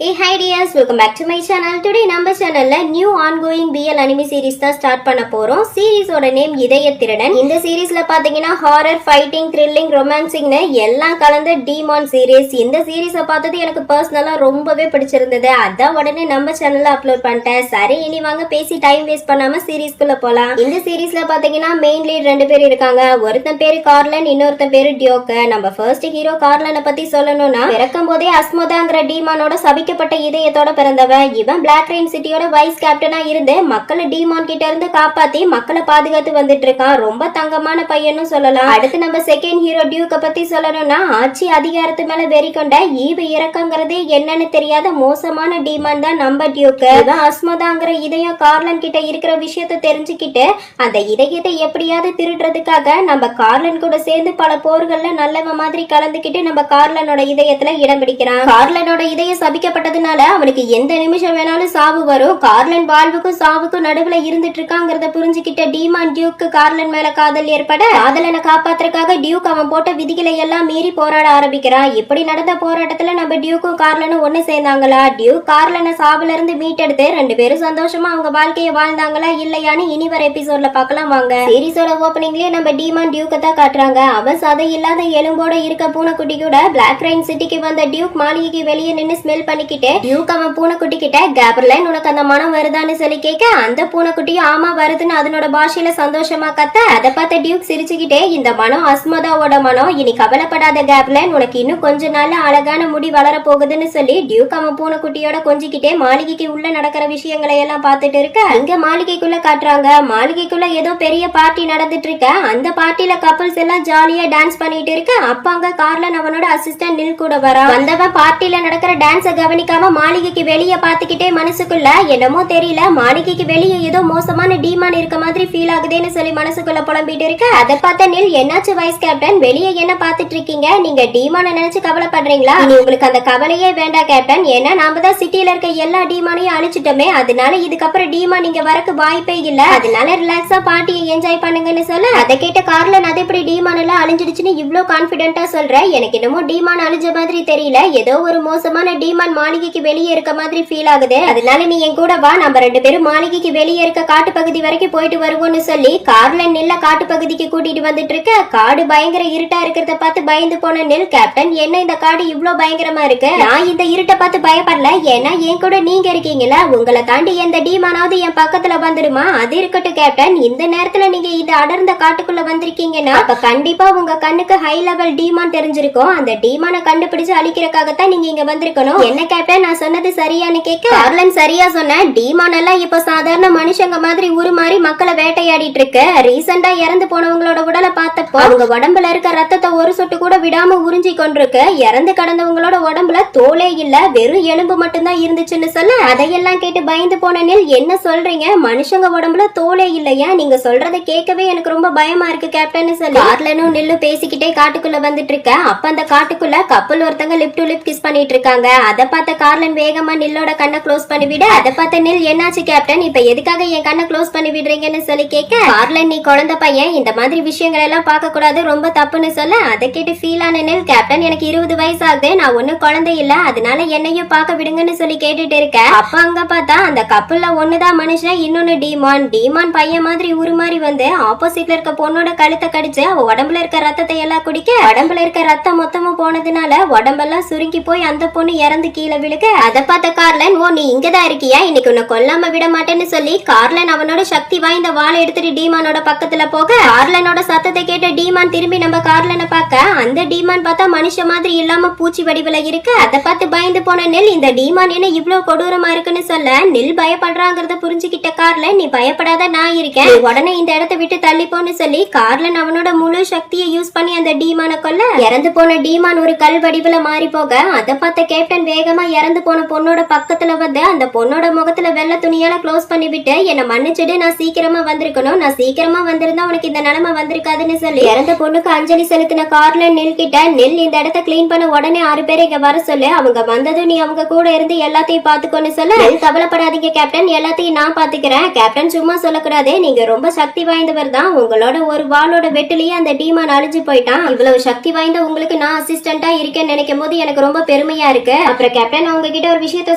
Hey hi dears, welcome back to my channel. Today நம்ம சேனல்ல new ongoing BL anime series தான் start பண்ண போறோம். சீரிஸோட நேம் இதய திருடன். இந்த சீரிஸ்ல பாத்தீங்கன்னா ஹாரர், ஃபைட்டிங், த்ரில்லிங், ரொமான்சிங்னு எல்லாம் கலந்த டீமான் சீரிஸ். இந்த சீரிஸை பார்த்தது எனக்கு பர்சனலா ரொம்பவே பிடிச்சிருந்தது. அதான் உடனே நம்ம சேனல்ல அப்லோட் பண்ணிட்டேன். சரி இனி வாங்க பேசி டைம் வேஸ்ட் பண்ணாம சீரிஸ்க்குள்ள போலாம். இந்த சீரிஸ்ல பாத்தீங்கன்னா மெயின் லீட் 2 பேர் இருக்காங்க. ஒருத்தன் பேரு கார்லன், இன்னொருத்தன் பேரு டியோக். நம்ம ஃபர்ஸ்ட் ஹீரோ கார்லனை பத்தி சொல்லணும்னா பிறக்கும் போதே அஸ்மோதாங்கிற டீமானோட சபிக்கப்பட்ட இதயத்தோட பிறந்தவன். இவன் பிளாக் ரெயின் சிட்டியோட வைஸ் கேப்டனா இருந்து மக்களை டீமான் கிட்ட இருந்து காப்பாத்தி மக்களை பாதுகாத்து வந்துட்டு இருக்கான். ரொம்ப தங்கமான பையன்னு சொல்லலாம். அடுத்து நம்ம செகண்ட் ஹீரோ டியூக்க பத்தி சொல்லணும்னா ஆட்சி அதிகாரத்து மேல வெறி கொண்ட ஈவு இறக்கங்கிறது என்னன்னு தெரியாத மோசமான டீமான் தான் நம்ம டியூக். இவன் அஸ்மோதாங்கிற இதயம் கார்லன் கிட்ட இருக்கிற விஷயத்த தெரிஞ்சுக்கிட்டு அந்த இதயத்தை எப்படியாவது திருடுறதுக்காக நம்ம கார்லன் கூட சேர்ந்து பல போர்கள்ல நல்லவன் மாதிரி கலந்துக்கிட்டு நம்ம கார்லனோட இதயத்துல இடம் பிடிக்கிறான். கார்லனோட இதயம் சபிக்கப்பட்டதுனால அவனுக்கு எந்த நிமிஷம் வேணாலும் சாவு வரும். கார்லன் வாழ்வுக்கும் சாவுக்கும் நடுவுல இருந்துட்டு இருக்காங்கிறத புரிஞ்சுக்கிட்ட டீமான் டியூக்கு கார்லன் மேல காதல் ஏற்பட காதலனை காப்பாத்துறதுக்காக டியூக் அவன் போட்ட விதிகளை எல்லாம் மீறி போராட ஆரம்பிக்கிறான். இப்படி நடந்த போராட்டத்துல நம்ம டியூக்கும் கார்லனும் ஒண்ணு சேர்ந்தாங்களா? டியூக் கார்லனை சாவுல இருந்து மீட்டெடுத்து 2 பேரும் சந்தோஷமா அவங்க வாழ்க்கையை வாழ்ந்தாங்களா இல்லையான்னு இனி வர எபிசோட்ல பார்க்கலாம் வாங்க. சீரிஸோட ஓப்பனிங்லயே நம்ம டீமான் டியூக்கை தான் காட்டுறாங்க. அவன் சதை இல்லாத எலும்போட இருக்க பூனைக்குட்டி கூட பிளாக் ரெயின் சிட்டிக்கு வந்த டியூக் மாளிகைக்கு வெளியே நின்று ஸ்மெல் பண்ணிக்கிட்டு டியூக் அவன் பூனைக்குட்டி கிட்ட கேப்ரலைன் உனக்கு அந்த மனம் வருதான்னு சொல்லி கேட்க அந்த பூனைக்குட்டியும் ஆமா வருதுன்னு அதனோட பாஷையில சந்தோஷமா கத்த அதை பார்த்த டியூக் சிரிச்சுக்கிட்டே இந்த மனம் அஸ்மோதாவோட மனம், இனி கவலைப்படாத கேப்ரலைன், உனக்கு இன்னும் கொஞ்ச நாள்ல அழகான முடி வளர போகுதுன்னு சொல்லி டியூக் அவன் பூனைக்குட்டியோட கொஞ்சிக்கிட்டே மாளிகைக்கு உள்ள நடக்கிற விஷயங்களை எல்லாம் பார்த்துட்டு இருக்க இங்க மாளிகைக்குள்ள காட்டுறாங்க. மாளிகைக்குள்ள ஏதோ பெரிய பார்ட்டி நடந்துட்டு இருக்க. அந்த பார்ட்டில கப்பல்ஸ் எல்லாம் ஜாலியா டான்ஸ் பண்ணிட்டு இருக்க. அப்ப அங்க கார்லன் அவனோட அசிஸ்டன்ட் நில் கூட வரா. வந்தவன் பார்ட்டில நடக்கிற டான்ஸ கவனிக்காம மாளிகைக்கு வெளியே பார்த்துக்கிட்டே மனசுக்குள்ள என்னமோ தெரியல, மாளிகைக்கு வெளியே ஏதோ மோசமான டீமான் இருக்க மாதிரி ஃபீல் ஆகுதுன்னு சொல்லி மனசுக்குள்ள புலம்பிட்டு இருக்க அதை பார்த்த நில், என்னாச்சு வைஸ் கேப்டன், வெளியே என்ன பார்த்துட்டு இருக்கீங்க? நீங்க டீமான நினைச்சு கவலைப்படுறீங்களா? இனி உங்களுக்கு அந்த கவலையே வேண்டாம் கேப்டன், ஏன்னா நாம தான் சிட்டில இருக்க எல்லா டீமானையும் அழிச்சிட்டோமே, அதனால இதுக்கப்புறம் டீமான் இங்க வரக்கு வாய்ப்பே இல்ல, அதனால ரிலாக்ஸா பார்ட்டியை என்ஜாய் பண்ணுங்கன்னு சொல்ல அதை கேட்ட கார்லன் அது எப்படி டீமான் எல்லாம் அழிஞ்சிடுச்சுன்னு இவ்ளோ கான்பிடென்ட்டா சொல்ற? எனக்கு என்னமோ டீமான் அழிஞ்ச மாதிரி தெரியல, ஏதோ ஒரு மோசமான டீமான் மாளிகைக்கு வெளியே இருக்க மாதிரி ஃபீல் ஆகுது, அதனால நீ என் கூட வா, நம்ம 2 பேரும் மாளிகைக்கு வெளியே இருக்க காட்டு பகுதி வரைக்கும் போயிட்டு வருவோம்னு சொல்லி கார்லன் நெல்ல காட்டு பகுதிக்கு கூட்டிட்டு வந்துட்டு இருக்க. காடு பயங்கர இருட்டா இருக்கிறத பார்த்து பயந்து போன நெல், கேப்டன் என்ன இந்த காடு இவ்ளோ பயங்கரமா இருக்கு? நான் இந்த இருட்டை பார்த்து பயப்படல, ஏன்னா என் கூட நீங்க இருக்கீங்களா, உங்களை தாண்டி எந்த டீமானாவது என் பக்கத்துல வந்துடுமா? அது இருக்கட்டும் கேப்டன், இந்த நேரத்துல நீங்க இந்த அடர்ந்த காட்டுக்குள்ள வந்திருக்கீங்கன்னா அப்ப கண்டிப்பா உங்க கண்ணுக்கு ஹை லெவல் டீமான் தெரிஞ்சிருக்கும். அந்த டீமான கண்டுபிடிச்சு அழிக்கிறதுக்காகத்தான் நீங்க இங்க வந்திருக்கணும். என்ன கேப்டன் நான் சொன்னது சரியானு கேட்க கார்லன் சரியா சொன்ன, டீமான் எல்லாம் இப்ப சாதாரண மனுஷங்க மாதிரி உருமாறி மக்களை வேட்டையாடிட்டு இருக்கு. ரீசெண்டா இறந்து போனவங்களோட உடலை பார்த்தப்போ அவங்க உடம்புல இருக்க ரத்தத்தை ஒரு சொட்டு கூட விடாம உறிஞ்சி கொண்டிருக்கு. இறந்து கடந்தவங்களோட உடம்புல தோலே இல்ல, வெறும் எலும்பு மட்டும்தான் இருந்துச்சுன்னு சொல்ல அதையெல்லாம் கேட்டு பயந்து போன நெல், என்ன சொல்றீங்க, மனுஷங்க உடம்புல தோலே இல்லையா? நீங்க சொல்றதை கேட்கவே எனக்கு ரொம்ப பயமா இருக்கு கேப்டன் சொல்லி கார்லனும் நெல்லும் பேசிக்கிட்டே காட்டுக்குள்ள வந்துட்டு இருக்க. அப்ப அந்த காட்டுக்குள்ள கப்பல் ஒருத்தங்க லிப் டு லிப் கிஸ் பண்ணிட்டு இருக்காங்க. அதை பார்த்த கார்லன் வேகமா நில்லோட கண்ணை க்ளோஸ் பண்ணி விட அதை பார்த்த நில், என்னாச்சு கேப்டன், இப்ப எதுக்காக என் கண்ணை க்ளோஸ் பண்ணி விடுறீங்கன்னு சொல்லி கேட்க கார்லன், நீ குழந்தை பையன், இந்த மாதிரி விஷயங்கள் எல்லாம் பார்க்க கூடாது, ரொம்ப தப்புன்னு சொல்ல அதை கேட்டு ஃபீல் ஆன நில், கேப்டன் எனக்கு 20 வயசு ஆகுது, நான் ஒன்னும் குழந்தை இல்ல, அதனால என்னையும் பார்க்க விடுங்கன்னு சொல்லி கேட்டுட்டு இருக்க. அப்ப அங்க பார்த்தா அந்த கப்பல்ல ஒண்ணுதான் மனுஷன், இன்னொன்னு டீமான். டீமான் பையன் மாதிரி உருமாறி வந்து ஆப்போசிட்ல இருக்க பொண்ணோட கழுத்தை கடிச்சு அவ உடம்புல இருக்க ரத்தத்தை எல்லாம் குடிக்க உடம்புல இருக்க ரத்தம் மொத்தமும் போனதுனால உடம்பெல்லாம் சுருங்கி போய் அந்த பொண்ணு இறந்து கீழே விழுக அதை பார்த்த கார்லன், ஓ நீ இங்கதான் இருக்கியா, இன்னைக்கு உன்னை கொல்லாம விட மாட்டேன்னு சொல்லி கார்லன் அவனோட சக்தி வாய்ந்த வாளை எடுத்துட்டு டீமானோட பக்கத்துல போக கார்லனோட சத்தத்தை கேட்ட டீமான் திரும்பி நம்ம கார்லனை பார்க்க அந்த டீமான் பார்த்தா மனுஷ மாதிரி இல்லாம பூச்சி வடிவுல இருக்கு. அதை பார்த்து பயந்து போன நெல், இந்த டீமான் என்ன இவ்வளவு கொடூரமா இருக்குன்னு சொல்ல நெல் பயப்படுறாங்கிறத புரிஞ்சுக்கிட்ட கார்லன், நீ பயப்படாத நான் இருக்கேன், உடனே இந்த இடத்தை விட்டு தள்ளிப்போன்னு சொல்லி கார்லன் அவனோட முழு சக்தியை யூஸ் பண்ணி அந்த டீமான கொல்ல இறந்து போன டீமான் ஒரு கல் வடிவுல மாறி போக அதை பார்த்த கேப்டன் வேகமா இறந்து போன பொண்ணோட பக்கத்துல வந்து அந்த பொண்ணோட முகத்துல வெள்ளை துணியால க்ளோஸ் பண்ணி விட்டு என்ன மன்னிச்சுடு, நான் சீக்கிரமா வந்திருக்கணும், நான் சீக்கிரமா வந்திருந்தா உனக்கு இந்த நிலைமை வந்திருக்காதுன்னு சொல்லி இறந்த பொண்ணுக்கு அஞ்சலி செலுத்தின கார்லன் நெல் கிட்ட, நெல் இந்த இடத்த கிளீன் பண்ண உடனே 6 பேரை இங்க வர சொல்லு, அவங்க வந்ததும் நீ அவங்க கூட இருந்து எல்லாத்தையும் பாத்துக்கோன்னு சொல்ல கவலைப்படாதீங்க கேப்டன், எல்லாத்தையும் நான் பாத்துக்கிறேன். கேப்டன் சும்மா சொல்லக்கூடாது, நீங்க ரொம்ப சக்தி வாய்ந்தவர் தான், உங்களோட ஒரு வாளோட வெட்டிலேயே அந்த டீமான் அழிஞ்சு போயிட்டான், இவ்வளவு சக்தி வாய்ந்த உங்களுக்கு நான் அசிஸ்டண்டா இருக்கேன்னு நினைக்கும் போது எனக்கு ரொம்ப பெருமையா இருக்கு. அப்புறம் கேப்டன் நான் உங்ககிட்ட ஒரு விஷயத்த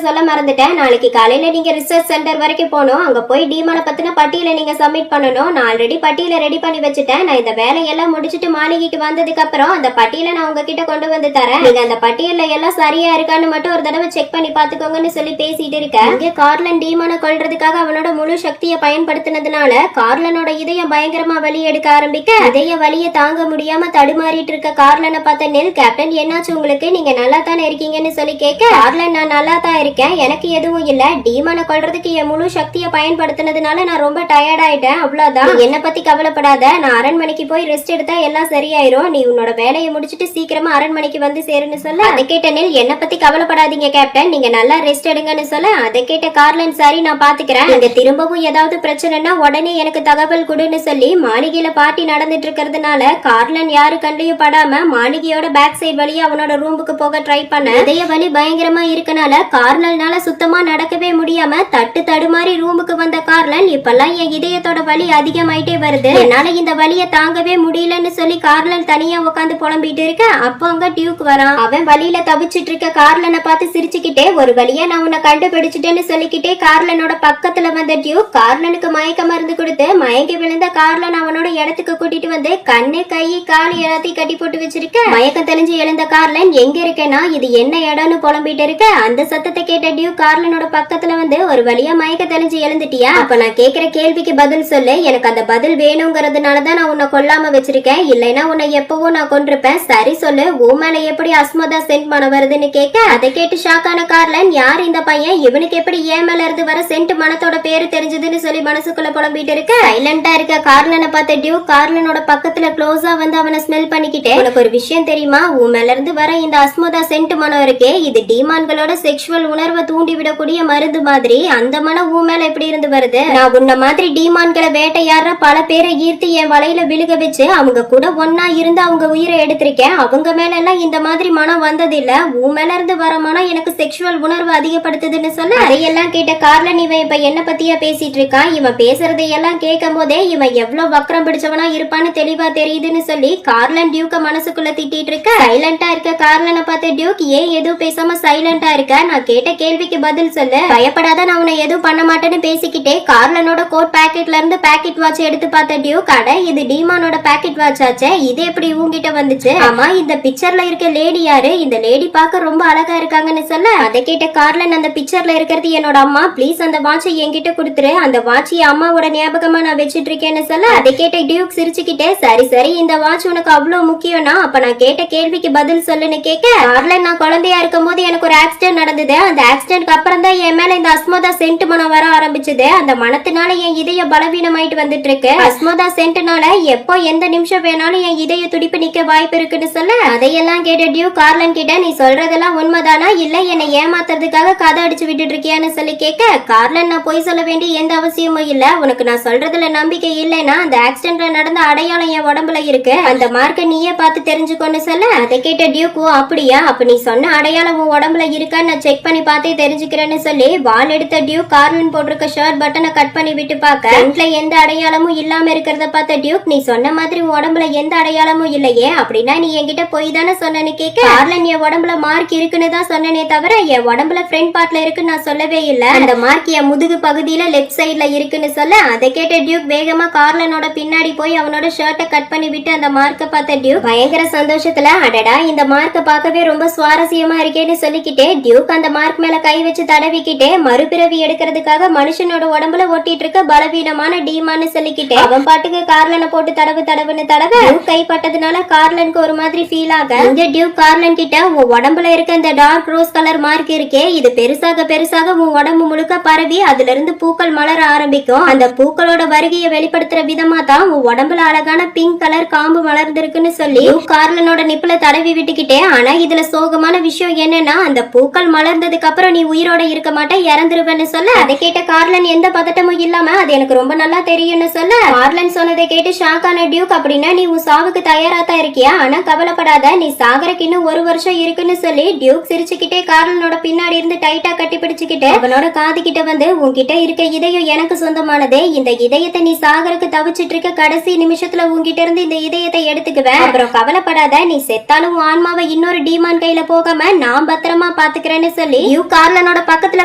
சொல்ல மறந்துட்டேன். நாளைக்கு காலையில நீங்க ரிசர்ச் சென்டர் வரைக்கும் போகணும். அங்க போய் டீமான பத்தின பட்டியலை நீங்க சப்மிட் பண்ணணும். நான் ஆல்ரெடி பட்டியலை ரெடி பண்ணி வச்சுட்டேன். நான் இந்த வேலையெல்லாம் முடிச்சிட்டு மாளிகைக்கு வந்ததுக்கு அப்புறம் அந்த பட்டியலை நான் உங்ககிட்ட கொண்டு வந்து தரேன். நீங்க அந்த பட்டியல்ல எல்லாம் சரியா இருக்கான்னு மட்டும் ஒரு தடவை செக் பண்ணி பாத்துக்கோங்கன்னு சொல்லி பேசிட்டு இருக்கேன். இங்க கார்லன் டீமான கொல்றதுக்காக அவனோட முழு சக்தியை பயன்படுத்தினதுனால கார்லனோட இதயம் பயங்கரமா வலி எடுக்க ஆரம்பிக்க இதய வலியை தாங்க முடியாம தடுமாறிட்டு இருக்க கார்லனை பார்த்த நெல், கேப்டன் என்னாச்சு உங்களுக்கு, நீங்க நல்லா தானே இருக்கீங்கன்னு சொல்லி கேட்க, கார்லன் நான் நல்லா தான் இருக்கேன், எனக்கு எதுவும் இல்ல, டீமான கொல்றதுக்கு என் முழு சக்தியை பயன்படுத்தினதுனால நான் ரொம்ப டயர்ட் ஆயிட்டேன், அவ்வளவுதான், என்ன பத்தி கவலைப்படாத, நான் அரண்மனைக்கு போய் ரெஸ்ட் எடுத்தா எல்லாம் சரியாயிரும், நீ உன்னோட வேலையை முடிச்சிட்டு சீக்கிரமா அரண்மனைக்கு வந்து சேருன்னு சொல்ல, அதை கேட்ட நெல், என்ன பத்தி கவலைப்படாதீங்க கேப்டன், நீங்க நல்லா ரெஸ்ட் எடுங்கன்னு சொல்ல, அதை கேட்ட கார்லன், சரி நான் பாத்துக்கிறேன், நீங்க திரும்பவும் ஏதாவது பிரச்சனைனா உடனே எனக்கு தகவல் கொடுன்னு சொல்லி மாளிகையில பார்ட்டி நடந்துட்டு இருக்கிறதுனால கார்லன் யாரு கண்டையும் படாம மாளிகையோட பேக் சைடு வழியா அவனோட ரூமுக்கு போக ட்ரை பண்ண இதய வலி பயங்கரமா இருக்கனால கார்லனால சுத்தமா நடக்கவே முடியாம தட்டு தடுமாறி ரூமுக்கு வந்த கார்லன், இப்பெல்லாம் என் இதயத்தோட வலி அதிகமாயிட்டே வருது, என்னால இந்த வலியை தாங்கவே முடியலன்னு சொல்லி கார்லன் தனியா உட்காந்து புலம்பிட்டு இருக்க, அப்போ அங்க டியூக் வரான். அவன் வழியில தவிச்சிட்டு இருக்க கார்லனை பார்த்து சிரிச்சுக்கிட்டே, ஒரு வழியா நான் உன்னை கண்டுபிடிச்சிட்டேன்னு சொல்லிக்கிட்டே கார்லனோட பக்கத்துல வந்த டியூக் கார்லனுக்கு மயக்க மருந்து கொடுத்து மயங்கி விழுந்த கார்லன் அவனோட இடத்துக்கு கூட்டிட்டு வந்து கண்ணு கை கால் எல்லாத்தையும் கட்டி போட்டு வச்சிருக்க, மயக்கம் தெளிஞ்சு எழுந்த கார்லன், எங்க இருக்கேனா இது என்ன இடம்னு புலம்பிட்டு இருக்க, அந்த சத்தத்தை கேட்ட டியூக் கார்லனோட பக்கத்துல வந்து, ஒரு வழியா மயக்க தெளிஞ்சு எழுந்துட்டியா, அப்ப நான் கேக்குற கேள்விக்கு பதில் சொல்லு, எனக்கு அந்த பதில் வேணுங்கிறதுனாலதான் நான் உன்னை கொல்லாம வச்சிருக்கேன், இல்லைன்னா உன்னை எப்பவும் நான் கொண்டிருப்பேன், சரி சொல்லு, உன் மேல எப்படி அஸ்மதா சென்ட் மன வருதுன்னு கேட்க, அதை கேட்டு ஷாக்கான கார்லன், யார் இந்த பையன், இவனுக்கு எப்படி ஏன் மேல இருந்து வர சென்ட் மனத்தோட பேரு தெரிஞ்சதுன்னு சொல்லி மனசுக்குள்ள புலம்பிட்டு இருக்க, சைலண்டா இருக்க கார்லனை பார்த்த டியூக் கார்லனோட பக்கத்துல க்ளோஸா வந்து அவனை ஸ்மெல் பண்ணிக்கிட்டே, உனக்கு ஒரு விஷயம் தெரியுமா, உன் மேல இருந்து வர இந்த அஸ்மதா சென்ட் மனம் இருக்கே, இது டீமான்களோட செக்ஷுவல் உணர்வை தூண்டி விடக்கூடிய மருந்து மாதிரி, அந்த மனம் உன் மேல எப்படி இருந்து வருது, நான் உன்ன மாதிரி டீமான்களை வேட்டையாடுற பல பேரை ஈர்த்து என் வலையில விழுக வச்சு அவங்க கூட ஒன்னா இருந்து அவங்க உயிரை எடுத்திருக்கேன், அவங்க மேல எல்லாம் இந்த மாதிரி மனம் வந்தது இல்ல, உன் மேல இருந்து வர மனம் எனக்கு செக்ஷுவல் உணர்வு அதிகப்படுத்துதுன்னு சொல்ல, அதையெல்லாம் கேட்ட கார்லன், இவன் இப்ப என்ன பத்தியா பேசிட்டு இருக்கான், இவன் பேசுறதையெல்லாம் கேட்கும் போதே இவன் எவ்வளவு வக்ரம் பிடிச்சவனா இருப்பான்னு தெளிவா தெரியுதுன்னு சொல்லி கார்லன் டியூக்க மனசுக்குள்ள திட்டிட்டு இருக்க, சைலண்டா இருக்க கார்லனை பார்த்த டியூக், ஏன் எதுவும் பேசாம சைலண்டா இருக்க, நான் கேட்ட கேள்விக்கு பதில் சொல்லு, பயப்படாத நான் உன்னை எதுவும் பண்ண மாட்டேன்னு பேசிக்கிட்டே கார்லனோட கோட் பாக்கெட்ல இருந்து பாக்கெட் வாட்ச் எடுத்து பார்த்த டியூக், அட இது டீமானோட பாக்கெட் வாட்ச் ஆச்சே, இது எப்படி உங்ககிட்ட வந்துச்சு, ஆமா இந்த பிக்சர்ல இருக்க லேடி யாரு, இந்த லேடி பார்க்க ரொம்ப அழகா இருக்காங்கன்னு சொல்ல, அதை கேட்ட கார்லன், அந்த பிக்சர்ல இருக்கிறது என்னோட அம்மா, ப்ளீஸ் அந்த வாட்சை என்கிட்ட கொடுத்துரு, அந்த வாட்ச் அம்மாவோட ஞாபகமா நான் வச்சிட்டு இருக்கேன்னு சொல்ல, அதை கேட்ட டியூக் சிரிச்சுக்கிட்டே, சரி சரி இந்த வாட்ச் உனக்கு அவ்வளவு முக்கியம்னா அப்ப நான் கேட்ட கேள்விக்கு பதில் சொல்லுன்னு கேட்க, கார்லன், நான் குழந்தையா இருக்கும் போது எனக்கு ஒரு ஆக்சிடென்ட் நடந்தது, அந்த ஆக்சிடென்ட்க்கு அப்புறம் தான் என் மேல இந்த அஸ்மோதா சென்ட் மனம் வர ஆரம்பிச்சது, அந்த மனத்தினால என் இதய பலவீனமாயிட்டு வந்துட்டு இருக்கு, அஸ்மோதா சென்ட்னால எப்போ எந்த நிமிஷம் வேணாலும் என் இதய துடிப்பு நிக்க வாய்ப்பு இருக்குன்னு சொல்ல, அதையெல்லாம் கேட்ட டியூக் கார்லன் கிட்ட, நீ சொல்றதெல்லாம் உண்மைதானா இல்ல என்னை ஏமாத்துறதுக்காக கதை அடிச்சு விட்டுட்டு இருக்கியான்னு சொல்லி கேட்க, கார்லன், நான் பொய் சொல்ல வேண்டிய எந்த அவசியமும் இல்ல, உனக்கு நான் சொல்றதுல நம்பிக்கை இல்லைன்னா அந்த ஆக்சிடென்ட்ல நடந்த அடையாளம் என் உடம்புல இருக்கு, அந்த மார்க்கை நீயே பார்த்து தெரிஞ்சுக்கோன்னு சொல்ல, அதை கேட்ட டியூக், அப்படியா, அப்ப நீ சொன்ன அடையாளம் உன் உடம்புல இருக்கான்னு நான் செக் பண்ணி பார்த்தே தெரிஞ்சுக்கிறேன்னு சொல்லி வால் எடுத்த டியூக் கார்லன் போட்டிருக்க ஷர்ட் பட்டனை கட் பண்ணி விட்டு பார்க்க, ஃப்ரண்ட்ல எந்த அடையாளமும் இல்லாம இருக்கிறத பார்த்த டியூக், நீ சொன்ன மாதிரி உன் உடம்புல எந்த அடையாளமும் இல்லையே, அப்படின்னா நீ என்கிட்ட போய் தானே சொன்னேன்னு கேட்க, கார்லன், என் உடம்புல மார்க் இருக்குன்னு தான் சொன்னனே தவிர என் உடம்புல ஃப்ரண்ட் பார்ட்ல இருக்குன்னு நான் சொல்லவே இல்ல, அந்த மார்க் என் முதுகு பகுதியில லெஃப்ட் சைட்ல இருக்குன்னு சொல்ல, அதை கேட்ட டியூக் வேகமா கார்லனோட பின்னாடி போய் அவனோட ஷர்ட்டை கட் பண்ணி விட்டு அந்த மார்க்கை பார்த்த டியூக் பயங்கர சந்தோஷத்துல, அடடா இந்த மார்க்கை பார்க்கவே ரொம்ப சுவாரஸ்யமா இருக்கேன்னு சொல்லிக்கிட்டே டியூக் அந்த மார்க் மேல கை வச்சு தடவிக்கிட்டே மறுபிறவி எடுக்கிறதுக்காக மனுஷனோட உடம்புல ஒட்டிட்டு இருக்க பலவீனமான டீமான்னு சொல்லிக்கிட்டே அவன் பாட்டுக்கு கார்லனை போட்டு தடவுன்னு தடவ டியூக் கைப்பட்டதுனால கார்லனுக்கு ஒரு மாதிரி ஃபீல் ஆக, இந்த டியூக் கார்லன் கிட்ட, உன் உடம்புல இருக்க இந்த டார்க் ரோஸ் கலர் மார்க் இருக்கே, இது பெருசாக பெருசாக உன் உடம்பு முழுக்க பரவி அதுல இருந்து பூக்கள் மலர ஆரம்பிக்கும், அந்த பூக்களோட வருகையை வெளிப்படுத்துற விதமா தான் உன் உடம்புல அழகான பிங்க் கலர் காம்பு மலர்ந்திருக்குன்னு சொல்லி கார்லனோட நிப்புல தடவி விட்டுக்கிட்டே, ஆனா இதுல சோகமான விஷயம் என்னன்னா அந்த பூக்கள் மலர்ந்ததுக்கு அப்புறம் நீ உயிரோட இருக்க மாட்ட, இறந்துருவேன்னு சொல்ல, அதை கேட்ட கார்லன் எந்த பதட்டமும் இல்லாம அது எனக்கு ரொம்ப நல்லா தெரியும்னு சொல்ல, கார்லன் சொன்னதை கேட்டு ஷாக்கான டியூக், அப்படின்னா நீ உன் சாவுக்கு தயாரா தான் இருக்கியா, ஆனா கவலைப்படாத நீ சாகரக்கு இன்னும் 1 வருஷம் இருக்குன்னு சொல்லி டியூக் சிரிச்சுக்கிட்டே கார்லனோட பின்னாடி இருந்து டைட்டா கட்டி பிடிச்சுக்கிட்டு அவனோட காது கிட்ட வந்து, உன்கிட்ட இருக்க இதயம் எனக்கு சொந்தமானதே, இந்த இதயத்தை நீ சாகரக்கு தவிச்சிட்டு இருக்க கடைசி நிமிஷத்துல உன்கிட்ட இருந்து இந்த இதயத்தை எடுத்துக்குவேன், அப்புறம் கவலைப்படாத, நீ செத்தாலும் ஆன்மாவை இன்னொரு டீமான் கையில போகாம நான் பத்திரமா பத்திரமா பாத்துக்கிறேன்னு சொல்லி கார்லனோட பக்கத்துல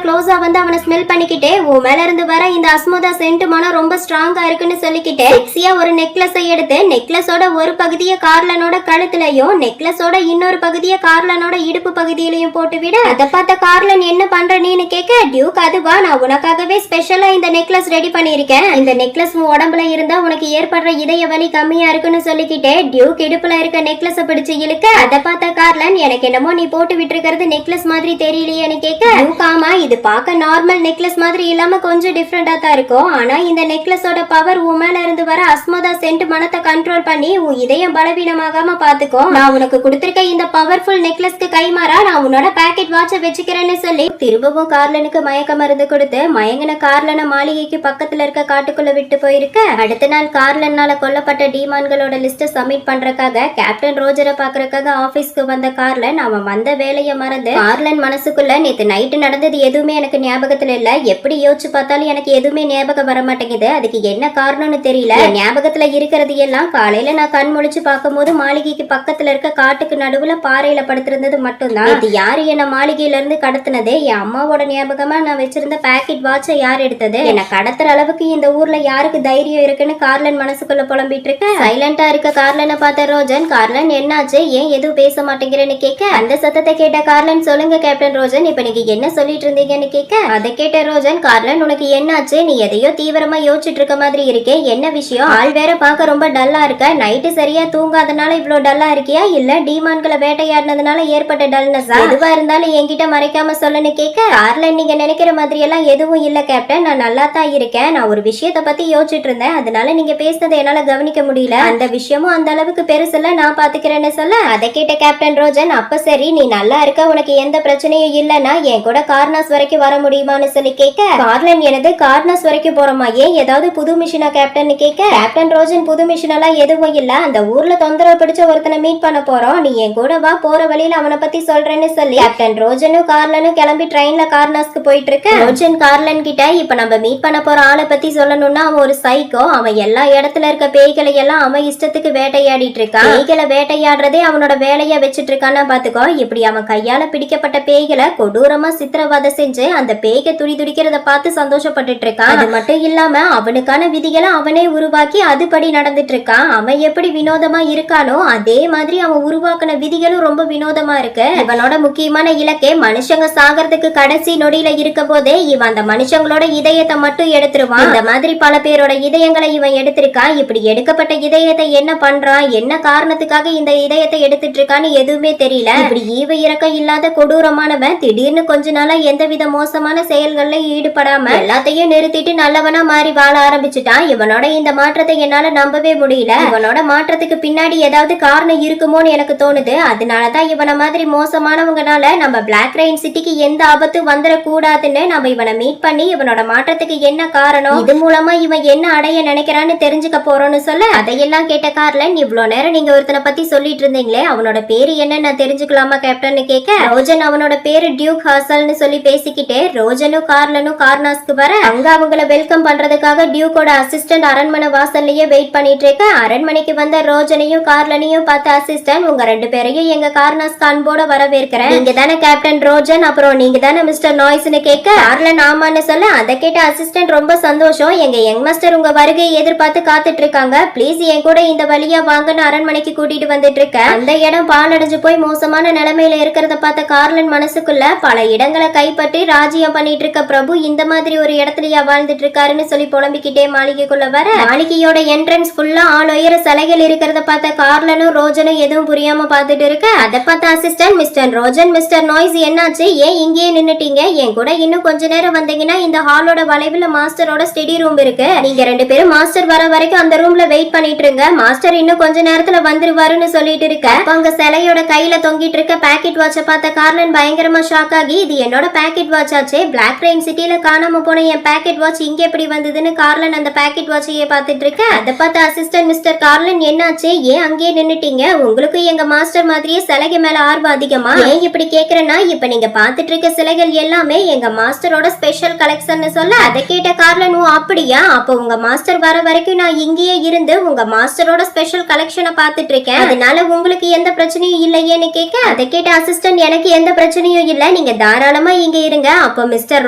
க்ளோஸா வந்து அவனை ஸ்மெல் பண்ணிக்கிட்டே உன் மேல இருந்து வர இந்த அஸ்மோதா சென்ட் மனம் ரொம்ப ஸ்ட்ராங்கா இருக்குன்னு சொல்லிக்கிட்டே செக்ஸியா ஒரு நெக்லஸை எடுத்து நெக்லஸோட ஒரு பகுதியை கார்லனோட கழுத்துலயும் நெக்லஸோட இன்னொரு பகுதியை கார்லனோட இடுப்பு பகுதியிலையும் போட்டு விட அதை பார்த்த கார்லன் என்ன பண்ற நீன்னு கேட்க டியூக் அதுவா நான் உனக்காகவே ஸ்பெஷலா இந்த நெக்லஸ் ரெடி பண்ணிருக்கேன் இந்த நெக்லஸ் உன் உடம்புல இருந்தா உனக்கு ஏற்படுற இதய வலி கம்மியா இருக்குன்னு சொல்லிக்கிட்டே டியூக் இடுப்புல இருக்க நெக்லஸ பிடிச்சு இழுக்க அதை பார்த்த கார்லன் எனக்கு என்னமோ நீ போட்டு விட்டுருக்கிறது நெக்லஸ் மாதிரி தெரியலையேன்னு கேட்க டியூக் ஆமா இது பார்க்க நார்மல் நெக்லஸ் மாதிரி இல்லாம கொஞ்சம் டிஃப்ரெண்டா தான் இருக்கும் ஆனா இந்த நெக்லஸோட பவர் உன் மேல இருந்து வர அஸ்மோதா சென்ட் மனத்தை கண்ட்ரோல் பண்ணி உன் இதயம் பலவீனமாகாம பாத்துக்கோ நான் உனக்கு கொடுத்திருக்க இந்த பவர்ஃபுல் நெக்லஸ்க்கு கைமாறா நான் உன்னோட பாக்கெட் வாட்ச வச்சுக்கிறேன்னு சொல்லி திரும்பவும் கார்லனுக்கு மயக்க மருந்து கொடுத்து மயங்கின கார்லனை மாளிகைக்கு பக்கத்துல இருக்க காட்டுக்குள்ள விட்டு போயிருக்க அடுத்த நாள் கார்லனால கொல்லப்பட்ட டீமான்களோட லிஸ்ட சப்மிட் பண்றதுக்காக கேப்டன் ரோஜரை பாக்குறதுக்காக ஆபீஸ்க்கு வந்த கார்லன் அவன் வந்த வேலையை மறந்து கார்லன் மனசுக்குள்ள நேத்து நைட்டு நடந்தது எதுவுமே எனக்கு ஞாபகத்துல இல்ல எப்படி யோசிச்சு பார்த்தாலும் எனக்கு எதுவுமே ஞாபகம் வர மாட்டேங்குது அதுக்கு என்ன காரணம்னு தெரியல ஞாபகத்துல இருக்கிறது எல்லாம் காலையில நான் கண் முழிச்சு பார்க்கும்போது மாளிகைக்கு பக்கத்துல இருக்க காட்டுக்கு நடுவுல பாறையில படுத்திருந்தது மட்டும்தான் இது யாரு என்ன மாளிகையில இருந்து கடத்தினது என் அம்மாவோட ஞாபகமா நான் வச்சிருந்த பாக்கெட் வாட்சை யார் எடுத்தது என்ன கடத்துற அளவுக்கு இந்த ஊர்ல யாருக்கு தைரியம் இருக்குன்னு கார்லன் மனசுக்குள்ள புலம்பிட்டு இருக்க சைலண்டா இருக்க கார்லனை பார்த்த ரோஜன் கார்லன் என்னாச்சு ஏன் எதுவும் பேச மாட்டேங்கிறேன்னு கேட்க அந்த சத்தத்தை கேட்ட கார்லன் சொல்லுங்க கேப்டன் ரோஜன் இப்ப நீங்க என்ன சொல்லிட்டு இருந்தீங்கன்னு கேட்க அதை கேட்ட ரோஜன் கார்லன் உனக்கு என்னாச்சு நீ எதையோ தீவிரமா யோசிச்சுட்டு இருக்க மாதிரி இருக்கே என்ன விஷயம் ஆள் வேற பார்க்க ரொம்ப டல்லா இருக்க நைட்டு சரியா தூங்காதனால இவ்வளவு டல்லா இருக்கியா இல்ல டீமான்களை வேட்டையாடினதுனால ஏற்பட்ட டல்னஸா எதுவா இருந்தாலும் என்கிட்ட மறைக்காம சொல்லுன்னு கேட்க கார்லன் நீங்க நினைக்கிற மாதிரி எல்லாம் எதுவும் இல்ல கேப்டன் நான் நல்லா தான் இருக்கேன் நான் ஒரு விஷயத்த பத்தி யோசிச்சுட்டு இருந்தேன் அதனால நீங்க பேசுனதை என்னால கவனிக்க முடியல அந்த விஷயமும் அந்த அளவுக்கு பெருசுல நான் பாத்துக்கிறேன்னு சொல்ல அதை கேட்ட கேப்டன் ரோஜன் அப்ப சரி நீ நல்லா இருக்க உனக்கு எந்த பிரச்சனையும் இல்லன்னா என் கூட கார்னாஸ் வரைக்கும் வர முடியுமான்னு சொல்லி கேட்க கார்லன் எனது கார்னாஸ் வரைக்கும் போறோமா ஏன் ஏதாவது புது மிஷினா கேப்டன் கேட்க கேப்டன் ரோஜன் புது மிஷின் எல்லாம் எதுவும் இல்ல அந்த ஊர்ல தொந்தரவு பிடிச்ச ஒருத்தனை மீட் பண்ண போறோம் நீ என் கூட வா போற வழியில அவனை பத்தி சொல்றேன்னு சொல்லி கேப்டன் ரோஜனும் கார்லனும் கிளம்பி ட்ரெயின்ல கார்னாஸ்க்கு போயிட்டு இருக்க ரோஜன் கார்லன் கிட்ட இப்ப நம்ம மீட் பண்ண போற ஆளை பத்தி சொல்லணும்னா அவன் ஒரு சைக்கோ அவன் எல்லா இடத்துல இருக்க பேய்களை எல்லாம் அவன் இஷ்டத்துக்கு வேட்டையாடிட்டு இருக்கான் பேய்களை வேட்டையாடுறதே அவனோட வேலையா வச்சிட்டு இருக்கான்னு பாத்துக்கோ இப்படி அவன் கையால பிடிக்கப்பட்ட பேய்களை கொடூரமா சித்திரவதை செஞ்சு அந்த பேய்க துடி துடிக்கிறத பார்த்து சந்தோஷப்பட்டுட்டு இருக்கான் அது மட்டும் இல்லாம அவனுக்கான விதிகளை அவனே உருவாக்கி அதுபடி நடந்துட்டு இருக்கான் அவன் எப்படி வினோதமா இருக்கானோ அதே மாதிரி அவன் உருவாக்கின விதிகளும் ரொம்ப வினோதமா இருக்கு இவனோட முக்கியமான இலக்கே மனுஷங்க சாகிறதுக்கு கடைசி நொடியில இருக்க போதே இவன் அந்த மனுஷங்களோட இதயத்தை மட்டும் எடுத்துருவான் இந்த மாதிரி பல பேரோட இதயங்களை இவன் எடுத்திருக்கான் இப்படி எடுக்கப்பட்ட இதயத்தை என்ன பண்றான் என்ன காரணத்துக்காக இந்த இதயத்தை எடுத்துட்டு இருக்கான்னு எதுவுமே தெரியல இப்படி ஈவ இறக்கம் இல்லாத கொடூரமானவன் திடீர்னு கொஞ்ச நாளா எந்தவித மோசமான செயல்கள்ல ஈடுபடாம எல்லாத்தையும் நிறுத்திட்டு நல்லவனா மாறி வாழ ஆரம்பிச்சுட்டான் இவனோட இந்த மாற்றத்தை என்னால நம்பவே முடியல இவனோட மாற்றத்துக்கு பின்னாடி ஏதாவது காரணம் இருக்குமோன்னு எனக்கு தோணுது அதனாலதான் இவனை மாதிரி மோசமானவங்கனால நம்ம பிளாக் ரெயின் சிட்டிக்கு எந்த ஆபத்தும் வந்துடக்கூடாதுன்னு நம்ம இவனை மீட் பண்ணி இவனோட மாற்றத்துக்கு என்ன காரணம் இது மூலமா இவன் என்ன அடைய நினைக்கிறான்னு தெரிஞ்சுக்க போறோம்னு சொல்ல அதையெல்லாம் கேட்ட கார்லன் இவ்வளவு நேரம் நீங்க ஒருத்தனை பத்தி சொல்லிட்டு இருந்தீங்களே அவனோட பேரு என்ன நான் தெரிஞ்சுக்கலாமா கேப்டன் கேட்க ரோஜன் அவனோட பேரு டியூக் ஹாசல்னு சொல்லி பேசிக்கிட்டே ரோஜனும் கார்லனும் கார்னாஸ்க்கு வர அங்க அவங்கள வெல்கம் பண்றதுக்காக டியூக்கோட அசிஸ்டன்ட் அரண்மனை வாசல்லையே வெயிட் பண்ணிட்டு இருக்க அரண்மனைக்கு வந்த ரோஜனையும் கார்லனையும் பார்த்த அசிஸ்டன்ட் உங்க ரெண்டு பேரையும் எங்க கார்னாஸ்க்கு அன்போட வரவேற்கிறேன் நீங்க தானே கேப்டன் ரோஜன் அப்புறம் நீங்க தானே மிஸ்டர் நாய்ஸ்னு கேட்க கார்லன் ஆமான்னு சொல்ல அதை கேட்ட அசிஸ்டன்ட் ரொம்ப சந்தோஷம் எங்க யங் மாஸ்டர் உங்க வருகையை எதிர்பார்த்து காத்துட்டு இருக்காங்க ப்ளீஸ் என் கூட இந்த வழியா வாங்கன்னு அரண்மனைக்கு கூட்டிட்டு வந்துட்டு இருக்க அந்த இடம் பாலடைஞ்சு போய் மோசமான நிலைமையில இருக்கிறத பார்த்த கார்லன் மனசுக்குள்ள பல இடங்களை கைப்பற்றி ராஜ்யம் பண்ணிட்டு இருக்க பிரபு இந்த மாதிரி ஒரு இடத்துலயா வாழ்ந்துட்டு இருக்காருன்னு சொல்லி புலம்பிக்கிட்டே மாளிகைக்குள்ள வர மாளிகையோட என்ட்ரன்ஸ் ஃபுல்லா ஆள் உயர சிலைகள் இருக்கிறத பார்த்த கார்லனும் ரோஜனும் எதுவும் புரியாம பார்த்துட்டு இருக்க அதை பார்த்த assistant mister Rojan mister noise என்னாச்சு ஏன் இங்கேயே நின்னுட்டீங்க என் கூட இன்னும் கொஞ்ச நேரம் வந்தீங்கன்னா இந்த ஹாலோட வளைவுல மாஸ்டரோட ஸ்டடி ரூம் இருக்கு நீங்க ரெண்டு பேரும் மாஸ்டர் வர வரைக்கும் அந்த ரூம்ல வெயிட் பண்ணிட்டு இருங்க மாஸ்டர் இன்னும் கொஞ்ச நேரத்துல வந்துருவாருன்னு சொல்லிட்டு இருக்க அங்க சிலையோட கையில தொங்கிட்டு இருக்க பாக்கெட் வாட்ச பார்த்த கார்லன் பயங்கரமா ஷாக் ஆகி இது என்னோட பாக்கெட் வாட்ச் ஆச்சே பிளாக் ரெயின் சிட்டில காணாம போன என் பாக்கெட் வாட்ச் இங்க எப்படி வந்ததுன்னு கார்லன் அந்த பாக்கெட் வாட்சையே பார்த்துட்டு இருக்க அதை பார்த்த அசிஸ்டன்ட் மிஸ்டர் கார்லன் என்னாச்சு ஏன் அங்கேயே நின்னுட்டீங்க உங்களுக்கு எங்க மாஸ்டர் மாதிரியே சிலைக்கு மேல ஆர்வம் அதிகமா ஏன் இப்படி கேக்குறேன்னா இப்ப நீங்க பாத்துட்டு இருக்க சிலைகள் எல்லாமே எங்க மாஸ்டரோட ஸ்பெஷல் கலெக்ஷன் சொல்ல அதை கேட்ட கார்லன் ஓ அப்படியா அப்ப உங்க மாஸ்டர் வர வரைக்கும் நான் இங்கேயே இருந்து உங்க மாஸ்டரோட ஸ்பெஷல் கலெக்ஷனை பாத்துட்டு இருக்கேன் அதனால உங்களுக்கு எந்த பிரச்சனையும் இல்லையேன்னு கேட்க அதை கேட்ட அசிஸ்டன்ட் எனக்கு எனக்கு எந்த பிரச்சனையும் இல்ல, நீங்க தாராளமா இங்க இருங்க. அப்போ மிஸ்டர்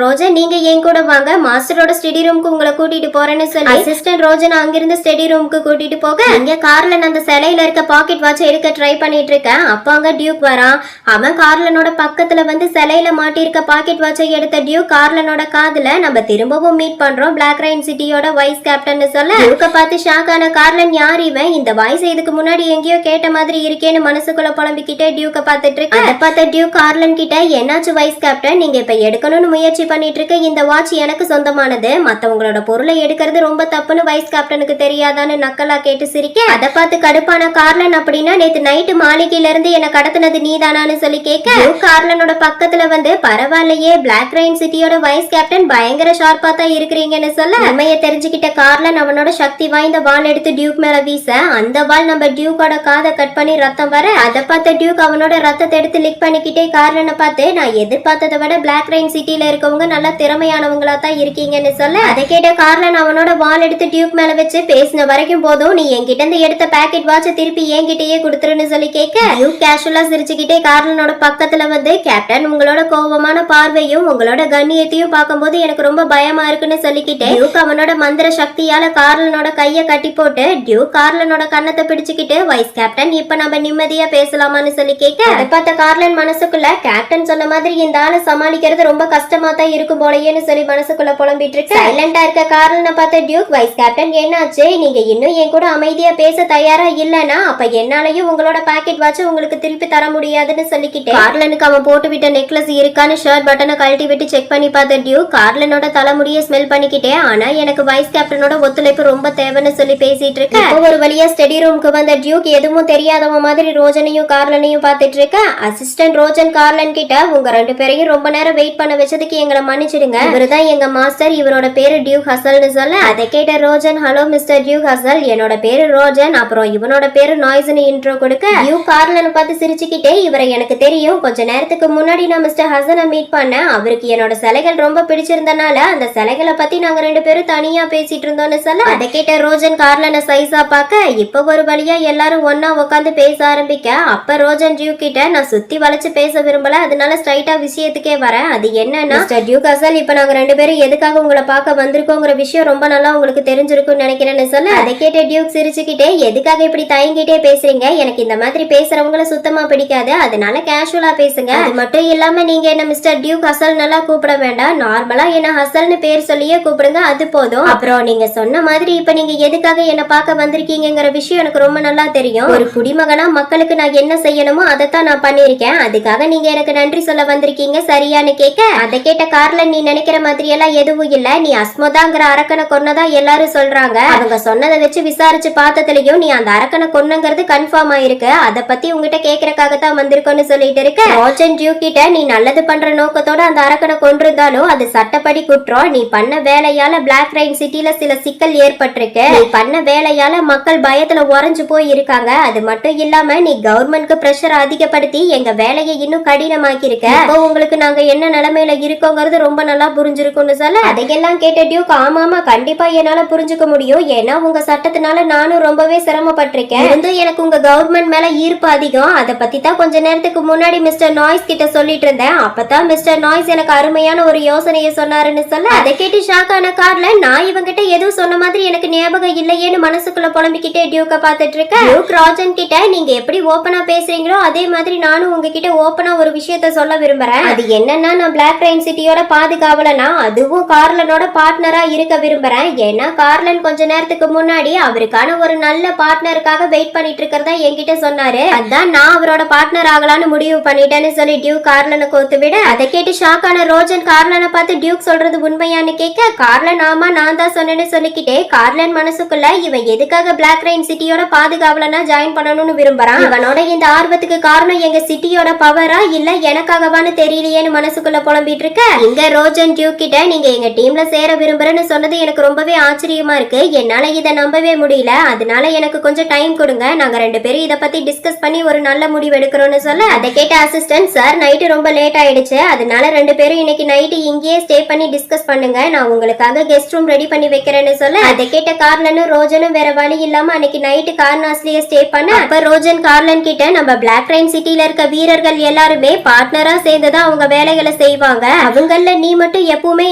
ரோஜன் நீங்க என் கூட வாங்க, மாஸ்டரோட ஸ்டடி ரூமுக்கு உங்களை கூட்டிட்டு போறேன்னு சொல்லி அசிஸ்டன்ட் ரோஜன் அங்கிருந்து ஸ்டடி ரூமுக்கு கூட்டிட்டு போக, இங்க கார்லன் அந்த சிலையில இருக்க பாக்கெட் வாட்ச் எடுக்க ட்ரை பண்ணிட்டு இருக்கேன். அப்ப அங்க டியூக் வரான். அவன் கார்லனோட பக்கத்துல வந்து சிலையில மாட்டிருக்க பாக்கெட் வாட்சை எடுத்த டியூக் கார்லனோட காதுல நம்ம திரும்பவும் மீட் பண்றோம் பிளாக் ரெயின் சிட்டியோட வைஸ் கேப்டன் சொல்ல, டியூக்க பார்த்து ஷாக் ஆன கார்லன் யார் இவன், இந்த வாய்ஸ் இதுக்கு முன்னாடி எங்கேயோ கேட்ட மாதிரி இருக்கேன்னு மனசுக்குள்ள புலம்பிக்கிட்டே டியூக்க பார்த்துட்டு இருக்கு. அதை பார்த்த டியூக் கார்லன் கிட்ட, என்னாச்சு வைஸ் கேப்டன், நீங்க இப்ப எடுக்கணும்னு முயற்சி பண்ணிட்டு இருக்க இந்த வாட்ச் எனக்கு சொந்தமானது, மத்தவங்களோட பொருளை எடுக்கிறது ரொம்ப தப்புன்னு வைஸ் கேப்டனுக்கு தெரியாதான்னு நக்கலா கேட்டு சிரிக்க, அதை பார்த்து கடுப்பான கார்லன், அப்படின்னா நேத்து நைட்டு மாளிகையில இருந்து என்ன கடத்தினது நீதானான்னு சொல்லி கேட்க, கார்லனோட பக்கத்துல வந்து பரவாயில்லையே பிளாக் ரெயின் சிட்டியோட வைஸ் கேப்டன் பயங்கர ஷார்ப்பா தான் இருக்கிறீங்கன்னு சொல்ல, உண்மையை தெரிஞ்சுக்கிட்ட கார்லன் அவனோட சக்தி வாய்ந்த வாள் எடுத்து டியூக் மேல வீச, அந்த வாள் நம்ம டியூக்கோட காதை கட் பண்ணி ரத்தம் வர, அதை பார்த்த டியூக் அவனோட ரத்தத்தை எடுத்து லிக் பண்ணிக்கிட்டே கார்லனை பார்த்து, நான் எதிர்பார்த்ததை விட பிளாக் ரெயின் சிட்டில இருக்கவங்க நல்லா திறமையானவங்களா தான் இருக்கீங்கன்னு சொல்ல, அதை கேட்ட கார்லன் அவனோட வாள் எடுத்து டியூக் மேல வச்சு, பேசின வரைக்கும் போதும், நீ என்கிட்ட இருந்து எடுத்த பேக்கெட் வாட்ச திருப்பி என்கிட்டயே கொடுத்துருன்னு சொல்லி கேட்க, டியூக் கேஷுவலா சிரிச்சுக்கிட்டே கார்லனோட பக்கத்துல வந்து, கேப்டன் உங்களோட கோபமான பார்வையும் உங்களோட கண்ணியத்தையும் பார்க்கும்போது எனக்கு ரொம்ப பயமா இருக்குன்னு சொல்லிக்கிட்டே டியூக் அவனோட மந்திர சக்தியால கார்லனோட கைய கட்டி போட்டு டியூக் கார்லனோட கண்ணத்தை பிடிச்சுக்கிட்டு, வைஸ் கேப்டன் இப்ப நம்ம நிம்மதியா பேசலாமான்னு சொல்லி கேட்க, அதை பார்த்த கார்லன் மனசுக்குள்ள, கேப்டன் சொன்ன மாதிரி இந்த ஆளை சமாளிக்கிறது ரொம்ப கஷ்டமா தான் இருக்கும் போலயேன்னு சொல்லி மனசுக்குள்ள புலம்பிட்டு இருக்கு. சைலண்டா இருக்க கார்லனை பார்த்த டியூக், வைஸ் கேப்டன் என்னாச்சு, நீங்க இன்னும் என் கூட அமைதியா பேச தயாரா இல்லனா அப்ப என்னாலையும் உங்களோட பாக்கெட் வாட்ச் உங்களுக்கு திருப்பி தர முடியாதுன்னு சொல்லிக்கிட்டே கார்லனுக்கு அவன் போட்டு விட்ட நெக்லஸ் இருக்கான்னு ஷர்ட் பட்டனை கழட்டி விட்டு செக் பண்ணி பார்த்த டியூக் கார்லனோட தலைமுடியை ஸ்மெல் பண்ணிக்கிட்டே, ஆனா எனக்கு வைஸ் கேப்டனோட ஒத்துழைப்பு ரொம்ப தேவைன்னு சொல்லி பேசிட்டு இருக்க, ஒரு வழியா ஸ்டடி ரூமுக்கு வந்த டியூக் எதுவும் தெரியாதவன் மாதிரி ரோஜனையும் கார்லனையும் பார்த்துட்டு இருக்க, அசிஸ்டன்ட் ரோஜன் கார்லன் கிட்ட, உங்க ரெண்டு பேரையும் ரொம்ப நேரம் வெயிட் பண்ண வச்சதுக்கு எங்களை மன்னிச்சிடுங்க, இவருதான் எங்க மாஸ்டர், இவரோட பேரு டியூக் ஹசல்னு சொல்ல, அதை கேட்ட ரோஜன், ஹலோ மிஸ்டர் டியூக் ஹசல், என்னோட பேரு ரோஜன், அப்புறம் இவனோட பேரு நாய்ஸ்னு இன்ட்ரோ கொடுக்க, டியூக் கார்லனை பார்த்து சிரிச்சுக்கிட்டே, இவரை எனக்கு தெரியும், கொஞ்ச நேரத்துக்கு முன்னாடி நான் மிஸ்டர் ஹசனை மீட் பண்ணேன், அவருக்கு என்னோட சிலைகள் ரொம்ப பிடிச்சிருந்தனால அந்த சிலைகளை பத்தி நாங்க ரெண்டு பேரும் தனியா பேசிட்டு இருந்தோம்னு சொல்ல, அதை கேட்ட ரோஜன் கார்லனை சைஸா பார்க்க, இப்ப ஒரு வழியா எல்லாரும் ஒன்னா உட்காந்து பேச ஆரம்பிக்க, அப்ப ரோஜன் டியூக் கிட்ட, நான் சுத்தி வளைச்சு பேச விரும்பல, அதனால ஸ்ட்ரைட்டா விஷயத்துக்கே வரேன், அது என்னன்னா மிஸ்டர் டியூக் ஹசல், இப்ப நாங்க ரெண்டு பேரும் எதுக்காக உங்களை பார்க்க வந்திருக்கோங்கிற விஷயம் ரொம்ப நல்லா உங்களுக்கு தெரிஞ்சிருக்கும்னு நினைக்கிறேன்னு சொல்ல, அதை கேட்ட டியூக் சிரிச்சுக்கிட்டே, எதுக்காக இப்படி தயங்கிட்டே பேசுறீங்க, எனக்கு இந்த மாதிரி பேசுறவங்கள சுத்தமா பிடிக்காது, அதனால கேஷுவலா பேசுங்க, அது மட்டும் இல்லாம நீங்க என்ன மிஸ்டர் டியூக் ஹசல் நல்லா கூப்பிட வேண்டாம், நார்மலா என்ன ஹசல்னு பேர் சொல்லியே கூப்பிடுங்க, அது போதும், அப்புறம் நீங்க சொன்ன மாதிரி இப்ப நீங்க எதுக்காக என்ன பார்க்க வந்திருக்கீங்கிற விஷயம் எனக்கு ரொம்ப நல்லா தெரியும், ஒரு குடிமகனா மக்களுக்கு நான் என்ன செய்யணுமோ அதைத்தான் நான் பண்ணிருக்கேன், அதுக்காக நீங்க எனக்கு நன்றி சொல்ல வந்திருக்கீங்க சரியான்னு கேட்க, அதை கேட்ட கார்லன், நீ நினைக்கிற மாதிரி எல்லாம் எதுவும் இல்ல, நீ அஸ்மோதாங்கிற அரக்கனை கொன்னதா எல்லாரும் சொல்றாங்க, அவங்க சொன்னதை வச்சு விசாரிச்சு பார்த்ததுலயும் நீ அந்த அரக்கனை கொன்னங்கிறது கன்ஃபார்ம் ஆயிருக்கு, அதை பத்தி உங்ககிட்ட கேட்கறதுக்காகத்தான் வந்திருக்கோன்னு சொல்லிட்டு இருக்க, ரோஜன் டியூக் கிட்ட, நீ நல்லது பண்ற நோக்கத்தோட அந்த அரக்கனை கொன்றிருந்தாலும் அது சட்டப்படி குற்றம், நீ பண்ண வேலையால பிளாக் ரெயின் சிட்டில சில சிக்கல் ஏற்பட்டிருக்கு, நீ பண்ண வேலையால மக்கள் பயத்துல உறைஞ்சு போய் இருக்காங்க, அது மட்டும் இல்லாம நீ கவர்மெண்ட்க்கு பிரஷர் அதிகப்படுத்தி எங்க வேலையை இன்னும் கடினமாக்கி இருக்க, இப்போ உங்களுக்கு நாங்க என்ன நிலைமையில இருக்கோங்கிறது ரொம்ப நல்லா புரிஞ்சிருக்கும்னு சொல்ல, அதையெல்லாம் கேட்ட டியூக், ஆமாமா கண்டிப்பா என்னால புரிஞ்சுக்க முடியும், ஏன்னா உங்க சட்டத்தினால நானும் ரொம்பவே சிரமப்பட்டிருக்கேன், எனக்கு உங்க கவர்மெண்ட் மேல ஈர்ப்பு அதிகம், அதை பத்தி தான் கொஞ்ச நேரத்துக்கு முன்னாடி மிஸ்டர் நாய்ஸ் கிட்ட சொல்லிட்டு இருந்தேன், அப்பதான் மிஸ்டர் நாய்ஸ் எனக்கு அருமையான ஒரு யோசனையை சொன்னாருன்னு சொல்ல, அதை கேட்டு ஷாக் ஆன கார்ல, நான் இவங்கிட்ட எதுவும் சொன்ன மாதிரி எனக்கு ஞாபகம் இல்லையேன்னு மனசுக்குள்ள புலம்பிக்கிட்டே டியூக்க பார்த்துட்டு இருக்க, டியூக் ரோஜன் கிட்ட, நீங்க எப்படி ஓப்பனா பேசுறீங்களோ அதே மாதிரி நானும் உங்ககிட்ட ஓப்பனா ஒரு விஷயத்த சொல்ல விரும்புறேன், அது என்னன்னா நான் பிளாக் ரெயின் சிட்டியோட பாதுகாவலனா, அதுவும் கார்லனோட பார்ட்னரா இருக்க விரும்புறேன், ஏன்னா கார்லன் கொஞ்ச நேரத்துக்கு முன்னாடி அவருக்கான ஒரு நல்ல பார்ட்னருக்காக வெயிட் பண்ணிட்டு இருக்கிறதா என்கிட்ட சொன்னாரு, அதான் நான் அவரோட பார்ட்னர் ஆகலான்னு முடிவு பண்ணிட்டேன்னு சொல்லி டியூக் கார்லனை கோத்து விட, அதை கேட்டு ஷாக் ஆன ரோஜன் கார்லனை பார்த்து, டியூக் சொல்றது உண்மையான்னு கேட்க, கார்லன் ஆமா நான் தான் சொன்னேன்னு சொல்லிக்கிட்டே, கார்லன் மனசுக்குள்ள, இவன் எதுக்காக பிளாக் ரெயின் சிட்டியோட பாதுகாவலனா ஜாயின் பண்ணணும்னு விரும்புறான், இவனோட இந்த ஆர்வத்துக்கு காரணம் எங்க சிட்டியோட பவரா இல்ல எனக்காகவான்னு தெரியலையேன்னு மனசுக்குள்ள புலம்பிட்டு இருக்க, இங்க ரோஜன் டியூக் கிட்ட, நீங்க எங்க டீம்ல சேர விரும்புறேன்னு சொன்னது எனக்கு ரொம்பவே ஆச்சரியமா இருக்கு, என்னால இதை நம்பவே முடியல, அதனால எனக்கு கொஞ்சம் டைம் கொடுங்க, நாங்க ரெண்டு பேரும் இதை பத்தி டிஸ்கஸ் பண்ணி ஒரு நல்ல முடிவு எடுக்கிறோம்னு சொல்ல, அதை கேட்ட அசிஸ்டன்ட், சார் நைட்டு ரொம்ப லேட் ஆயிடுச்சு, அதனால ரெண்டு பேரும் இன்னைக்கு நைட்டு இங்கேயே ஸ்டே பண்ணி டிஸ்கஸ் பண்ணுங்க, நான் உங்களுக்காக கெஸ்ட் ரூம் ரெடி பண்ணி வைக்கிறேன்னு சொல்ல, அதை கேட்ட கார்லனும் ரோஜனும் வேற வழி இல்லாம அன்னைக்கு நைட்டு கார்னாஸ்லயே ஸ்டே பண்ண, அப்ப ரோஜன் கார்லன் கிட்ட, நம்ம பிளாக் ரெயின் சிட்டில இருக்க வீரர்கள் எல்லாருமே பார்ட்னரா சேர்ந்துதான் அவங்க வேலைகளை செய்வாங்க. அவங்கள நீ மட்டும் எப்பவுமே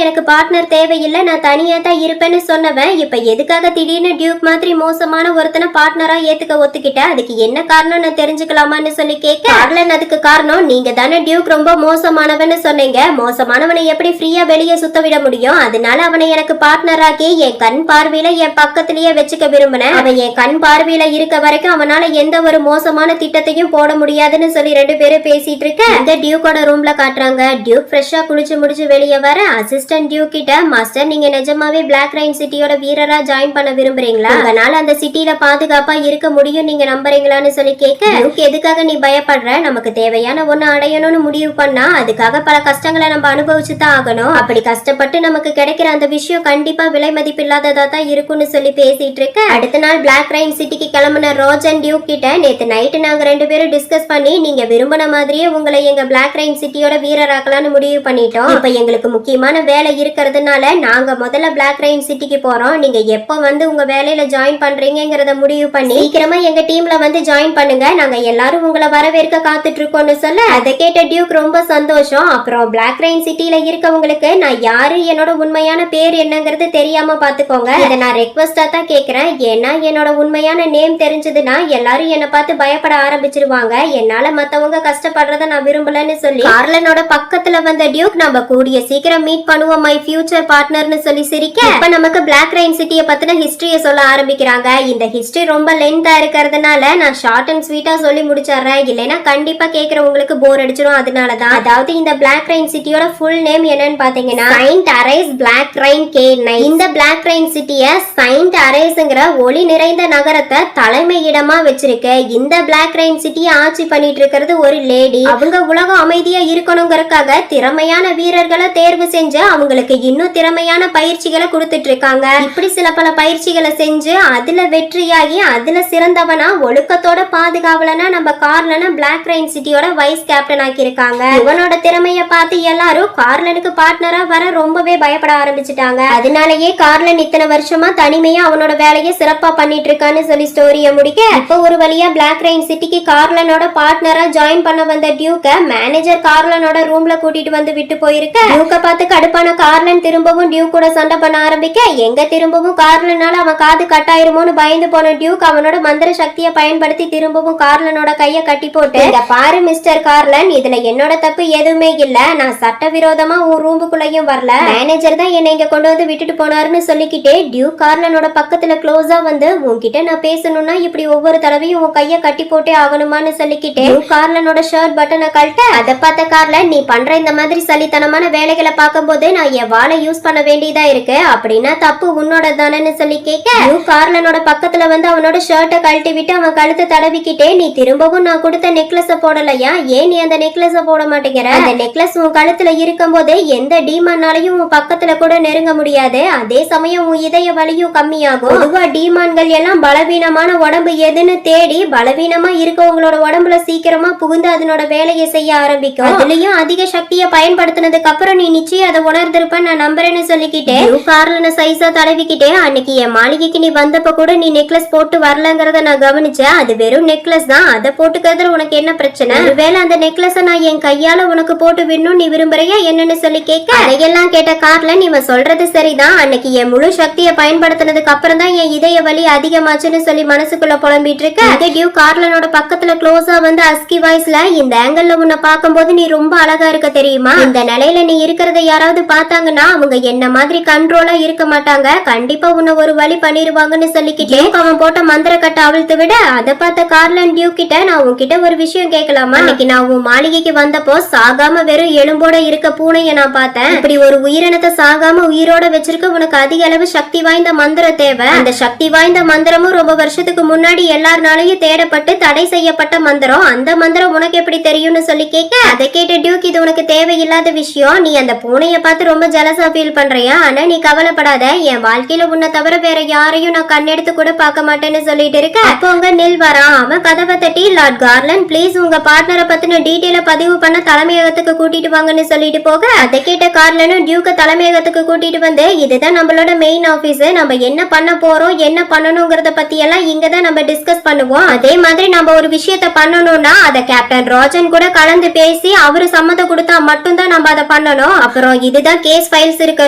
எனக்கு பார்ட்னர் தேவையில்லை, நான் தனியா தான் இருப்பேன்னு சொன்னவன் இப்ப எதுக்காக திடீர்னு டியூக் மாதிரி மோசமான ஒருத்தனை பார்ட்னரா ஏத்துக்க ஒத்துக்கிட்ட? அதுக்கு என்ன காரணம் நான் தெரிஞ்சுக்கலாமான்னு சொல்லி கேட்க, கார்லன் அதுக்கு காரணம் நீங்க தானே டியூக் ரொம்ப மோசமானவன்னு சொன்னீங்க. மோசமானவனை எப்படி ஃப்ரீயா வெளியே சுத்த விட முடியும்? அதனால அவனை எனக்கு பார்ட்னர் ஆக்கி என் கண் பார்வையில என் பக்கத்திலேயே வச்சுக்க விரும்பினேன். அவன் என் கண் பார்வையில இருக்க வரைக்கும் அவனால எந்த ஒரு மோசமான திட்டத்தையும் போட முடியாதுன்னு சொல்லி 2 பேரும் பேசிட்டு இருக்க இந்த டியூக்கோட ரூம்ல காட்டுறாங்க. டியூக் ஃப்ரெஷ்ஷா குளிச்சு முடிச்சு வெளியே வர அசிஸ்டன்ட் டியூக் கிட்ட, மாஸ்டர் நீங்க நிஜமாவே பிளாக் ரைன் சிட்டியோட வீரரா ஜாயின் பண்ண விரும்புறீங்களா? அதனால அந்த சிட்டில பாதுகாப்பா இருக்க முடியும் நீங்க நம்புறீங்களான்னு சொல்லி கேட்க, டியூக் எதுக்காக நீ பயப்படுற? நமக்கு தேவையான ஒண்ணு அடையணும்னு முடிவு பண்ணா அதுக்காக பல கஷ்டங்களை நம்ம அனுபவிச்சு தான் ஆகணும். அப்படி கஷ்டப்பட்டு நமக்கு கிடைக்கிற அந்த விஷயம் கண்டிப்பா விலை மதிப்பில்லாததா தான் இருக்கும்னு சொல்லி பேசிட்டு இருக்க, அடுத்த நாள் பிளாக் ரைன் சிட்டிக்கு கிளம்பின ரோஜ் அண்ட் டியூக் கிட்ட, நேத்து நைட்டு நாங்க 2 பேரும் டிஸ்கஸ் பண்ணி நீங்க விரும்பின மாதிரியே உங்களை எங்க பிளாக் ரைன் சிட்டியோட வீரராக்கலாம்னு முடிவு பண்ணிட்டோம். இப்ப எங்களுக்கு முக்கியமான வேலை இருக்கிறதுனால நாங்க முதல்ல பிளாக் ரைன் சிட்டிக்கு போறோம். நீங்க எப்ப வந்து உங்க வேலையில ஜாயின் பண்றீங்கங்கறத முடிவு பண்ணி சீக்கிரமா எங்க டீம்ல வந்து ஜாயின் பண்ணுங்க, நாங்க எல்லாரும் உங்களை வரவேற்க காத்துட்டு இருக்கோம்னு சொல்ல, அதை கேட்ட டியூக் ரொம்ப சந்தோஷம். அப்புறம் பிளாக் ரைன் சிட்டில இருக்கவங்களுக்கு நான் யாரு, என்னோட உண்மையான பேர் என்னங்கிறது தெரியாம பாத்துக்கோங்க. இதை நான் ரெக்வஸ்டா தான் கேக்குறேன். ஏன்னா என்னோட உண்மையான நேம் தெரிஞ்சதுன்னா எல்லாரும் என்ன பார்த்து பயப்பட ஆரம்பிச்சிருவாங்க. என்னால மத்தவங்க கஷ்டப்படுறத நான் விரும்பலன்னு சொல்லி கார்லனோட பக்கத்துல வந்த டியூக், நம்ம கூடிய சீக்கிரம் மீட் பண்ணுவோம் மை ஃபியூச்சர் பார்ட்னர்னு சொல்லி சிரிக்க, இப்ப நமக்கு பிளாக் ரைன் சிட்டிய பத்தின ஹிஸ்டரிய சொல்ல ஆரம்பிக்கிறாங்க. இந்த ஹிஸ்டரி ரொம்ப லென்த்தா இருக்கிறதுனால நான் ஷார்ட் அண்ட் ஸ்வீட்டா சொல்லி முடிச்சிடுறேன், இல்லைன்னா கண்டிப்பா கேக்குறவங்களுக்கு போர் அடிச்சிடும். அதனாலதான், அதாவது இந்த பிளாக் ரைன் சிட்டியோட ஃபுல் நேம் என்னன்னு பாத்தீங்கன்னா saint arise black rain K9. இந்த பிளாக் ரைன் சிட்டிய செயின்ட் அரைஸ்ங்கிற ஒளி நிறைந்த நகரத்தை தலைமையிடமா வச்சிருக்கு. இந்த பிளாக் ரைன் சிட்டியை ஆட்சி பண்ணிட்டு இருக்கிறது ஒரு லேடி. அவங்க உலகம் அமைதியா இருக்கணுங்கிறதுக்காக திறமையான வீரர்களை தேர்வு செஞ்சு அவங்களுக்கு இன்னும் திறமையான பயிற்சிகளை கொடுத்துட்டு இருக்காங்க. இப்படி சில பல பயிற்சிகளை செஞ்சு அதுல வெற்றியாகி அதுல சிறந்தவனா ஒழுக்கத்தோட பாதுகாவலனா நம்ம கார்லனை பிளாக் ரைன் சிட்டியோட வைஸ் கேப்டன் ஆக்கி இருக்காங்க. இவனோட திறமைய பார்த்து எல்லாரும் கார்லனுக்கு பார்ட்னரா வர ரொம்பவே பயப்பட ஆரம்பிச்சுட்டாங்க. அதனாலயே கார்லன் இத்தனை வருஷமா தனிமையா அவனோட வேலையை சிறப்பா பண்ணிட்டு இருக்கான்னு சொல்லி ஸ்டோரிய முடிக்க, இப்ப ஒரு வழியா பிளாக் ரைன் சிட்டிக்கு கார்லனோட பார்ட்னரா ஜாயின் பண்ண வந்த டியூக்க மேனேஜர் கார்லனோட ரூம்ல கூட்டிட்டு வந்து விட்டு போயிருக்க, டியூக்க பார்த்து கடுப்பான கார்லன் திரும்பவும் டியூக் கூட சண்டை பண்ண ஆரம்பிக்க, எங்க திரும்பவும் கார்லனால அவன் காது கட்டாயிருமோன்னு பயந்து போன டியூக் அவனோட மந்திர சக்தியை பயன்படுத்தி திரும்பவும் கார்லனோட கைய கட்டி போட்டு, இங்க பாரு மிஸ்டர் கார்லன், இதுல என்னோட தப்பு எதுவுமே இல்ல, நான் சட்டவிரோதமா உன் ரூமுக்குள்ளயும் வரல, மேனேஜர் தான் என்னை இங்க கொண்டு வந்து விட்டுட்டு போனாருன்னு சொல்லிக்கிட்டே டியூக் கார்லனோட பக்கத்துல க்ளோஸா வந்து, உன்கிட்ட நான் பேசணும்னா இப்படி ஒவ்வொரு தடவையும் உன் கைய கட்டி போட்டே ஆகணுமான்னு சொல்லிக்கிட்டே கார்லனோட ஷர்ட் பட்டனை கழட்ட, அதை பார்த்த கார்லன், நீ பண்ற இந்த மாதிரி சலித்தனமான வேலைகளை பார்க்கும்போது நான் என் வாளை யூஸ் பண்ண வேண்டியதா இருக்கு, அப்படின்னா தப்பு உன்னோட தானேன்னு சொல்லி கேட்க, கார்லனோட பக்கத்துல வந்து அவனோட ஷர்ட்டை கழட்டி விட்டு அவன் கழுத்தை தடவிக்கிட்டே, நீ திரும்பவும் நான் கொடுத்த நெக்லஸ போடலையா, ஏன் நீ அந்த நெக்லஸ போட மாட்டேங்கிற, அந்த நெக்லஸ் உன் கழுத்துல இருக்கும் போது எந்த டீமானாலையும் உன் பக்கத்துல கூட நெருங்க முடியாது, அதே சமயம் உன் இதய வலியும் கம்மியாகும். பொதுவா டீமான்கள் எல்லாம் பலவீனமான உடம்பு எதுன்னு தேடி பலவீனமா இருக்கவங்களோட உடம்புல சீக்கிரமா புகுந்து அதனோட வேலையை செய்ய ஆரம்பிக்கும். அதுலயும் அதிக சக்தியை பயன்படுத்தினதுக்கு அப்புறம் நீ நிச்சயம் அதை உணர்ந்திருப்ப நான் நம்புறேன்னு சொல்லிக்கிட்டே கார்லன சைஸா தடவிக்கிட்டே, அன்னைக்கு என் மாளிகைக்கு நீ வந்தப்ப கூட நீ நெக்லஸ் போட்டு வரலங்கிறத நான் கவனிச்சேன், அது வெறும் நெக்லஸ் தான், அதை போட்டுக்கிறதுல உனக்கு என்ன பிரச்சனை, ஒருவேளை அந்த நெக்லஸ நான் என் கையால உனக்கு போட்டு விடணும் நீ விரும்புறியா என்னன்னு சொல்லி கேட்க, அதையெல்லாம் கேட்ட கார்லன், இவன் சொல்றது சரிதான், அன்னைக்கு என் முழு சக்தியை பயன்படுத்தினதுக்கு அப்புறம் தான் என் இதய வலி அதிகமாச்சுன்னு சொல்லி மனசுக்குள்ள புலம்பிட்டு இருக்க, டியூ கார்லனோட பக்கத்துல க்ளோஸா வந்து அஸ்கி வாய்ஸ்ல, இந்த ஆங்கிள் உன்னை பார்க்கும்போது நீ ரொம்ப அழகா இருக்க தெரியுமா, இந்த நிலையில நீ இருக்கிறத யாராவது பார்த்தாங்கன்னா அவங்க என்ன மாதிரி கண்ட்ரோலா இருக்க மாட்டாங்க, கண்டிப்பா உன்னை ஒரு வழி பண்ணிருவாங்கன்னு சொல்லிக்கிட்டே அவன் போட்ட மந்திர கட்ட அவிழ்த்து விட, அதை பார்த்த கார்லன் டியூ கிட்ட, நான் உன்கிட்ட ஒரு விஷயம் கேட்கலாமா, இன்னைக்கு நான் உன் மாளிகைக்கு வந்தப்போ சாகாம வெறும் எலும்போட இருக்க பூனைய நான் பார்த்தேன், இப்படி ஒரு உயிரினத்தை சாகாம உயிரோட வச்சிருக்க உனக்கு அதிக அளவு சக்தி வாய்ந்த மந்திரம் தேவை, அந்த சக்தி வாய்ந்த மந்திரமும் ரொம்ப வருஷத்துக்கு முன்னாடி எல்லாருனாலையும் தேடப்பட்டு தடை செய்யப்பட்ட மந்திரம், அந்த மந்திரம் உனக்கு எப்படி தெரியும்னு சொல்லி கேட்க, அதை கேட்ட டியூக், இது உனக்கு தேவையில்லாத விஷயம், நீ அந்த பூனைய பார்த்து ரொம்ப ஜலசா ஃபீல் பண்றியா, ஆனா நீ கவலைப்படாத, என் வாழ்க்கையில உன்னை தவிர வேற யாரையும் நான் கண்ணெடுத்து கூட பார்க்க மாட்டேன்னு சொல்லிட்டு இருக்க, அப்போ உங்க நில் வரான். அவன் கதவை தட்டி, லார்ட் கார்லன் ப்ளீஸ் உங்க பார்ட்னரை பத்தின டீட்டெயில பதிவு பண்ண தலைமையகத்துக்கு கூட்டிட்டு வாங்கன்னு சொல்லிட்டு போக, அதை கேட்ட கார்லனும் டியூக்க தலைமையகத்துக்கு கூட்டிட்டு வந்து, இதுதான் நம்மளோட மெயின் ஆபீஸ், நம்ம என்ன பண்ண போறோம் என்ன பண்ணணுங்கிறத பத்தி எல்லாம் இங்கதான் நம்ம டிஸ்கஸ் பண்ணுவோம், அதே மாதிரி நம்ம ஒரு விஷயத்த பண்ணணும்னா அதை கேப்டன் ரோஜன் கூட கலந்து பேசி அவரு சம்மதம் கொடுத்தா மட்டும்தான் நம்ம அதை பண்ணணும். அப்புறம் இதுதான் கேஸ் ஃபைல்ஸ் இருக்க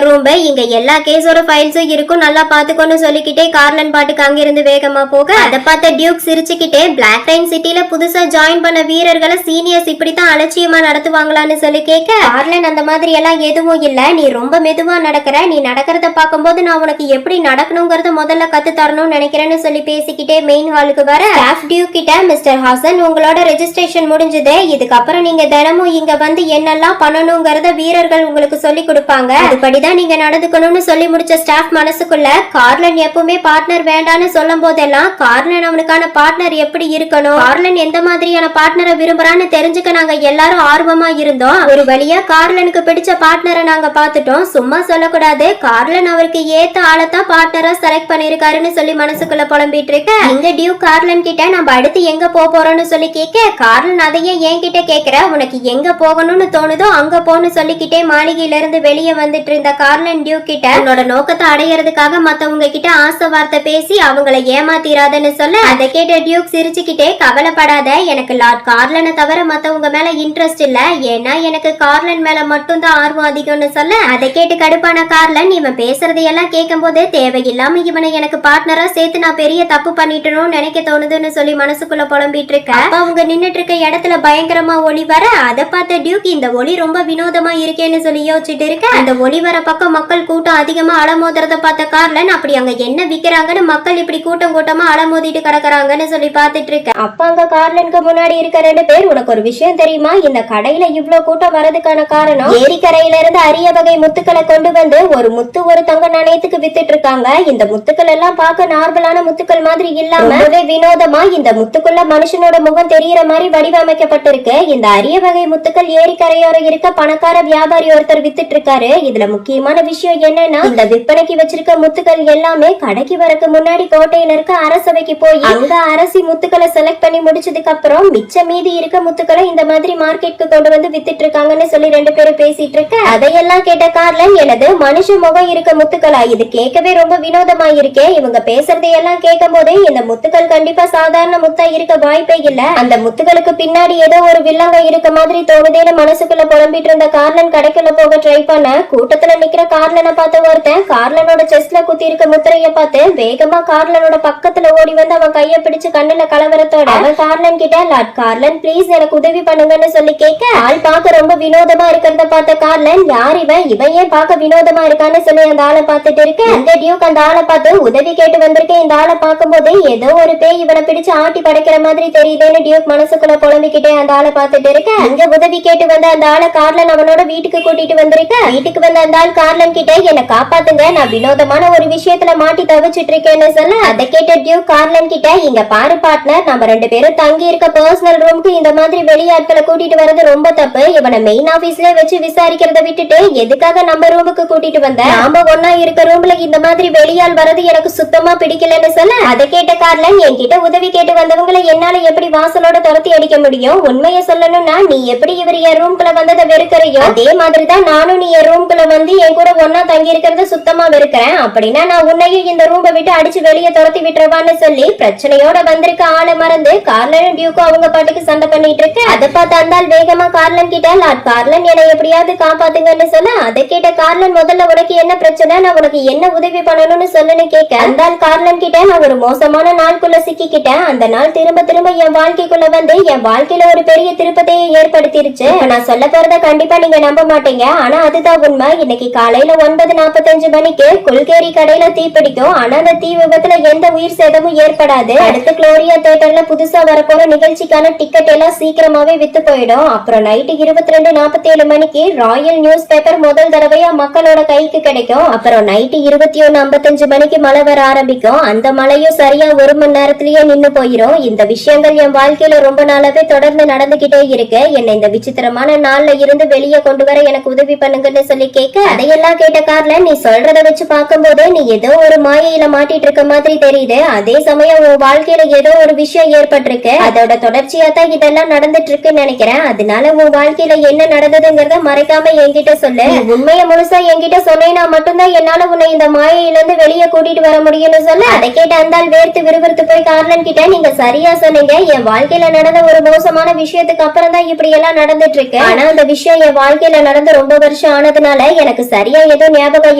ரூம், இங்க எல்லா கேஸோட ஃபைல்ஸும் இருக்கும், நல்லா பாத்துக்கோன்னு சொல்லிக்கிட்டே கார்லன் பாட்டுக்கு அங்கிருந்து வேகமா போக அதை பார்த்த டியூக் சிரிச்சுக்கிட்டே பிளாக் ரைன் சிட்டில புதுசா ஜாயின் பண்ண வீரர்களை சீனியர்ஸ் இப்படித்தான் அலட்சியமா நடத்துவாங்களான்னு சொல்லி கேட்க கார்லன் அந்த மாதிரி எல்லாம் எதுவும் இல்ல, நீ ரொம்ப மெதுவா நடக்கிற, நீ நடக்கிறத பார்க்கும்போது நான் உனக்கு எப்படி நடக்கணுங்கிறத முதல்ல கத்து தரணும்னு நினைக்கிறேன்னு சொல்லி பேசிக்கிட்டே மெயின் ஹாலுக்கு வர ஸ்டாஃப் டியூக் கிட்ட மிஸ்டர் ஹசன் உங்களோட ரெஜிஸ்ட்ரேஷன் முடிஞ்சது, இதுக்கப்புறம் நீங்க தினமும் இங்க வந்து என்னெல்லாம் பண்ணணுங்கிறத வீரர்கள் உங்களுக்கு சொல்லி கொடுப்பாங்க, அதுபடிதான் நீங்க நடந்துக்கணும்னு சொல்லி முடிச்ச ஸ்டாஃப் மனசுக்குள்ள கார்லன் எப்பவுமே பார்ட்னர் வேண்டான்னு சொல்லும் போதெல்லாம் கார்லன் அவனுக்கான பார்ட்னர் எப்படி இருக்கணும், கார்லன் எந்த மாதிரியான பார்ட்னரை விரும்புறான்னு தெரிஞ்சுக்க நாங்க எல்லாரும் ஆர்வமா இருந்தோம். ஒரு வழியா கார்லனுக்கு பிடிச்ச பார்ட்னரை நாங்க பார்த்துட்டோம், சும்மா சொல்லக்கூடாது, கார்லன் அவருக்கு ஏத்த ஆளத்தான் பார்ட்னரா செலக்ட் பண்ணிருக்காருன்னு சொல்லி மனசுக்குள்ள புலம்பிட்டு இருக்க இங்க டியூக் கார்லன் கிட்ட நம்ம அடுத்து எங்க போறோம்னு சொல்லி கேட்க கார்லன் அதையே என்கிட்ட கேக்குற, உனக்கு எங்க போகணும்னு தோணுதோ அங்க போன்னு சொல்லிக்கிட்டே மாளிகையில இருந்து வெளியே வந்துட்டு இருந்த கார்லன் டியூக் கிட்ட உன்னோட நோக்கத்தை அடையறதுக்காக மத்தவங்க கிட்ட ஆசை வார்த்தை பேசி அவங்களை ஏமாத்திராதன்னு சொல்ல அதை கேட்ட டியூக் சிரிச்சுக்கிட்டே கவலைப்படாத, எனக்கு லார்ட் கார்லனை தவிர மத்தவங்க மேல இன்ட்ரெஸ்ட் இல்ல, ஏன்னா எனக்கு கார்லன் மேல மட்டும் தான் ஆர்வம் அதிகம்னு சொல்ல அதை கேட்டு கடுப்பான கார்லன் இவன் பேசுறதையெல்லாம் கேட்கும் போது தேவையில்லாம இவனை எனக்கு பார்ட்னரா சேர்த்து நான் பெரிய தப்பு பண்ணிட்டணும் நினைக்க தோணுதுன்னு சொல்லி மனசுக்குள்ள புலம்பிட்டு இருக்க அப்ப அவங்க நின்னுட்டு இருக்க இடத்துல பயங்கரமா ஒளி வர அதை பார்த்த டியூக் இந்த ஒளி ரொம்ப வினோதமா இருக்கேன்னு சொல்லி யோசிச்சுட்டு இருக்க அந்த ஒளி வர பக்கம் மக்கள் கூட்டம் அதிகமா அலமோதுறத பார்த்த கார்லன் அப்படி அங்க என்ன விக்கிறாங்கன்னு மக்கள் இப்படி கூட்டம் கூட்டமா அலமோதிட்டு கிடக்குறாங்கன்னு சொல்லி பாத்துட்டு இருக்க அப்ப அங்க கார்லனுக்கு முன்னாடி இருக்க 2 பேர் உனக்கு ஒரு விஷயம் தெரியுமா, இந்த கடையில இவ்ளோ கூட்டம் வரதுக்கான காரணம் ஏரிக்கரையில இருந்து அரிய வகை முத்துக்களை கொண்டு வந்து ஒரு முத்து ஒரு தங்க நாணயத்துக்கு வித்துட்டு இருக்காங்க, இந்த முத்துக்கள் எல்லாம் பார்க்க நார்மலான முத்துக்கள் மாதிரி இல்லாம வினோதமா இந்த முத்துக்குள்ள மனுஷனோட முகம் தெரியற மாதிரி வடிவமைக்கப்பட்டிருக்கு, இந்த அரிய வகை முத்துக்கள் ஏரிக்கரையோரம் இருக்க பணக்கார வியாபாரி ஒருத்தர் வித்துட்டு இருக்காரு, இதுல முக்கியமான விஷயம் என்னன்னா இந்த விற்பனைக்கு வச்சிருக்க முத்துக்கள் எல்லாமே கடைக்கு வரக்கு முன்னாடி கோட்டையில இருக்க அரசவைக்கு போய் அங்க அரசி முத்துக்களை செலக்ட் பண்ணி முடிச்சதுக்கு அப்புறம் மிச்ச மீதி இருக்க முத்துக்களை இந்த மாதிரி மார்க்கெட்டுக்கு கொண்டு வந்து வித்துட்டு இருக்காங்கன்னு சொல்லி 2 பேரும் பேசிட்டு இருக்க அதையெல்லாம் கேட்ட கார்லன் எனது மனுஷ முகம் இருக்க முத்துக்களா, இது கேட்கவே ரொம்ப வினோதமா இருக்கே, இவங்க பேசுறதையெல்லாம் கேட்கும் போதே இந்த முத்துக்கள் கண்டிப்பா சாதாரண முத்தா இருக்க வாய்ப்பே இல்ல, அந்த முத்துக்களுக்கு பின்னாடி ஏதோ ஒரு வில்லங்க இருக்க மாதிரி தோணுதேன்னு மனசுக்குள்ள புலம்பிட்டு இருந்த கார்லன் கடைக்குள்ள போக ட்ரை பண்ண கூட்டத்துல நிக்கிற கார்லனை பார்த்த ஒருத்தன் கார்லனோட செஸ்ட்ல குத்தி இருக்க முத்திரைய பார்த்து வேகமா கார்லனோட பக்கத்துல ஓடி வந்து அவன் கைய பிடிச்சு கண்ணுல கலவரத்தோட அவன் கார்லன் கிட்ட லார்ட் கார்லன் ப்ளீஸ் எனக்கு உதவி பண்ணுங்கன்னு சொல்லி கேட்க ஆள் பார்க்க ரொம்ப வினோதமா இருக்கிறத பார்த்த கார்லன் யார் இவன் ஏன் பார்க்க வினோதமா இருக்கான்னு சொல்லி அந்த ஆளை பார்த்துட்டு இருக்க இந்த டியூக் அந்த ஆளை பார்த்து உதவி கேட்டு வந்திருக்கேன், இந்த ஆளை பார்க்கும் போது ஏதோ ஒரு பேய் இவனை பிடிச்சு ஆட்டி படைக்கிற மாதிரி தெரியுதுன்னு டியூக் மனசுக்குள்ள புலம்பிக்கிட்டே அந்த ஆளை பார்த்துட்டு இருக்க அங்க உதவி கேட்டு வந்த அந்த ஆளை கார்லன் அவனோட வீட்டுக்கு கூட்டிட்டு வந்திருக்க வீட்டுக்கு வந்த அந்த ஆள் கார்லன் கிட்ட என்ன காப்பாத்துங்க, நான் வினோதமான ஒரு விஷயத்துல மாட்டி தவிச்சிட்டு இருக்கேன்னு சொல்ல அதை கேட்ட டியூக் கார்லன் கிட்ட இங்க பாரு பார்ட்னர், நம்ம 2 பேரும் தங்கி இருக்க பர்சனல் ரூமுக்கு இந்த மாதிரி வெளியாட்களை கூட்டிட்டு வர்றது ரொம்ப தப்பு, இவனை மெயின் ஆபீஸ்ல வச்சு விசாரிக்கிறத விட்டுட்டு எதுக்காக நம்ம ரூமுக்கு கூட்டிட்டு வந்த, நாம ஒன்னா இருக்க ரூம்ல இந்த மாதிரி வெளியால் வரது எனக்கு சுத்தமா பிடிக்கலன்னு சொல்ல அதை கேட்ட கார்லன் என்கிட்ட உதவி கேட்டு வந்தவங்களை என்னால எப்படி வாசலோட துரத்தி அடிக்க முடியும், உண்மையை சொல்லணும்னா நீ எப்படி இவர் என் ரூம்குள்ள வந்ததை வெறுக்கிறையோ அதே மாதிரிதான் நானும் நீ என் ரூம்குள்ள வந்து என் கூட ஒன்னா தங்கி இருக்கிறத சுத்தமா வெறுக்கிறேன், அப்படின்னா நான் உன்னையும் இந்த ரூமை விட்டு அடிச்சு வெளியே துரத்தி விட்டுறவான்னு சொல்லி பிரச்சனையோட வந்திருக்க ஆளை மறந்து கார்லனும் டியூக்கும் அவங்க பாட்டுக்கு சண்டை பண்ணிட்டு இருக்கு அதை பார்த்து அந்தால் வேகமா கார்லன் கிட்ட லார்ட் கார்லன் என்னை எப்படியாவது காப்பாத்துங்கன்னு சொல்ல அதை கேட்ட கார்லன் முதல்ல உனக்கு என்ன பிரச்சனை, நான் உனக்கு என்ன உதவி பண்ணணும்னு சொல்லுன்னு கேட்க அந்தால் கார்லன் கிட்ட நான் ஒரு மோசமான நாளுக்குள்ள சிக்கிக்கிட்டேன், அந்த நாள் திரும்ப திரும்ப என் வாழ்க்கைக்குள்ள வந்து என் வாழ்க்கையில ஒரு பெரிய திருப்பத்தையே ஏற்படுத்திருச்சு, நான் சொல்ல போறத கண்டிப்பா நீங்க நம்ப மாட்டீங்க, ஆனா அதுதான் உண்மை, இன்னைக்கு காலையில 9:45 மணிக்கு குல்கேரி கடையில தீப்பிடிக்கும், ஆனா அந்த தீ விபத்துல எந்த உயிர் சேதமும் ஏற்படாது, அடுத்து குளோரியா தியேட்டர்ல புதுசா வரப்போற நிகழ்ச்சிக்கான டிக்கெட் எல்லாம் சீக்கிரமாவே வித்து போயிடும், அப்புறம் நைட்டு 22:47 மணிக்கு ராயல் நியூஸ் பேப்பர் முதல் தடவையா மக்களோட கைக்கு கிடைக்கும், அப்புறம் நைட்டு 21:55 மணிக்கு மழை வர ஆரம்பிக்கும், அந்த மழையும் சரியா 1 மணி நேரத்திலேயே நின்னு போயிரும், இந்த விஷயங்கள் என் வாழ்க்கையில ரொம்ப நாளாவே தொடர்ந்து நடந்துகிட்டே இருக்கு, என்னை இந்த விசித்திரமான நாள்ல இருந்து வெளியே கொண்டு வர எனக்கு உதவி பண்ணுங்கன்னு சொல்லி கேட்க அதையெல்லாம் கேட்ட கார்லன் நீ சொல்றத வச்சு பார்க்கும்போது நீ ஏதோ ஒரு மாயையில மாட்டிட்டு இருக்க மாதிரி தெரியுது, அதே சமயம் உன் வாழ்க்கையில ஏதோ ஒரு விஷயம் ஏற்பட்டிருக்கு, அதோட தொடர்ச்சியா தான் இதெல்லாம் நடந்துட்டு இருக்குன்னு நினைக்கிறேன், அதனால உன் வாழ்க்கையில என்ன நடந்ததுங்கிறத மறைக்காம என்கிட்ட சொல்லு, உண்மையை முழுசா என்கிட்ட சொன்னேன்னா மட்டும்தான் என்னால உன்னை இந்த மாயையில இருந்து வெளியே கூட்டிட்டு வர முடியும்னு சொல்ல அதை கேட்ட அந்தால் வேர்த்து விறுவிறுத்து போய் கார்லன் கிட்ட நீங்க சரியா சொன்னீங்க, என் வாழ்க்கையில நடந்த ஒரு மோசமான சந்தோஷமான விஷயத்துக்கு அப்புறம் தான் இப்படி எல்லாம் நடந்துட்டு இருக்கு. ஆனா அந்த விஷயம் என் வாழ்க்கையில நடந்து ரொம்ப வருஷம் ஆனதுனால எனக்கு சரியா எதுவும் ஞாபகம்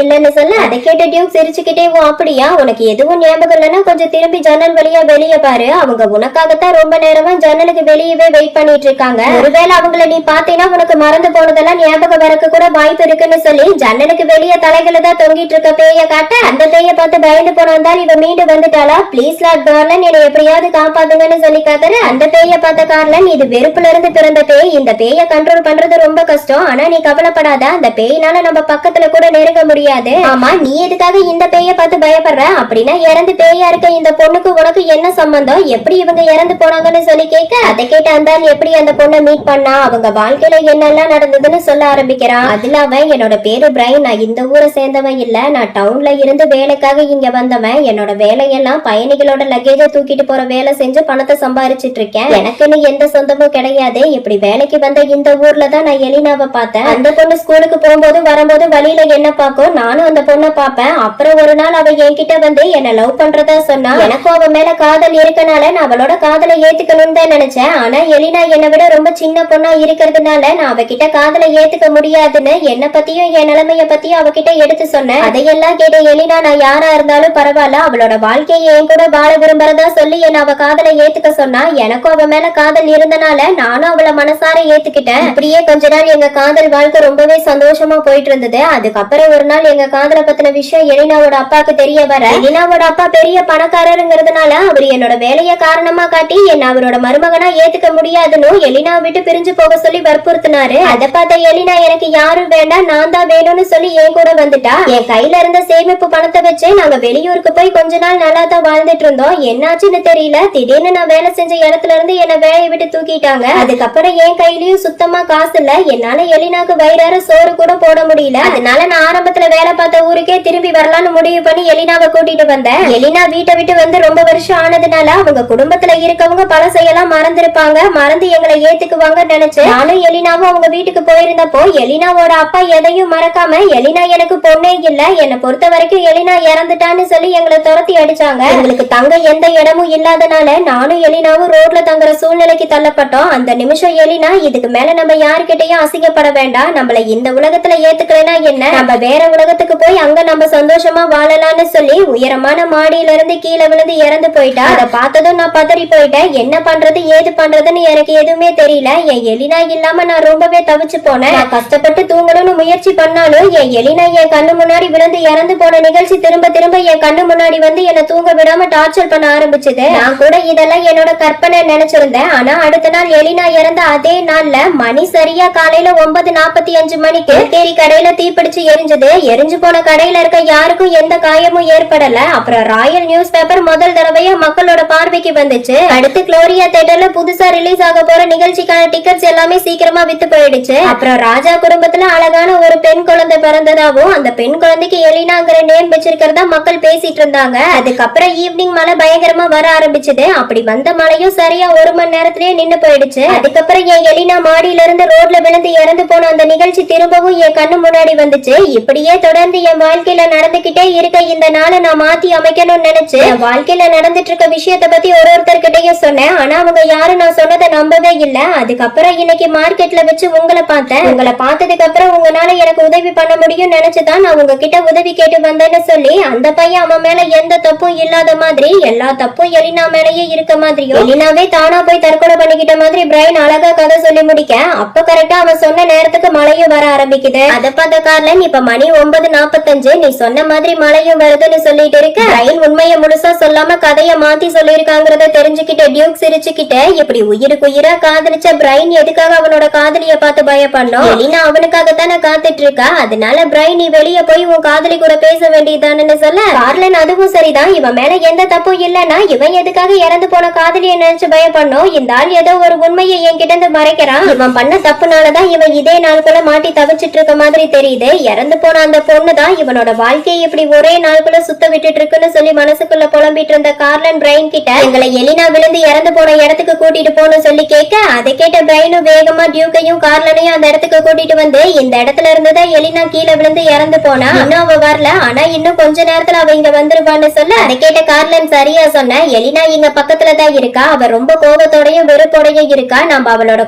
இல்லைன்னு சொல்ல அதை கேட்ட டியூக் சிரிச்சுக்கிட்டே அப்படியா, உனக்கு எதுவும் ஞாபகம் இல்லைன்னா கொஞ்சம் திரும்பி ஜன்னல் வழியா வெளியே பாரு, அவங்க உனக்காகத்தான் ரொம்ப நேரமா ஜன்னலுக்கு வெளியவே வெயிட் பண்ணிட்டு இருக்காங்க. ஒருவேளை அவங்கள நீ பாத்தீங்கன்னா உனக்கு மறந்து போனதெல்லாம் ஞாபகம் வரக்கு கூட வாய்ப்பு இருக்குன்னு சொல்லி ஜன்னலுக்கு வெளியே தலைகளை தான் தொங்கிட்டு இருக்க பேய காட்ட அந்த பேய பார்த்து பயந்து போனாந்தால் இவ மீண்டு வந்துட்டாளா. ப்ளீஸ் லார்ட் கார்லன் என்னை எப்படியாவது காப்பாத்துங்கன்னு சொல்லி காத்துற அந்த பேய பார்த்த கார்லன் இது வெறுப்புல இருந்து பிறந்த பேய், இந்த பேய கண்ட்ரோல் பண்றது ரொம்ப கஷ்டம், ஆனா நீ கவலைப்படாத, அந்த பேயினால நம்ம பக்கத்துல கூட நெருங்க முடியாது. ஆமா நீ எதுக்காக இந்த பேய பார்த்து பயப்படுற, அப்படின்னா இறந்து பேயா இருக்க இந்த பொண்ணுக்கு உனக்கு என்ன சம்பந்தம், எப்படி இவங்க இறந்து போனாங்கன்னு சொல்லி கேட்க அதை கேட்டு அந்த எப்படி அந்த பொண்ணை மீட் பண்ணா, அவங்க வாழ்க்கையில என்னெல்லாம் நடந்ததுன்னு சொல்ல ஆரம்பிக்கிறான். அதுல அவன் என்னோட பேரு பிரைன், நான் இந்த ஊரை சேர்ந்தவன் இல்ல, நான் டவுன்ல இருந்து வேலைக்காக இங்க வந்தவன், என்னோட வேலையெல்லாம் பயணிகளோட லக்கேஜ தூக்கிட்டு போற வேலை செஞ்சு பணத்தை சம்பாரிச்சிட்டு இருக்கேன், எனக்குன்னு எந்த சொந்தமும் கிடையாது. இப்படி வேலைக்கு வந்த இந்த ஊர்ல தான் நான் எலினாவை பார்த்தேன். அந்த பொண்ணு ஸ்கூலுக்கு போகும்போது வரும்போது வழியில என்ன பார்க்கும், நானும் அந்த பொண்ணை பார்ப்பேன். அப்புறம் ஒரு நாள் அவ என்கிட்ட வந்து என்ன லவ் பண்றதா சொன்னா, எனக்கும் அவ மேல காதல் இருக்கனால நான் அவளோட காதலை ஏத்துக்கணும்னு தான் நினைச்சேன். ஆனா எலினா என்னை விட ரொம்ப சின்ன பொண்ணா இருக்கிறதுனால நான் அவகிட்ட காதலை ஏத்துக்க முடியாதுன்னு என்ன பத்தியும் என் நிலைமைய பத்தியும் அவகிட்ட எடுத்து சொன்னேன். அதையெல்லாம் கேட்ட எலினா நான் யாரா இருந்தாலும் பரவாயில்ல, அவளோட வாழ்க்கையை என் கூட வாழ விரும்புறதா சொல்லி என்ன அவ காதலை ஏத்துக்க சொன்னா. எனக்கும் அவ மேல காதல் இருந்தனால நானும் அவளை மனசார ஏத்துக்கிட்டேன். இப்படியே கொஞ்ச நாள் எங்க காதல் வாழ்க்கை ரொம்பவே சந்தோஷமா போயிட்டு இருந்தது. அதுக்கப்புறம் ஒரு நாள் எங்க காதலை பத்தின விஷயம் எலினாவோட அப்பாக்கு தெரிய வர, எலினாவோட அப்பா பெரிய பணக்காரருங்கிறதுனால அவர் என்னோட வேலைய காரணமா காட்டி என்ன அவரோட மருமகனா ஏத்துக்க முடியாதுன்னு எலினா விட்டு பிரிஞ்சு போக சொல்லி வற்புறுத்தினாரு. அதை பார்த்த எலினா எனக்கு யாரும் வேண்டாம், நான் தான் வேணும்னு சொல்லி என் கூட வந்துட்டா. என் கையில இருந்த சேமிப்பு பணத்தை வச்சு நாங்க வெளியூருக்கு போய் கொஞ்ச நாள் நல்லா தான் வாழ்ந்துட்டு இருந்தோம். என்னாச்சுன்னு தெரியல, திடீர்னு நான் வேலை செஞ்ச இடத்துல இருந்து என்ன வேலையை விட்டு தூக்கிட்டாங்க. அதுக்கப்புறம் என் கையிலயும் சுத்தமா காசு இல்ல, என்னால எலினாக்கு வயிறார சோறு கூட போட முடியல. அதனால நான் ஆரம்பத்துல வேலை பார்த்த ஊருக்கே திரும்பி வரலான்னு முடிவு பண்ணி எலினாவை கூட்டிட்டு வந்தேன். எலினா வீட்டை விட்டு வந்து ரொம்ப வருஷம் ஆனதுனால அவங்க குடும்பத்துல இருக்கவங்க பழசையெல்லாம் மறந்துருப்பாங்க, மறந்து எங்களை ஏத்துக்குவாங்க நினைச்சு நானும் எலினாவும் அவங்க வீட்டுக்கு போயிருந்தப்போ எலினாவோட அப்பா எதையும் மறக்காம எலினா எனக்கு பொண்ணே இல்ல, என்னை பொறுத்த வரைக்கும் எலினா இறந்துட்டான்னு சொல்லி எங்களை துரத்தி அடிச்சாங்க. எங்களுக்கு தங்க எந்த இடமும் இல்லாதனால நானும் எலினாவும் ரோட்ல தங்குற சூழ்நிலைக்கு தள்ளப்பட்டோம். அந்த நிமிஷம் எலினா இதுக்கு மேல நம்ம யாருக்கிட்டையும் அசிங்கப்பட வேண்டாம், நம்மள இந்த உலகத்துல ஏத்துக்கலனா என்ன, நம்ம வேற உலகத்துக்கு போய் அங்க நம்ம சந்தோஷமா வாழலாம்னு சொல்லி உயரமான மாடியில இருந்து கீழே விழுந்து இறந்து போயிட்டா. அதை பார்த்ததும் நான் பதறி போயிட்டேன், என்ன பண்றது ஏது பண்றதுன்னு எனக்கு எதுவுமே தெரியல. என் எலினா இல்லாம நான் ரொம்பவே தவிச்சு போனேன். நான் கஷ்டப்பட்டு தூங்கணும்னு முயற்சி பண்ணாலும் என் எலினா என் கண்ணு முன்னாடி விழுந்து இறந்து போன நிகழ்ச்சி திரும்ப திரும்ப என் கண்ணு முன்னாடி வந்து என்ன தூங்க விடாம டார்ச்சர் பண்ண ஆரம்பிச்சது. நான் கூட இதெல்லாம் என்னோட கற்பனை நினைச்சிருந்தேன். ஆனா அடுத்த நாள் எலினா இறந்த அதே நாள்ல மணி சரியா காலையில 9:45 மணிக்கு தேரி கடையில தீப்பிடிச்சு எரிஞ்சது. எரிஞ்சு போன கடையில இருக்க யாருக்கும் எந்த காயமும் ஏற்படல. அப்புறம் ராயல் நியூஸ் பேப்பர் முதல் தடவையா மக்களோட பார்வைக்கு வந்துச்சு. அடுத்து குளோரியா தியேட்டர்ல புதுசா ரிலீஸ் ஆக போற நிகழ்ச்சிக்கான டிக்கெட்ஸ் எல்லாமே சீக்கிரமா வித்து போயிடுச்சு. அப்புறம் ராஜா குடும்பத்துல அழகான ஒரு பெண் குழந்தை பிறந்ததாவும் அந்த பெண் குழந்தைக்கு எலினாங்கிற நேம் வச்சிருக்கிறதா மக்கள் பேசிட்டு இருந்தாங்க. அதுக்கப்புறம் ஈவினிங் மழை பயங்கரமா வர ஆரம்பிச்சது. அப்படி வந்த மழையும் சரியா 1 மணி நேரத்திலேயே நின்னு போயிடுச்சு. அதுக்கப்புறம் என் எலினா மாடியில இருந்து ரோட்ல விழுந்து இறந்து போன அந்த நிகழ்ச்சி திரும்பவும் என் கண்ணு முன்னாடி வந்துச்சு. இப்படியே தொடர்ந்து என் வாழ்க்கையில நடந்துகிட்டே இருக்க இந்த நாளை நான் மாத்தி அமைக்கணும்னு நினைச்சு என் வாழ்க்கையில நடந்துட்டு இருக்க விஷயத்த பத்தி ஒருத்தர்கிட்டயும் சொன்னேன். ஆனா அவங்க யாரும் நான் சொன்னதை நம்பவே இல்ல. அதுக்கப்புறம் இன்னைக்கு மார்க்கெட்ல வச்சு உங்களை பார்த்தேன். உங்களை பார்த்ததுக்கு அப்புறம் உங்களால எனக்கு உதவி பண்ண முடியும் நினைச்சுதான் நான் உங்ககிட்ட உதவி கேட்டு வந்தேன்னு சொல்லி அந்த பையன் அவன் மேல எந்த தப்பும் இல்லாத மாதிரி எல்லா தப்பும் எலினா மேலேயே இருக்க மாதிரியும் எலினாவே தானா போய் தற்கொலை பண்ணிக்கிட்ட மாதிரி பிரைன் அழகா கதை சொல்லி முடிக்க அப்ப கரெக்டா அவன் சொன்ன நேரத்துக்கு மழையும் வர ஆரம்பிக்குது. அதை பார்த்த கார்லன் இப்ப மணி 9:45 நீ சொன்ன மாதிரி மழையும் வருதுன்னு சொல்லிட்டு இருக்க பிரைன் உண்மையை முழுசா சொல்லாம கதைய மாத்தி சொல்லிருக்காங்கிறத தெரிஞ்சுக்கிட்ட டியூக் சிரிச்சுக்கிட்ட இப்படி உயிருக்கு உயிரா காதலிச்ச பிரைன் எதுக்காக அவனோட காதலிய பார்த்து பயப்படணும், எலினா அவனுக்காகத்தானே காத்துட்டு இருக்கா, அதனால பிரைன் நீ வெளியே போய் உன் காதலி கூட பேச வேண்டியதானு சொல்ல கார்லன் அதுவும் சரிதான், இவன் மேல எந்த தப்பும் இல்லன்னா இவன் எதுக்காக இறந்து போன காதலிய நினைச்சு பயப்படணும், இந்த ஆள் ஏதோ ஒரு உண்மையை என்கிட்ட இருந்து மறைக்கிறான், இவன் பண்ண தப்புனாலதான் இவன் இதே நாளுக்குள்ள மாட்டி தவிச்சிட்டு இருக்க மாதிரி தெரியுது, இறந்து போன அந்த பொண்ணுதான் இவனோட வாழ்க்கையை இப்படி ஒரே நாளுக்குள்ள சுத்த விட்டுட்டு இருக்குன்னு சொல்லி மனசுக்குள்ள புலம்பிட்டு இருந்த கார்லன் பிரைன் கிட்ட எங்களை எலினா விழுந்து இறந்து போன இடத்துக்கு கூட்டிட்டு போன்னு சொல்லி கேட்க அதை கேட்ட பிரைனும் வேகமா டியூக்கையும் கார்லனையும் அந்த இடத்துக்கு கூட்டிட்டு வந்து இந்த இடத்துல இருந்துதான் எலினா கீழே விழுந்து இறந்து போனா, இன்னும் அவ வரல, ஆனா இன்னும் கொஞ்ச நேரத்துல அவ இங்க வந்துருவான்னு சொல்ல அதை கேட்ட கார்லன் சரியா சொன்ன, எலினா இங்க பக்கத்துலதான் இருக்கா, அவ ரொம்ப கோபத்தோடயும் வெறுப்போடையும் இருக்கா. நம்ம அவளோட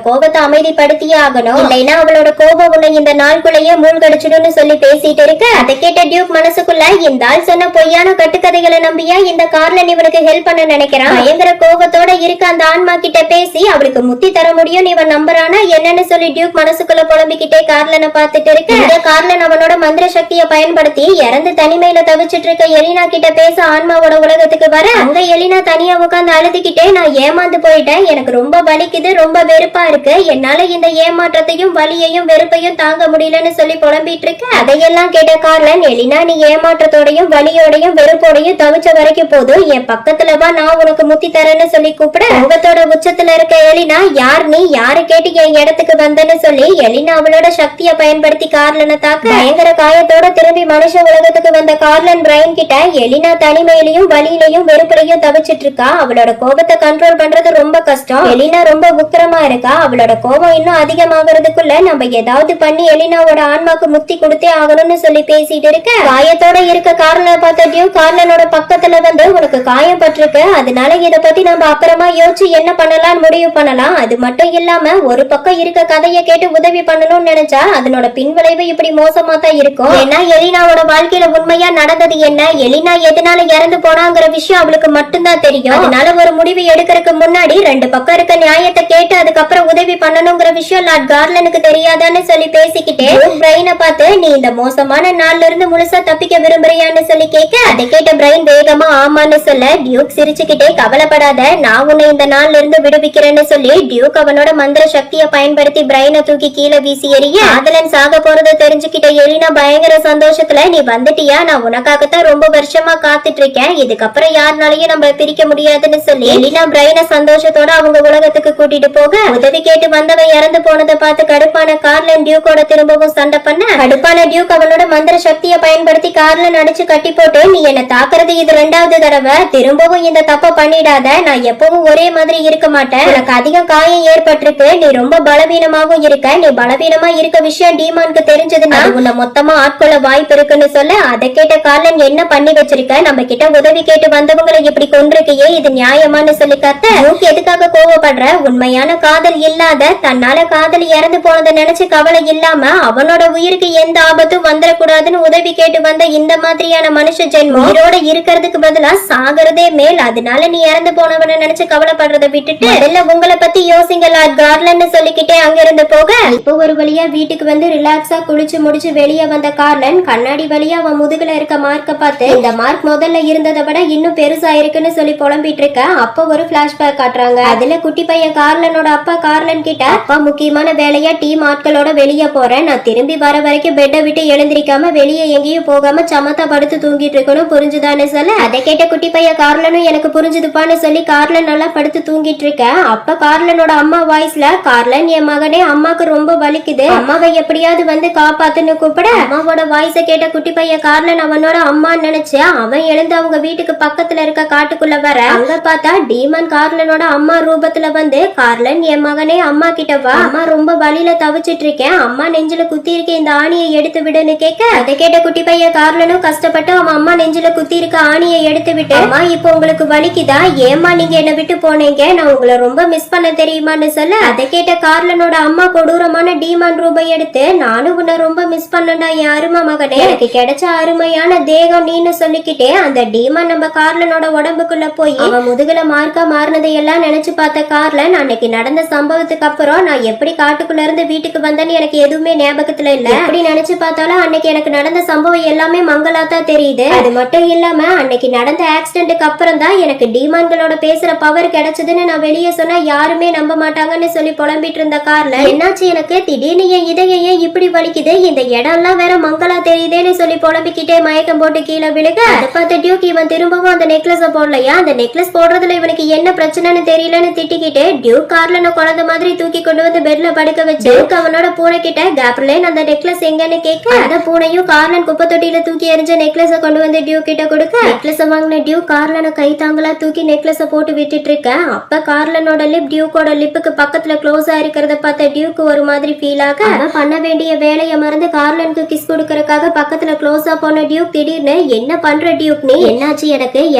கோபத்தை அமைதிப்படுத்தியே ஆகணும், இல்லைன்னா அவளோட கோபம் உன்னை இந்த நாளுக்குள்ளேயே மூழ்கடிச்சிடும்னு சொல்லி பேசிட்டு இருக்க. அதை கேட்ட டியூக் மனசுக்குள்ள இந்த ஆள் சொன்ன பொய்யான கட்டுக்கதைகளை நம்பியா இந்த கார்லன் இவனுக்கு ஹெல்ப் பண்ண நினைக்கிறான். பயங்கர கோபத்தோட இருக்க அந்த ஆன்மா கிட்ட பேசி அவளுக்கு முத்தி தர முடியும் இவன் நம்புறானா என்னன்னு சொல்லி டியூக் மனசுக்குள்ள புலம்பிக்கிட்டே கார்லனை பார்த்துட்டு இருக்கு. இந்த கார்லன் அவனோட மந்திர சக்தியை பயன்படுத்தி இறந்து தனிமையில தவிச்சிட்டு இருக்க எலினா கிட்ட பேச ஆன்மாவோட உலகத்துக்கு வர அங்க எலினா தனியா உட்கார்ந்து அழுதுகிட்டே நான் ஏமாந்து போயிட்டேன், எனக்கு ரொம்ப வலிக்குது, ரொம்ப வெறுப்பா இருக்கு, என்னால இந்த ஏமாற்றத்தையும் வலியையும் வெறுப்பையும் தாங்க முடியலன்னு சொல்லி புலம்பிட்டு இருக்கு. அதையெல்லாம் கேட்ட கார்லன் எலினா நீ ஏமாற்றத்தோடையும் வலியோடையும் வெறுப்போடையும் தவிச்ச வரைக்கும் போதும் என் பக்கத்துல வா, நான் உனக்கு முத்தி தரேன்னு சொல்லி கூப்பிட முகத்தோட உச்சத்துல இருக்க எலினா யார் நீ, யாரு கேட்டு என் இடத்துக்கு வந்தன்னு சொல்லி எலினா அவளோட சக்தியை பயன்படுத்தி கார்லனை தாக்க பயங்கர காயத்தோட திரும்பி மனுஷ உலகத்துக்கு வந்த கார்லன் பிரைன் கிட்ட எலினா தனிமையிலையும் வலியிலையும் வெறுப்புலையும் தவிச்சிட்டு இருக்கா, அவளோட கோபத்தை கண்ட்ரோல் பண்றது ரொம்ப கஷ்டம், எலினா ரொம்ப உக்கிரமா இருக்கா, அவளோட கோபம் இன்னும் அதிகமாகறதுக்குள்ள நம்ம ஏதாவது பண்ணி எலினாவோட ஆன்மாக்கு முக்தி கொடுத்தே ஆகணும்னு சொல்லி பேசிட்டு இருக்க. காயத்தோட இருக்க கார்லனை பார்த்த டியூக் கார்லனோட பக்கத்துல வந்து உனக்கு காயம் பட்டிருக்கு, அதனால இத பத்தி நம்ம அப்புறமா யோசிச்சு என்ன பண்ணலாம்னு முடிவு பண்ணலாம், அது மட்டும் இல்லாம ஒரு பக்கம் இருக்க கதையை கேட்டு உதவி பண்ணணும்னு நினைச்சா அதனோட பின்விளைவு இப்படி மோசமா தான் இருக்கும். ஏன்னா எலினாவோட வாழ்க்கையில உண்மையா நடந்தது என்ன, எலினா எதனால இறந்து போனாங்கிற விஷயம் அவளுக்கு மட்டும்தான் தெரியும். அதனால ஒரு முடிவு எடுக்கிறதுக்கு முன்னாடி ரெண்டு பக்கம் இருக்க நியாயத்தை கேட்டு அதுக்கப்புறம் உதவி பண்ணணுங்கிற விஷயம் லார்ட் கார்லனுக்கு தெரியாதான்னு சொல்லி பேசிக்கிட்டே பிரைனை பார்த்து நீ இந்த மோசமான நாள்ல இருந்து முழுசா தப்பிக்க விரும்புறியான்னு சொல்லி கேட்க அதை கேட்ட பிரைன் வேகமா ஆமான்னு சொல்ல டியூக் சிரிச்சுக்கிட்டே கவலைப்படாத நான் உன்னை இந்த நாள்ல இருந்து விடுவிக்கிறேன்னு சொல்லி டியூக் அவனோட மந்திர சக்தியை பயன்படுத்தி பிரைனை தூக்கி கீழே வீசி எறிய காதலன் சாக போறதை தெரிஞ்சுக்கிட்ட எலினா பயங்கர சந்தோஷத்துல நீ வந்துட்டியா, நான் உனக்காகத்தான் ரொம்ப வருஷமா காத்துட்டு இருக்கேன், இதுக்கப்புறம் யாருனாலையும் நம்ம பிரிக்க முடியாதுன்னு சொல்லி எலினா பிரைனை சந்தோஷத்தோட அவங்க உலகத்துக்கு கூட்டிட்டு போக உதவி கேட்டு வந்தவன் இறந்து போனதை பார்த்து கடுப்பான கார்லன் டியூக்கோட திரும்பவும் சண்டை பண்ண கடுப்பான டியூக் அவனோட மந்திர சக்தியை பயன்படுத்தி கார்லன் அடிச்சு கட்டி போட்டு நீ என்ன தாக்குறது இது 2வது தடவை, திரும்பவும் இந்த தப்ப பண்ணிடாத, நான் எப்பவும் ஒரே மாதிரி இருக்க மாட்டேன், எனக்கு அதிகம் காயம் ஏற்பட்டிருக்கு, நீ ரொம்ப பலவீனமாவும் இருக்க, நீ பலவீனமா இருக்க விஷயம் டீமானுக்கு தெரிஞ்சதுன்னா உன்னை மொத்தமா ஆட்கொள்ள வாய்ப்பு இருக்குன்னு சொல்ல அதை கேட்ட கார்லன் என்ன பண்ணி வச்சிருக்க, நம்ம கிட்ட உதவி கேட்டு வந்தவங்களை இப்படி கொண்டிருக்கையே இது நியாயமானு சொல்லி கத்த டியூக் எதுக்காக கோவப்படுற, உண்மையான காதல் இல்லாத தன்னால காதல் இறந்து போனதை நினைச்சு கவலை இல்லாம அவனோட உயிருக்கு எந்த ஆபத்தும் வந்துடக்கூடாதுன்னு உதவி கேட்டு வந்த இந்த மாதிரியான மனுஷ ஜென்மம் உயிரோட இருக்கிறதுக்கு பதிலா சாகிறதே மேல், அதனால நீ இறந்து போனவனை நினைச்சு கவலைப்படுறதை விட்டுட்டு முதல்ல உங்களை பத்தி யோசிங்க லார்ட் கார்லன்னு சொல்லிக்கிட்டே அங்கிருந்து போக இப்போ ஒரு வழியா வீட்டுக்கு வந்து ரிலாக்ஸா குளிச்சு முடிச்சு வெளியே வந்த கார்லன் கண்ணாடி வழியா அவன் முதுகுல இருக்க மார்க்க பார்த்து இந்த மார்க் முதல்ல இருந்ததை விட இன்னும் பெருசா இருக்குன்னு சொல்லி புலம்பிட்டு இருக்க அப்ப ஒரு பிளாஷ்பேக் காட்டுறாங்க. அதுல குட்டி பையன் கார்லனோட அப்பா கார்லன் கிட்ட அப்பா முக்கியமான வேலையா டீம் ஆட்களோட வெளியே போறேன், நான் திரும்பி வர வரைக்கும் பெட்டை விட்டு எழுந்திருக்காம வெளியே எங்கேயும் போகாம சமத்தா படுத்து தூங்கிட்டு இருக்கணும் புரிஞ்சுதான்னு சொல்ல அதை கேட்ட குட்டி பையன் கார்லனும் எனக்கு புரிஞ்சுதுப்பான்னு சொல்லி கார்லன் நல்லா படுத்து தூங்கிட்டு இருக்க அப்ப கார்லனோட அம்மா வாய்ஸ்ல கார்லன் என் மகனே அம்மாக்கு ரொம்ப வலிக்குது, அம்மாவை எப்படியாவது வந்து காப்பாத்துன்னு கூப்பிட அம்மாவோட வாய்ஸ கேட்ட குட்டி பையன் கார்லன் அவனோட அம்மான்னு நினைச்சு அவன் எழுந்து அவங்க வீட்டுக்கு பக்கத்துல இருக்க காட்டுக்குள்ள வர அங்க பார்த்தா டீமன் கார்லனோட அம்மா ரூபத்துல வந்து கார்லன் என் மகனே அம்மா கிட்ட வா, அம்மா ரொம்ப வலியில தவிச்சிட்டு இருக்கேன், அம்மா நெஞ்சில குத்தி இருக்க இந்த ஆணியை எடுத்து விடுன்னு கேட்க அதை கேட்ட குட்டி பையன் கார்லனும் கஷ்டப்பட்டு அவன் அம்மா நெஞ்சில குத்தி இருக்க ஆணியை எடுத்து விட்டு அம்மா இப்போ உங்களுக்கு வலிக்குதா, ஏமா நீங்க என்ன விட்டு போனீங்க, நான் உங்களை ரொம்ப மிஸ் பண்ண தெரியுமான்னு சொல்ல அதை கேட்ட கார்லனோட அம்மா கொடூரமான டீமான் ரூபம் எடுத்து நானும் உன்னை ரொம்ப மிஸ் பண்ணடா என் அருமை மகனே, எனக்கு கிடைச்ச அருமையான தேகம் நீன்னு சொல்லிக்கிட்டே அந்த டீமான் நம்ம கார்லனோட உடம்புக்குள்ள போய் அவன் முதுகுல மார்க்கா மாறினதை எல்லாம் நினைச்சு பார்த்த கார்லன் அன்னைக்கு நடந்த சம்பவத்துக்கு அப்புறம் நான் எப்படி காட்டுக்குள்ள இருந்து வீட்டுக்கு வந்தேன்னு எனக்கு எதுவுமே ஞாபகத்துல இல்ல, எப்படி நினைச்சு பார்த்தாலும் அன்னைக்கு எனக்கு நடந்த சம்பவம் எல்லாமே மங்களாத்தான் தெரியுது, அது மட்டும் இல்லாம அன்னைக்கு நடந்த ஆக்சிடென்ட்க்கு அப்புறம் தான் எனக்கு டீமான்களோட பேசுற பவர் கிடைச்சதுன்னு நான் வெளியே சொன்னா யாருமே நம்ப மாட்டாங்கன்னு சொல்லி புலம்பிட்டு இருந்த கார்லன் என்னாச்சு எனக்கு திடீர்னு என் இதய இப்படி வலிக்குது, இந்த இடம் எல்லாம் வேற மங்களா தெரியுதேன்னு சொல்லி புலம்பிக்கிட்டே மயக்கம் போட்டு கீழே விழுக அதை பார்த்த டியூக் இவன் திரும்பவும் அந்த நெக்லஸ போடலையா, அந்த நெக்லஸ் போடுறதுல இவனுக்கு என்ன பிரச்சனைன்னு தெரியலன்னு திட்டிக்கிட்டு டியூக் கார்லனை குழந்தை மாதிரி தூக்கி கொண்டு வந்து பெட்ல படுக்க வச்சு அவனோட பூனை கிட்ட கேப்ரலேன் அந்த நெக்லஸ் எங்கன்னு கேட்க அந்த பூனையும் கார்லன் குப்பை தொட்டியில தூக்கி எரிஞ்ச நெக்லஸ கொண்டு வந்து டியூக் கிட்ட கொடுக்க நெக்லஸ வாங்கின டியூக் கார்லனை கை தாங்களா தூக்கி நெக்லஸ போட்டு விட்டுட்டு இருக்க அப்ப கார்லனோட லிப் டியூக்கோட லிப்புக்கு பக்கத்துல க்ளோஸா இருக்கிறத பார்த்த டியூக் ஒரு மாதிரி ஃபீல் ஆக அவன் பண்ண வேண்டிய வேலையை மறந்து கார்லனுக்கு கிஸ் கொடுக்கறதுக்காக பக்கத்துல க்ளோஸா போன டியூக் திடீர்னு என்ன பண்ற டியூக் நீ, என்னாச்சு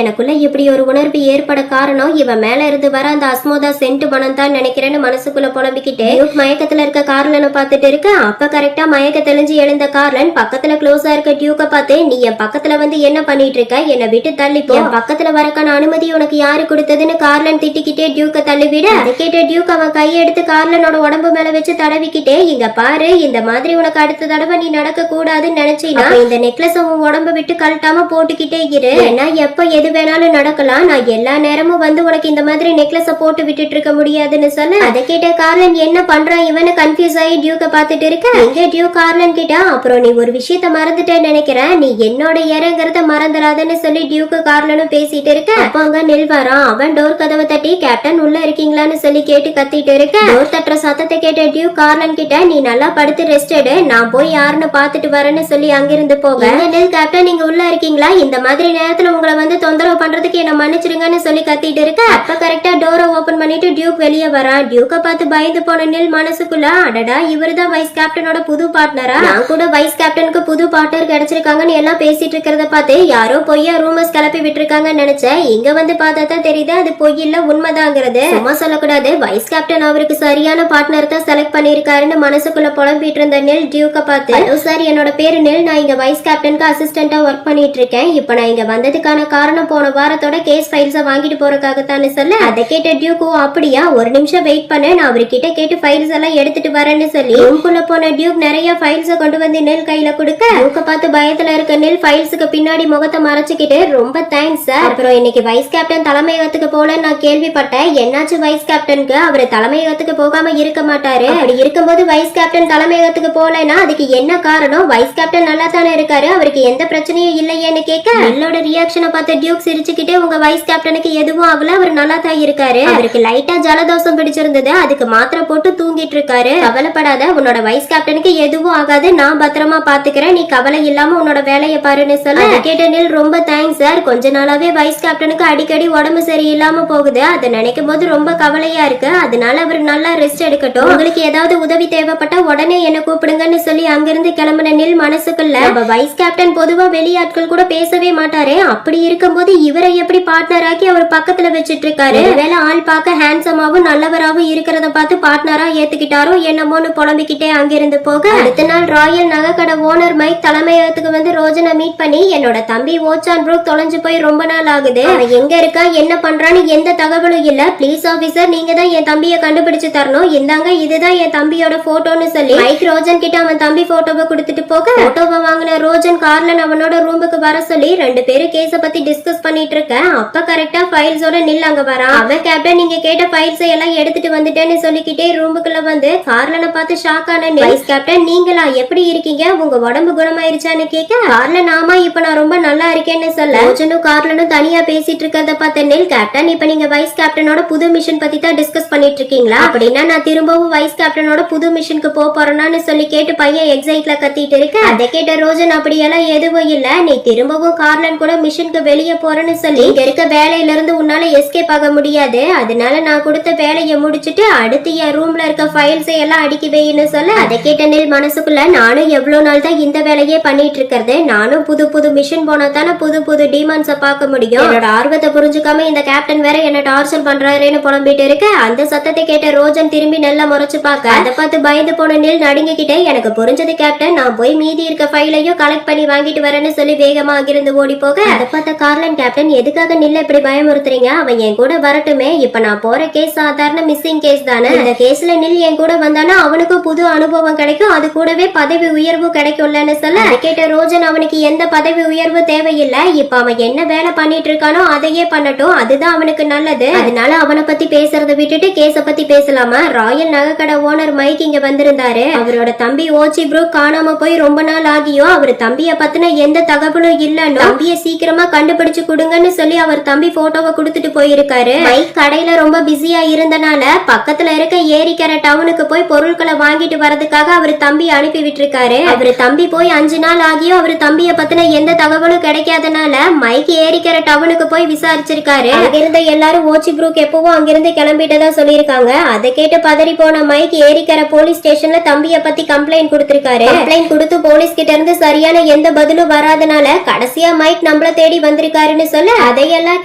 எனக்குள்ள இப்படி ஒரு உணர்வு ஏற்பட காரணம் இவன் மேல இருந்து வர அந்த அஸ்மோதா சென்ட் பணம் தான் நினைக்கிறேன்னு மனசுக்குள்ள புலம்பிக்கிட்டு டியூக் மயக்கத்துல இருக்க கார்லனை பார்த்துட்டு இருக்க. அப்ப கரெக்டா மயக்க தெளிஞ்சு எழுந்த கார்லன் பக்கத்துல க்ளோஸா இருக்க டியூக்க பார்த்து, நீ என் பக்கத்துல வந்து என்ன பண்ணிட்டு இருக்க, என்னை விட்டு தள்ளிப்போ, பக்கத்துல வரக்கான அனுமதி உனக்கு யாரு கொடுத்ததுன்னு கார்லன் திட்டிக்கிட்டே டியூக்க தள்ளிவிட, அதை கேட்ட டியூக் அவன் கையெடுத்து கார்லனோட உடம்பு மேல வச்சு தடவிக்கிட்டே, இங்க பாரு, இந்த மாதிரி உனக்கு அடுத்த தடவை நீ நடக்க கூடாதுன்னு நினைச்சீனா இந்த நெக்லஸ் உன் உடம்ப விட்டு கழட்டாம போட்டுக்கிட்டே இரு. ஏன்னா எப்ப எது வேணாலும் நடக்கலாம், நான் எல்லா நேரமும் வந்து உனக்கு இந்த மாதிரி நெக்லஸ போட்டு விட்டுட்டு இருக்க முடியாதுன்னு சொல்ல, அதை கேட்ட கார்லன் என்ன பண்றான் இவனு கன்ஃபியூஸ் ஆகி டியூக்க பாத்துட்டு இருக்க. இங்க டியூக் கார்லன் கிட்ட, அப்புறம் நீ ஒரு விஷயத்த மறந்துட்டேன்னு நினைக்கிறேன், நீ என்னோட இறங்குறத மறந்துடாதுன்னு சொல்லி டியூக்கு கார்லனும் பேசிட்டு இருக்க. அப்ப அங்க நெல் வரான். அவன் டோர் கதவை தட்டி, கேப்டன் உள்ள இருக்கீங்களான்னு சொல்லி கேட்டு கத்திட்டு இருக்க. டோர் தட்டுற சத்தத்தை கேட்ட டியூக் கார்லன் கிட்ட, நீ நல்லா படுத்து ரெஸ்ட் எடு, நான் போய் யாருன்னு பாத்துட்டு வரேன்னு சொல்லி அங்கிருந்து போக, நெல் கேப்டன் நீங்க உள்ள இருக்கீங்களா, இந்த மாதிரி நேரத்துல உங்களை வந்து தொந்தரவு பண்றதுக்கு என்ன மன்னிச்சிருங்கன்னு சொல்லி கத்திட்டு இருக்க. அப்ப கரெக்டா டோரை ஓபன் பண்ணிட்டு டியூக் வெளியே வரான். டியூக்க பார்த்து பயந்து போன நெல் மனசுக்குள்ள, அடடா இவருதான் வைஸ் கேப்டனோட புது பார்ட்னரா, நான் கூட வைஸ் கேப்டனுக்கு புது பார்ட்னர் கிடைச்சிருக்காங்கன்னு எல்லாம் பேசிட்டு இருக்கிறத பார்த்து யாரோ பொய்யா ரூமர்ஸ் கிளப்பி விட்டுருக்காங்கன்னு நினைச்சேன். இங்க வந்து பார்த்தா தான் தெரியுது அது பொய் இல்ல உண்மைதாங்கிறது. சும்மா சொல்லக்கூடாது, வைஸ் கேப்டன் அவருக்கு சரியான பார்ட்னர் தான் செலக்ட் பண்ணிருக்காருன்னு மனசுக்குள்ள புலம்பிட்டு இருந்த நெல் டியூக்க பார்த்து, ஹலோ சார், என்னோட பேரு நெல், நான் இங்க வைஸ் கேப்டனுக்கு அசிஸ்டண்டா ஒர்க் பண்ணிட்டு இருக்கேன். இப்ப நான் இங்க வந்ததுக்கான காரணம் போன வாரத்தோட கேஸ் ஃபைல்ஸ வாங்கிட்டு போறதுக்காகத்தான்னு சொல்ல, அதை கேட்ட டியூக், அப்படியா, ஒரு நிமிஷம் வெயிட் பண்ண, நான் அவர்கிட்ட கேட்டு ஃபைல்ஸ் எல்லாம் எடுத்துட்டு வரேன்னு சொல்லி ரூம்குள்ள போன டியூக் நிறைய ஃபைல்ஸ கொண்டு வந்து நெல் கையில கொடுக்க, டியூக்க பார்த்து பயத்துல இருக்க நெல் ஃபைல்ஸுக்கு பின்னாடி முகத்தை மறைச்சுக்கிட்டு, ரொம்ப தேங்க்ஸ் சார், அப்புறம் இன்னைக்கு வைஸ் கேப்டன் தலைமையகத்துக்கு போல நான் கேள்விப்பட்டேன், என்னாச்சு வைஸ் கேப்டனுக்கு, அவரு தலைமையகத்துக்கு போகாம இருக்க மாட்டாரு, அப்படி இருக்கும்போது வைஸ் கேப்டன் தலைமையகத்துக்கு போலன்னா அதுக்கு என்ன காரணம், வைஸ் கேப்டன் நல்லா தானே இருக்காரு, அவருக்கு எந்த பிரச்சனையும் இல்லையேன்னு கேட்க, நெல்லோட ரியாக்ஷனை பார்த்து டியூக் சிரிச்சுக்கிட்டே, உங்க வைஸ் கேப்டனுக்கு எதுவும் ஆகல, அவர் நல்லா தான் இருக்காரு, அவருக்கு லைட்டா ஜலதோஷம் பிடிச்சிருந்தது, அதுக்கு மாத்திரை போட்டு தூங்கிட்டு இருக்காரு, கவலைப்படாத, உன்னோட வைஸ் கேப்டனுக்கு எதுவும் ஆகாது, நான் பத்திரமா பாத்துக்கிறேன், நீ கவலை இல்லாம உன்னோட வேலையை பாருன்னு சொல்ல, கேட்ட நெல், ரொம்ப தேங்க்ஸ் சார், கொஞ்ச நாளாவே வைஸ் கேப்டனுக்கு அடிக்கடி உடம்பு சரியில்லாம போகுது, அதை நினைக்கும் போது ரொம்ப கவலையா இருக்கு, அதனால அவர் நல்லா ரெஸ்ட் எடுக்கட்டும், உங்களுக்கு ஏதாவது உதவி தேவைப்பட்டா உடனே என்ன கூப்பிடுங்கன்னு சொல்லி அங்கிருந்து கிளம்பின நெல் மனசுக்குள்ள, வைஸ் கேப்டன் பொதுவா வெளியாட்கள் கூட பேசவே மாட்டாரு, அப்படி இருக்கும்போது இவரை எப்படி பார்ட்னர் ஆக்கி அவர் பக்கத்துல வச்சிட்டு இருக்காரு, வேலை ஆள் பார்க்க ஹேண்ட்ஸமாவும் நல்லவராகவும் இருக்கிறத பார்த்து பார்ட்னரா ஏத்துக்கிட்டாரோ என்னமோன்னு புலம்பிக்கிட்டே அங்கிருந்து போக, அடுத்த நாள் ராயல் நகைக்கடை ஓனர் மைக் தலைமையகத்துக்கு வந்து ரோஜனை மீட் பண்ணி, என்னோட தம்பி ஓச்சான் ப்ரூக் தொலைஞ்சு போய் ரொம்ப நாள் ஆகுது, அவன் எங்க இருக்கா என்ன பண்றான்னு எந்த தகவலும் இல்ல, ப்ளீஸ் ஆபீசர் நீங்க தான் என் தம்பியை கண்டுபிடிச்சு தரணும், இந்தாங்க இதுதான் என் தம்பியோட போட்டோன்னு சொல்லி மைக் ரோஜன் கிட்ட அவன் தம்பி போட்டோவை கொடுத்துட்டு போக, போட்டோவை வாங்கின ரோஜன் கார்லன் அவனோட ரூமுக்கு வர சொல்லி ரெண்டு பேரும் கேஸ பத்தி டிஸ்கஸ் பண்ணிட்டு இருக்க. அப்ப கரெக்டா ஃபைல்ஸோட நில் அங்க வரான். அவன் கேப்டன் நீங்க கேட்ட ஃபைல்ஸ் எல்லாம் எடுத்துட்டு வந்துட்டேன்னு சொல்லிக்கிட்டே ரூமுக்குள்ள வந்து கார்லனை பார்த்து ஷாக் ஆன வைஸ் கேப்டன், நீங்களா எப்படி இருக்கீங்க, உங்க உடம்பு குணமாயிருச்சான்னு கேட்க, கார்லன் ஆமா இப்ப நான் ரொம்ப நல்லா இருக்கேன்னு சொல்ல, ரோஜனும் கார்லனும் தனியா பேசிட்டு இருக்கிறத பார்த்த நெல், கேப்டன் இப்ப நீங்க வைஸ் கேப்டனோட புது மிஷன் பத்தி தான் டிஸ்கஸ் பண்ணிட்டு இருக்கீங்களா, அப்படின்னா நான் திரும்பவும் வைஸ் கேப்டனோட புது மிஷனுக்கு போறேன்னு சொல்லி கேட்டு பையன் எக்ஸைட்ல கத்திட்டு இருக்க, அதை கேட்ட ரோஜன் அப்படியெல்லாம் எதுவும் இல்ல, நீ திரும்பவும் கார்லன் கூட மிஷனுக்கு வெளியே போறேன்னு சொல்லி இங்க இருக்க வேலையில இருந்து உன்னால எஸ்கேப் ஆக முடியாது, அதனால நான் கொடுத்த வேலையை முடிச்சிட்டு அடுத்து என் ரூம்ல இருக்க ஃபைல்ஸ் எல்லாம் அடுக்கி வைன்னு சொல்ல, அதை கேட்ட நெல் மனசுக்குள்ள, நானும் எவ்வளவு நாள் தான் இந்த வேலையே பண்ணிட்டு இருக்கிறது, நானும் புது புது மிஷன் போனா தானே புது புது டிமாண்ட்ஸ பார்க்க முடியும், என்னோட ஆர்வத்தை புரிஞ்சுக்காம இந்த கேப்டன் வேற என்ன டார்ச்சர் பண்றாருன்னு புலம்பிட்டு இருக்க, அந்த சத்தத்தை கேட்ட ரோஜன் திரும்பி நல்லா முறைச்சு பார்க்க, அதை பார்த்து பயந்து போன நெல் நடுங்கிக்கிட்டே, எனக்கு புரிஞ்சது கேப்டன், நான் போய் மீதி இருக்க ஃபைலையும் கலெக்ட் பண்ணி வாங்கிட்டு வரேன்னு சொல்லி வேகமா அங்கிருந்து ஓடி போக, அதை பார்த்த கார்லன், கேப்டன் எதுக்காக நில்ல இப்படி பயமுறுத்துறீங்க, அவன் என் கூட வரட்டுமே, இப்ப நான் போற கேஸ் சாதாரண மிஸ்ஸிங் கேஸ் தானே, இந்த கேஸ்ல நில் என் கூட வந்தானா அவனுக்கு புது அனுபவம் கிடைக்கும், அது கூடவே பதவி உயர்வு கிடைக்கும்லன்னு சொல்ல, அதை கேட்ட ரோஜன், அவனுக்கு எந்த பதவி உயர்வு தேவையில்லை, இப்ப அவன் என்ன வேலை பண்ணிட்டு இருக்கானோ அதையே பண்ணட்டும், அதுதான் அவனுக்கு நல்லது, அதனால அவனை பத்தி பேசுறத விட்டுட்டு கேஸ பத்தி பேசலாமா, ராயல் நகைக்கடை ஓனர் மைக் இங்க வந்திருந்தாரு, அவரோட தம்பி ஓச்சி ப்ரூக் காணாம போய் ரொம்ப நாள் ஆகியோ, அவர் தம்பிய பத்தின எந்த தகவலும் இல்லன்னு, தம்பிய சீக்கிரமா கண்டுபிடிச்சு கொடுங்கன்னு சொல்லி அவர் தம்பி போட்டோவை கொடுத்துட்டு போயிருக்காரு, மைக் கடையில ரொம்ப பிஸியா இருந்தனால பக்கத்துல இருக்க ஏரிக்கரை டவுனுக்கு போய் பொருட்களை வாங்கிட்டு வரதுக்காக அவர் தம்பி அனுப்பி விட்டுருக்காரு, அவரு தம்பி போய் 5 நாள் ஆகியும் அவர் தம்பிய பத்தின எந்த தகவலும் கிடைக்காதனால மைக் ஏரிக்கரை டவுனுக்கு போய் விசாரிச்சிருக்காரு, அங்கிருந்த எல்லாரும் ஓச்சி ப்ரூக் எப்பவும் அங்கிருந்து கிளம்பிட்டதா சொல்லிருக்காங்க, அதை கேட்டு பதறி போன மைக் ஏரிக்கரை போலீஸ் ஸ்டேஷன்ல தம்பிய பத்தி கம்ப்ளைண்ட் கொடுத்திருக்காரு, கம்ப்ளைண்ட் கொடுத்து போலீஸ் கிட்ட இருந்து சரியான எந்த பதிலும் வராதனால கடைசியா மைக் நம்மள தேடி வந்திருக்காருன்னு சொல்ல, அதையெல்லாம்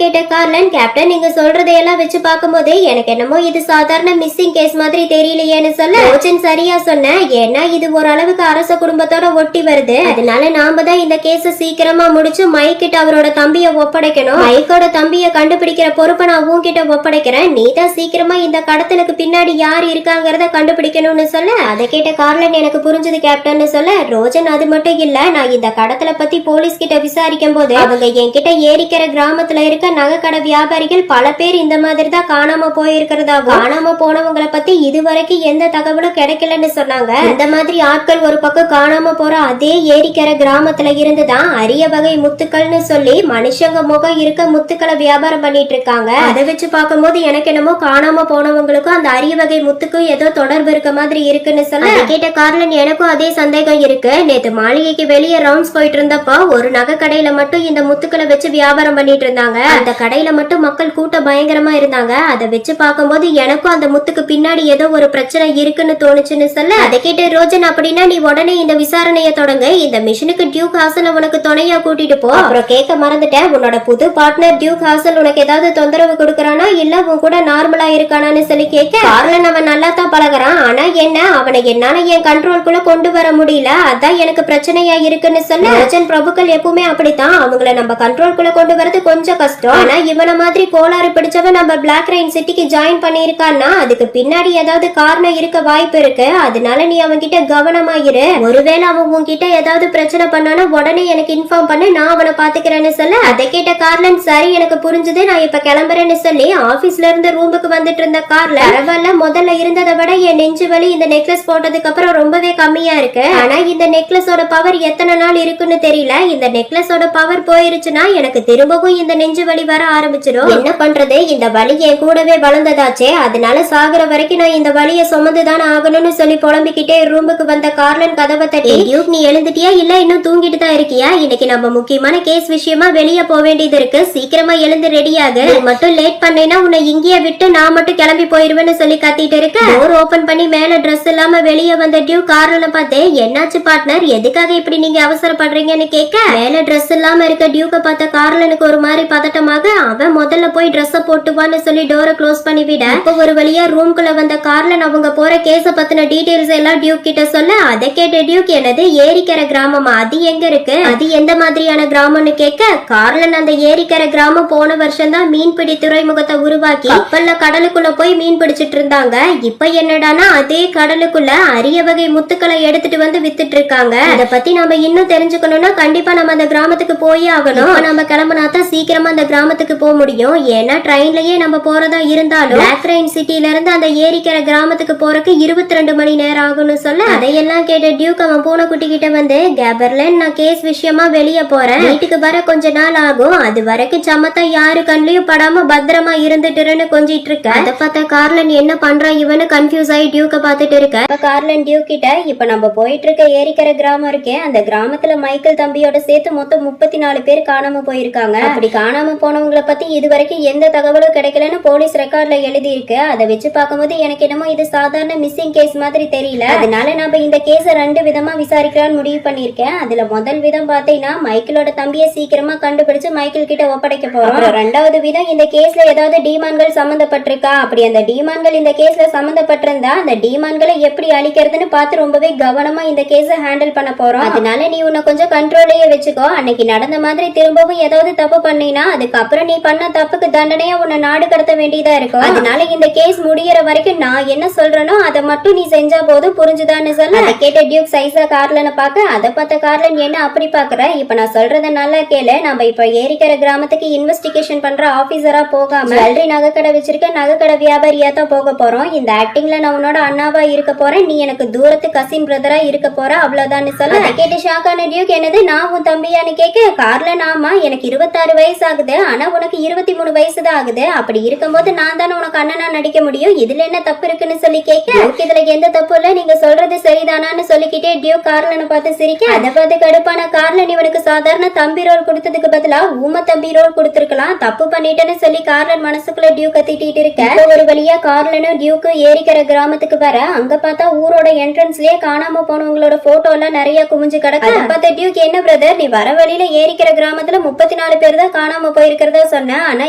கேட்ட கார்லன், கேப்டன் நீங்க சொல்றதையெல்லாம் வச்சு பார்க்கும்போது பார்க்கும்போது எனக்கு என்னமோ இது சாதாரண மிஸ்ஸிங் கேஸ் மாதிரி தெரியலையேன்னு சொல்ல ரோஜன் சரியா சொன்ன. ஏன்னா இது ஓரளவுக்கு அரச குடும்பத்தோட ஒட்டி வருது. அதனால நாம தான் இந்த கேஸ சீக்கிரமா முடிச்சு மைக் கிட்ட அவரோட தம்பிய ஒப்படைக்கணும். மைக்கோட தம்பிய கண்டுபிடிக்கிற பொறுப்பை நான் உன்கிட்ட ஒப்படைக்கிறேன். நீ தான் சீக்கிரமா இந்த கடத்தலுக்கு பின்னாடி யார் இருக்காங்கறத கண்டுபிடிக்கணும்னு சொல்ல அதை கேட்ட கார்லன் எனக்கு புரிஞ்சது கேப்டன் சொல்ல ரோஜன் அது மட்டும் இல்ல, நான் இந்த கடத்தலை பத்தி போலீஸ் கிட்ட விசாரிக்கும் போது அவங்க என்கிட்ட ஏரிக்கிற கிராமத்துல இருக்க நகைக்கடை வியாபாரிகள் பல பேர் இந்த மாதிரி தான் காணாம போயிருக்கிறதா, காணாம போனவங்களை பத்தி இதுவரைக்கும் எந்த தகவலும் கிடைக்கலன்னு சொன்னாங்க. இந்த மாதிரி ஆட்கள் ஒரு பக்கம் காணாம போற அதே ஏரிக்கிற கிராமத்துல இருந்துதான் அரிய வகை முத்துக்கள்னு சொல்லி மனுஷங்க முகம் இருக்க முத்துக்களை வியாபாரம் பண்ணிட்டு இருக்காங்க. அதை வச்சு பார்க்கும்போது எனக்கு என்னமோ காணாம போனவங்களுக்கும் அந்த அரிய வகை முத்துக்கும் ஏதோ தொடர்பு இருக்க மாதிரி இருக்குன்னு சொல்ல கேட்ட கார்லன் எனக்கும் அதே சந்தேகம் இருக்கு. நேத்து மாளிகைக்கு வெளியே ரவுண்ட்ஸ் போயிட்டு இருந்தப்போ ஒரு நகை கடையில மட்டும் இந்த முத்துக்களை வச்சு வியாபாரம் பண்ணிட்டு இருந்தாங்க. அந்த கடையில மட்டும் மக்கள் கூட்டம் பயங்கரமா இருந்தாங்க. அதை வச்சு பார்க்கும்போது எனக்கும் அந்த முத்துக்கு பின்னாடி ஏதோ ஒரு பிரச்சனை இருக்குன்னு தோணுச்சுன்னு சொல்ல அதை கேட்டு ரோஜன் அப்படின்னா நீ உடனே இந்த விசாரணையை தொடங்க. இந்த மிஷனுக்கு டியூக் ஹாசல் உனக்கு துணையா கூட்டிட்டு போ. அப்புறம் கேட்க மறந்துட்டேன், உன்னோட புது பார்ட்னர் டியூக் ஹாசல் உனக்கு ஏதாவது தொந்தரவு கொடுக்கறானா இல்ல உன் கூட நார்மலா இருக்கானான்னு சொல்லி கேட்க கார்லன் அவன் நல்லா தான் பழகுறான். ஆனா என்ன அவனை என்னால என் கண்ட்ரோல்குள்ள கொண்டு வர முடியல, அதான் எனக்கு பிரச்சனையா இருக்குன்னு சொல்ல ரோஜன் பிரபுக்கள் எப்பவுமே அப்படித்தான், அவங்கள நம்ம கண்ட்ரோல்குள்ள கொண்டு வரது கொஞ்சம் கஷ்டம். ஆனா இவன மாதிரி கோளாறு பிடிச்சவன் நம்ம பிளாக் ரெயின் சிட்டிக்கு ஜாயின் பண்ணிருக்கான்னா அதுக்கு பின்னாடி ஏதாவது காரணம் இருக்க வாய்ப்பு இருக்கு. அதனால நீ அவன் கிட்ட கவனமா இரு. ஒருவேளை அவன் உன்கிட்ட ஏதாவது பிரச்சனை பண்ணானா உடனே எனக்கு இன்ஃபார்ம் பண்ணு, நான் அவனை பாத்துக்கிறேன்னு சொல்ல அதை கேட்ட கார்லன் சரி எனக்கு புரிஞ்சது, நான் இப்ப கிளம்புறேன்னு சொல்லி ஆபீஸ்ல இருந்து ரூமுக்கு வந்துட்டு இருந்த கார்ல பரவாயில்ல முதல்ல இருந்ததை விட என் நெஞ்சு வலி இந்த நெக்லஸ் போட்டதுக்கு அப்புறம் ரொம்பவே கம்மியா இருக்கு. ஆனா இந்த நெக்லஸோட பவர் எத்தனை நாள் இருக்குன்னு தெரியல. இந்த நெக்லஸோட பவர் போயிருச்சுன்னா எனக்கு திரும்பவும் இந்த நெஞ்சு வலி வர ஆரம்பிச்சிடும். என்ன பண்றது, இந்த வலி என் கூடவே வளர்ந்ததாச்சே, அதனால சாகுற வரைக்கும் நான் இந்த வலிய சுமந்துதான் ஆகணும்னு சொல்லி புலம்பிக்கிட்டே ரூமுக்கு வந்த கார்லன் கதவை தட்டி டியூக் நீ எழுந்துட்டியா இல்ல இன்னும் தூங்கிட்டு தான் இருக்கியா, இன்னைக்கு நம்ம முக்கியமான கேஸ் விஷயமா வெளியே போக வேண்டியது இருக்கு, சீக்கிரமா எழுந்து ரெடியாக, மட்டும் லேட் பண்ணேன்னா உன்னை இங்கேயே விட்டு நான் மட்டும் கிளம்பி போயிருவேன்னு சொல்லி கத்திட்டு இருக்க டோர் ஓபன் பண்ணி மேல ட்ரெஸ் இல்லாம வெளியே வந்த டியூக் கார்லனை பார்த்து என்னாச்சு பார்ட்னர் எதுக்காக இப்படி நீங்க அவசரப்படுறீங்கன்னு கேட்க மேல ட்ரெஸ் இல்லாம இருக்க டியூக்க பார்த்த கார்லனுக்கு ஒரு மாதிரி பதட்டமாக அவன் முதல்ல போய் ட்ரெஸ் போட்டுவான்னு சொல்லி டோரை க்ளோஸ் பண்ணி விட இப்ப ஒரு வழியா ரூம்குள்ள வந்த கார்லன் அவங்க போற கேஸ பத்தின டீடைல்ஸ் எல்லாம் டியூக் கிட்ட சொல்ல அதை கேட்ட டியூக் என்னது ஏரிக்கரை கிராமமா, அது எங்க இருக்கு, அது எந்த மாதிரியான கிராமம்னு கேட்க கார்லன் அந்த ஏரிக்கரை கிராமம் போன வருஷம் தான் மீன்பிடி துறைமுகத்தை உருவாக்கி கப்பல்ல கடலுக்குள்ள போய் மீன் பிடிச்சிட்டு இருந்தாங்க. இப்ப என்னடானா அதே கடலுக்குள்ள அரிய வகை முத்துக்களை எடுத்துட்டு வந்து வித்துட்டு இருக்காங்க. இத பத்தி நம்ம இன்னும் தெரிஞ்சுக்கணும்னா கண்டிப்பா நம்ம அந்த கிராமத்துக்கு போயே ஆகணும். நம்ம கிளம்பினாதான் சீக்கிரமா அந்த கிராமத்துக்கு போக முடியும். ஏன்னா ட்ரெயின்லயே நம்ம போறதா இருந்தாலும் பிளாக் ரெயின் சிட்டில இருந்து அந்த ஏரிக்கரை கிராமத்துக்கு போறதுக்கு 22 மணி நேரம் ஆகும்னு சொல்ல அதையெல்லாம் கேட்ட டியூக் அவன் பூனைக்குட்டி கிட்ட வந்து கேபர்லன் நான் கேஸ் விஷயமா வெளியே போறேன், வீட்டுக்கு வர கொஞ்ச நாள் ஆகும், அது வரைக்கும் சமத்தா யாரு கண்லயும் படாம பத்திரமா இருந்துட்டுன்னு கொஞ்சிட்டு இருக்க அதை பார்த்த கார்லன் என்ன பண்றான் இவனு கன்ஃபியூஸ் ஆகி டியூக்க பாத்துட்டு இருக்க. இப்ப கார்லன் டியூக் கிட்ட இப்ப நம்ம போயிட்டு இருக்க ஏரிக்கரை கிராமம் இருக்கே அந்த கிராமத்துல மைக்கேல் தம்பியோட சேர்த்து மொத்தம் 34 பேர் காணாம போயிருக்காங்க. அப்படி காணாம போனவங்களை பத்தி இது வரைக்கும் எந்த தகவலும் கிடைக்கலன்னு போலீஸ் ரெக்கார்ட்ல எழுதி இருக்கு. அதை வச்சு பார்க்கும்போது எனக்கு என்னமோ இது சாதாரண மிஸ்ஸிங் கேஸ் மாதிரி தெரியல. அதனால நம்ம இந்த கேஸ 2 விதமா விசாரிக்கலாம்னு முடிவு பண்ணிருக்கேன். அதுல முதல் விதம் பாத்தீங்கன்னா மைக்கேலோட தம்பியை சீக்கிரமா கண்டுபிடிச்சு மைக்கேல் கிட்ட ஒப்படைக்க போறோம். ரெண்டாவது விதம் இந்த கேஸ்ல ஏதாவது டிமான்கள் சம்பந்தப்பட்டிருக்கா, அப்படி அந்த டிமான்கள் இந்த கேஸ்ல சம்பந்தப்பட்டிருந்தா அந்த டிமான்களை எப்படி அழிக்கிறதுன்னு பார்த்து ரொம்பவே கவனமா இந்த கேஸ ஹேண்டில் பண்ண போறோம். அதனால நீ உன்னை கொஞ்சம் கண்ட்ரோலையே வச்சுக்கோ. அன்னைக்கு நடந்த மாதிரி திரும்பவும் ஏதாவது தப்பு பண்ணீனா அதுக்கப்புறம் நீ பண்ண தப்புக்கு தண்டனையா உன்னை நாடு கடத்த வேண்டியதா இருக்கும். அதனால இந்த கேஸ் முடியற வரைக்கும் நான் என்ன சொல்றேனோ அதை மட்டும் நீ செஞ்சா போதும், புரிஞ்சுதான்னு சொல்ல அதை கேட்ட டியூக் சைஸா கார்லனை பார்க்க அதை பார்த்த கார்லன் என்ன அப்படி பாக்குற, இப்ப நான் சொல்றத நல்லா கேளு. நம்ம இப்ப ஏரிக்கரை கிராமத்துக்கு இன்வெஸ்டிகேஷன் பண்ற ஆபீசரா போகாம ஜுவல்லரி நகைக்கடை வச்சிருக்க நகைக்கடை வியாபாரியா தான் போக போறோம். இந்த ஆக்டிங்ல நான் உன்னோட அண்ணாவா இருக்க போறேன், நீ எனக்கு தூரத்து கசின் பிரதரா இருக்க போற, அவ்வளவுதான் சொல்ல அதை கேட்டு ஷாக்கான டியூக் என்னது நான் உன் தம்பியான்னு கேட்க கார்லன் ஆமா எனக்கு 26 வயசு ஆகுது, ஆனா உனக்கு 23 வயசு தான் ஆகுது, அப்படி இருக்கும்போது நான் தானே உனக்கு அண்ணனா நடிக்க முடியும், இதுல என்ன தப்பு இருக்குன்னு சொல்லி கேட்க இதுல எந்த தப்பு இல்ல, நீங்க சொல்றது சரிதானான்னு சொல்லிக்கிட்டே டியூக் கார்லனை பார்த்து சிரிக்க அதை பார்த்து கடுப்பான கார்லன் இவனுக்கு சாதாரண தம்பி ரோல் கொடுத்ததுக்கு பதிலா ஊம தம்பி ரோல் கொடுத்திருக்கலாம், தப்பு பண்ணிட்டேன்னு சொல்லி கார்லன் மனசுக்குள்ள டியூக் கத்திட்டு இருக்க ஒரு வழியா கார்லனும் டியூக்கும் ஏரிக்கிற கிராமத்துக்கு வர அங்க பார்த்தா ஊரோட என்ட்ரன்ஸ்லயே காணாம போனவங்களோட போட்டோ எல்லாம் நிறைய குமிஞ்சு கிடக்கு. அதை பார்த்த டியூக் என்ன பிரதர் நீ வர வழியில ஏரிக்கிற கிராமத்துல 34 பேர் தான் காணாம போயிருக்கிறதா சொன்ன, ஆனா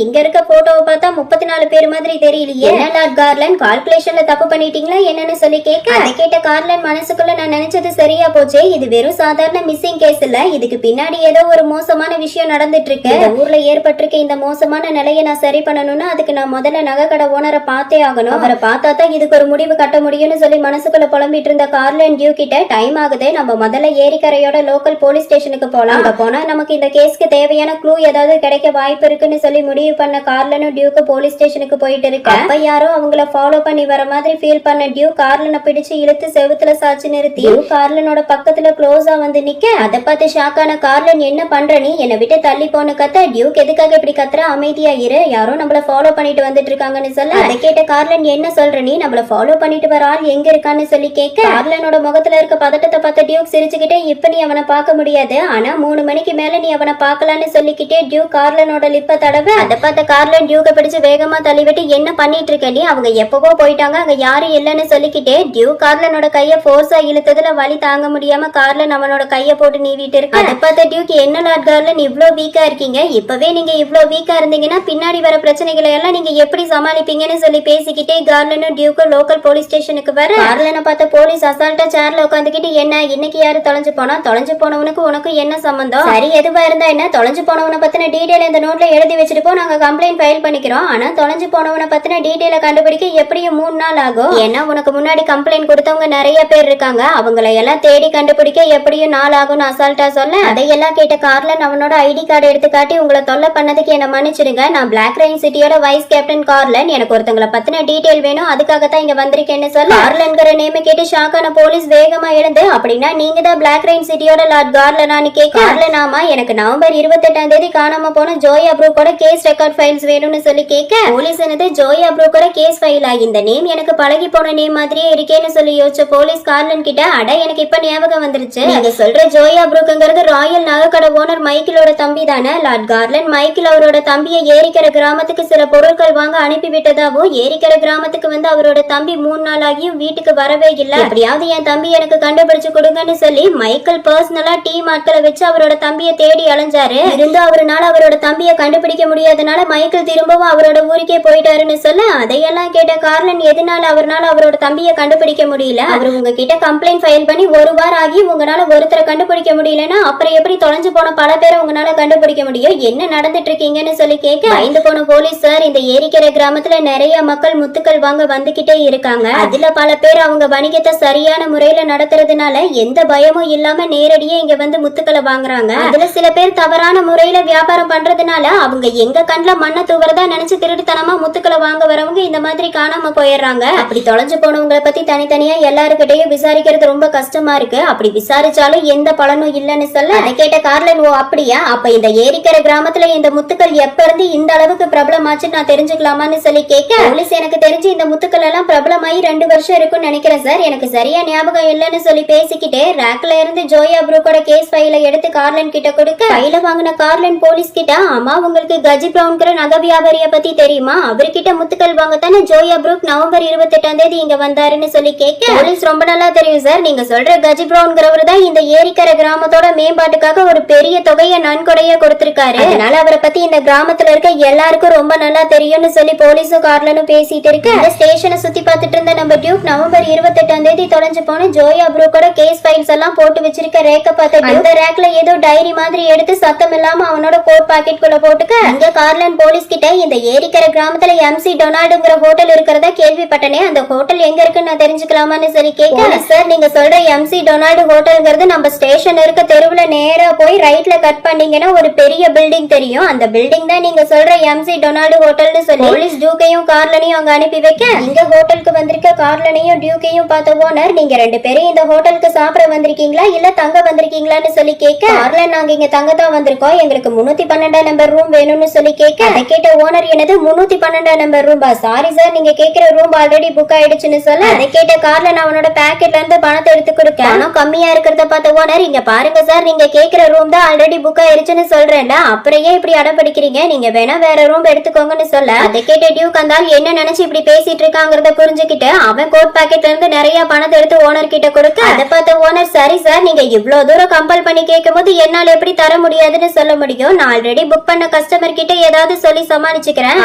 இங்க இருக்க போட்டோவை பார்த்தா 34 பேர் மாதிரி தெரியலையே. என்ன லார்ட் கார்லண்ட், கால்குலேஷன்ல தப்பு பண்ணிட்டீங்களா என்னன்னு சொல்லி கேட்க, அதை கேட்ட கார்லண்ட் மனசுக்குள்ள நான் நினைச்சது சரியா போச்சு, இது வெறும் சாதாரண மிஸ்ஸிங் கேஸ் இல்ல, இதுக்கு பின்னாடி ஏதோ ஒரு மோசமான விஷயம் நடந்துட்டு இருக்கு. இந்த ஊர்ல ஏற்பட்டிருக்க இந்த மோசமான நிலையை நான் சரி பண்ணணும்னா அதுக்கு நான் முதல்ல நகை கடை ஓனரை பார்த்தே ஆகணும். அவரை பார்த்தா தான் இதுக்கு ஒரு முடிவு கட்ட முடியும்னு சொல்லி மனசுக்குள்ள புலம்பிட்டு இருந்த கார்லண்ட் டியூ கிட்ட, டைம் ஆகுது, நம்ம முதல்ல ஏரிக்கரையோட லோக்கல் போலீஸ் ஸ்டேஷனுக்கு போலாம், அங்க போனா நமக்கு இந்த கேஸ்க்கு தேவையான க்ளூ ஏதாவது கிடைக்க வாய்ப்பு இருக்குன்னு சொல்லி முடிவு பண்ண கார்லனும் டியூக்கு போலீஸ் ஸ்டேஷனுக்கு போயிட்டு இருக்கு. அப்ப யாரோ அவங்கள ஃபாலோ பண்ணி வர மாதிரி ஃபீல் பண்ண டியூ கார்லனை பிடிச்சு இழுத்து செவுத்துல சாச்சு நிறுத்தி கார்லனோட பக்கத்துல க்ளோஸா வந்து நிக்க, அதை பார்த்து ஷாக்கான கார்லன், என்ன பண்ற நீ, என்னை விட்டு தள்ளி போன கத்த. டியூக் எதுக்காக இப்படி கத்துற, அமைதியா இரு, யாரோ நம்மள ஃபாலோ பண்ணிட்டு வந்துட்டு இருக்காங்கன்னு சொல்ல, அதை கேட்ட கார்லன், என்ன சொல்ற நீ, நம்மள ஃபாலோ பண்ணிட்டு வர ஆள் எங்க இருக்கான்னு சொல்லி கேட்க, கார்லனோட முகத்துல இருக்க பதட்டத்தை பார்த்த டியூக் சிரிச்சுக்கிட்டே, இப்ப நீ அவனை பார்க்க முடியாது, ஆனா 3 மணிக்கு மேல நீ அவனை பார்க்கலான்னு சொல்லிக்கிட்டே டியூக் கார்லனோட லிப்ப தடவை, அதை பார்த்த கார்லன் டியூக்க பிடிச்சு வேகமா தள்ளிவிட்டு, என்ன பண்ணிட்டு இருக்க நீ, அவங்க எப்பவோ போயிட்டாங்க, அங்க யாரும் இல்லன்னு சொல்லிக்கிட்டே டியூக் கார்லனோட கைய போர்ஸா இழுத்ததுல வலி தாங்க முடியாம கார்லன் அவனோட கைய போட்டு நீவிட்டு இருக்கு. அதை பார்த்த டியூக், என்ன லார்ட் கார்லன் இவ்ளோ வீக்கா இருக்கீங்க, இப்பவே நீங்க இவ்ளோ வீக்கா இருந்தீங்கன்னா பின்னாடி வர பிரச்சனைகளை எல்லாம் நீங்க எப்படி சமாளிப்பீங்கன்னு சொல்லி பேசிக்கிட்டே கார்லனும் டியூக்கும் லோக்கல் போலீஸ் ஸ்டேஷனுக்கு வர, கார்லனை பார்த்த போலீஸ் அசால்ட்டா சேர்ல உட்காந்துக்கிட்டு, என்ன இன்னைக்கு யாரு தொலைஞ்சு போனா, தொலைஞ்சு போனவனுக்கு உனக்கு என்ன சம்பந்தம், சரி எதுவா இருந்தா என்ன, தொலைஞ்சு போனவனை பத்தின டீடைல் இந்த நோட்ல எழுதி வச்சுட்டு போ, நாங்க கம்ப்ளைண்ட் ஃபைல் பண்ணிக்கிறோம், ஆனா தொலைஞ்சு போனவனை பத்தின டீடைலை கண்டுபிடிக்க எப்படியும் 3 நாள் ஆகும், ஏன்னா உனக்கு முன்னாடி கம்ப்ளைண்ட் கொடுத்தவங்க நிறைய பேர் இருக்காங்க, அவங்களை எல்லாம் தேடி கண்டுபிடிக்க எப்படியும் 4 ஆகும்னு அசால்ட்டா சொல்ல, அதையெல்லாம் கேட்ட கார்லன் அவனோட ஐடி கார்டு எடுத்து காட்டி, உங்களை தொல்லை பண்ணதுக்கு என்ன மன்னிச்சிடுங்க, நான் பிளாக் ரெயின் சிட்டியோட வைஸ் கேப்டன் கார்லன், எனக்கு ஒருத்தங்களை பத்தின டீடைல் வேணும், அதுக்காகத்தான் இங்க வந்திருக்கேன்னு சொல்ல, கார்லன்கிற நேம கேட்டு ஷாக்கான போலீஸ் வேகமா எழுந்து, அப்படின்னா நீங்க தான் பிளாக் ரெயின் சிட்டியோட லார்ட் கார்லனான்னு கேட்க, கார்லன் ஆமா, எனக்கு நவம்பர் 28ஆம் தேதி காணாம போன ஜோயா ப்ரூக்கோட கேஸ் ரெக்கார்ட் ஃபைல்ஸ் வேணும்னு சொல்லி கேட்க, போலீஸ் என்னது ஜோயா ப்ரூக்கோட கேஸ் ஃபைலா, இந்த நேம் எனக்கு பழகி போன நேம் மாதிரியே இருக்கேன்னு சொல்லி யோசிச்ச போலீஸ் கார்லன் கிட்ட, அட எனக்கு இப்ப ஞாபகம் வந்துருச்சு, நீங்க சொல்ற ஜோயா ப்ரூக்குங்கிறது ராயல் நகைக்கடை ஓனர் மைக்கிளோட தம்பி தானே, லார்ட் கார்லன் மைக்கிள் அவரோட தம்பியை ஏரிக்கிற கிராமத்துக்கு சில பொருட்கள் வாங்க அனுப்பி விட்டதாவும், ஏரிக்கிற கிராமத்துக்கு வந்து அவரோட தம்பி 3 நாள் ஆகியும் வீட்டுக்கு வரவே இல்ல, எப்படியாவது என் தம்பி எனக்கு கண்டுபிடிச்சு கொடுங்கன்னு சொல்லி மைக்கேல் பர்சனலா டீம் ஆட்களை வச்சு அவரோட தம்பியை தேடி அலைஞ்சாரு, இருந்து அவருனால அவரோட தம்பியை கண்டுபிடிக்க முடியாதனால மைக்கேல் திரும்பவும் அவரோட ஊருக்கே போயிட்டாருன்னு சொல்ல, அதையெல்லாம் கேட்ட கார்லன், எதனால அவரோட தம்பியை கண்டுபிடிக்க முடியல, அவர் உங்ககிட்ட கம்ப்ளைண்ட் ஃபைல் பண்ணி 1 வாரம் ஆகி உங்களால ஒருத்தரை கண்டுபிடிக்க முடியலன்னா அப்புறம் எப்படி தொலைஞ்சு போன பல பேரை உங்களால கண்டுபிடிக்க முடியும், என்ன நடந்துட்டு இருக்கீங்கன்னு சொல்லி கேட்க, பயந்து போன போலீஸ், சார் இந்த ஏரிக்கரை கிராமத்துல நிறைய மக்கள் முத்துக்கள் வாங்க வந்துகிட்டே இருக்காங்க, அதுல பல பேர் அவங்க வணிகத்தை சரியான முறையில நடத்துறதுனால எந்த பயமும் இல்லாம நேரடியே இங்க வந்து முத்துக்களை வாங்குறாங்க, அதுல சில பேர் தவறான முறையில வியாபாரம் பண்றதுனால அவங்க எங்க கண்ணுல மண்ணை தூவறதா நினைச்சு திருட்டுத்தனமா முத்துக்களை வாங்க வரவங்க இந்த மாதிரி காணாம போயிடுறாங்க, அப்படி தொலைஞ்சு போனவங்களை பத்தி தனித்தனியா எல்லாருக்கிட்டையும் விசாரிக்கிறது ரொம்ப கஷ்டமா இருக்கு, அப்படி விசாரிச்சாலும் எந்த பலனும் இல்லன்னு சொல்ல, அதை கேட்ட கார்லன், ஓ அப்படியா, அப்ப இந்த ஏரிக்கரை கிராமத்துல இந்த முத்துக்கள் எப்ப இருந்து இந்த அளவுக்கு பிரபலமாச்சு நான் தெரிஞ்சுக்கலாமான்னு சொல்லி கேட்க, போலீஸ் எனக்கு தெரிஞ்சு இந்த முத்துக்கள் எல்லாம் பிரபலமாயி 2 வருஷம் இருக்கும்னு நினைக்கிறேன் சார், எனக்கு சரியா ஞாபகம் இல்லன்னு சொல்லி பேசிக்கிட்டே ரேக்ல இருந்து ஜோயா ப்ரூக்கோட கேஸ் ஃபைலை எடுத்து கார்லன் கிட்ட கொடுக்க, ஃபைல வாங்கின கார்லன் போலீஸ் கிட்ட, ஆமா உங்களுக்கு கஜி பிரவுன்கிற நகை வியாபாரிய பத்தி தெரியுமா, அவர்கிட்ட முத்துக்கள் வாங்கத்தானே ஜோயா ப்ரூக் நவம்பர் 28ஆம் தேதி இங்க வந்தாருன்னு சொல்லி கேட்க, போலீஸ் ரொம்ப நல்லா தெரியும் சார், நீங்க சொல்ற கஜி பிரவுன்கிறவர் தான் இந்த ஏரிக்கரை கிராமத்தோட மேம்பாட்டுக்காக ஒரு பெரிய தொகையை நன்கொடைய கொடுத்திருக்காரு, அதனால அவரை பத்தி இந்த கிராமத்துல இருக்க எல்லாருக்கும் ரொம்ப நல்லா தெரியும்னு சொல்லி போலீஸும் கார்லனும் பேசிட்டு இருக்கு. இந்த ஸ்டேஷனை சுத்தி பார்த்துட்டு இருந்த நம்ம டியூக் நவம்பர் 28ஆம் தேதி தொலைஞ்சு போன ஜோயா ப்ரூக்கோட கேஸ் ஃபைல்ஸ் எல்லாம் போட்டு வச்சிருக்க ரேக்க பார்த்து, அந்த ரேக்ல ஏதோ டைரி மாதிரி எடுத்து சத்தம் இல்லாம அவனோட கோட் பாக்கெட் குள்ள போட்டுக்க, இங்க கார்லன் போலீஸ் கிட்ட, இந்த ஏரிக்கரை கிராமத்துல MC டொனால்டுங்கிற ஹோட்டல் இருக்கிறதா கேள்விப்பட்டனே, அந்த ஹோட்டல் எங்க இருக்குன்னு நான் தெரிஞ்சுக்கலாமான்னு சொல்லி கேட்க, சார் நீங்க சொல்ற MC டொனால்டு ஹோட்டல்ங்கிறது நம்ம ஸ்டேஷன் இருக்க தெருவுல நேரா போய் ரைட்ல கட் பண்ணீங்கன்னா ஒரு பெரிய பில்டிங் தெரியும், அந்த பில்டிங் தான் நீங்க சொல்ற MC டொனால்டு ஹோட்டல்னு சொல்லி போலீஸ் டியூக்கையும் கார்லனையும் அங்க அனுப்பி வைக்க, இங்க ஹோட்டலுக்கு வந்திருக்க கார்லனையும் டியூக்கையும் பார்த்த ஓனர், நீங்க 2 பேரும் இந்த ஹோட்டலுக்கு சாப்பிட வந்திருக்கீங்களா இல்ல தங்க வந்திருக்கீங்களான்னு சொல்லி கேட்க, கார்லன் நாங்க இங்க தங்க தான் வந்திருக்கோம், எங்களுக்கு 312 நம்பர் ரூம் வேணும்னு சொல்லி கேட்க, அதை கேட்ட ஓனர், எனது 312 நம்பர் ரூம்பா, சாரி சார் நீங்க கேக்குற ரூம் ஆல்ரெடி புக் ஆயிடுச்சுன்னு சொல்ல, அதை கேட்ட கார்லன் அவனோட பாக்கெட்ல இருந்து பணத்தை எடுத்து கொடுக்க, பணம் கம்மியா இருக்கிறத பார்த்த ஓனர், இங்க பாருங்க சார் நீங்க கேக்குற ரூம் தான் ஆல்ரெடி புக் ஆயிருச்சுன்னு சொல்றேன்ல, அப்புறம் ஏன் இப்படி அடம்பிடிக்கிறீங்க, நீங்க வேணா வேற ரூம் எடுத்துக்கோங்கன்னு சொல்ல, அதை கேட்ட டியூக் அந்த என்ன நினைச்சு இப்படி பேசிட்டு இருக்காங்கிறத புரிஞ்சுக்கிட்டு அவன் கோட் பாக்கெட்ல இருந்து நிறைய பணத்தை எடுத்து ஓனர் கிட்ட கொடுக்க, அதை பார்த்த ஓனர், சரி சார் நீங்க இவ்வளவு தூரம் கம்பல் பண்ணி கேட்கும் போது என்னால எப்படி தர முடியாதுன்னு சொல்ல முடியும், நான் ஆல்ரெடி புக் பண்ண கஸ்டமர் கிட்ட ஏதாவது சொல்லி சமாளிச்சுக்கிறேன்,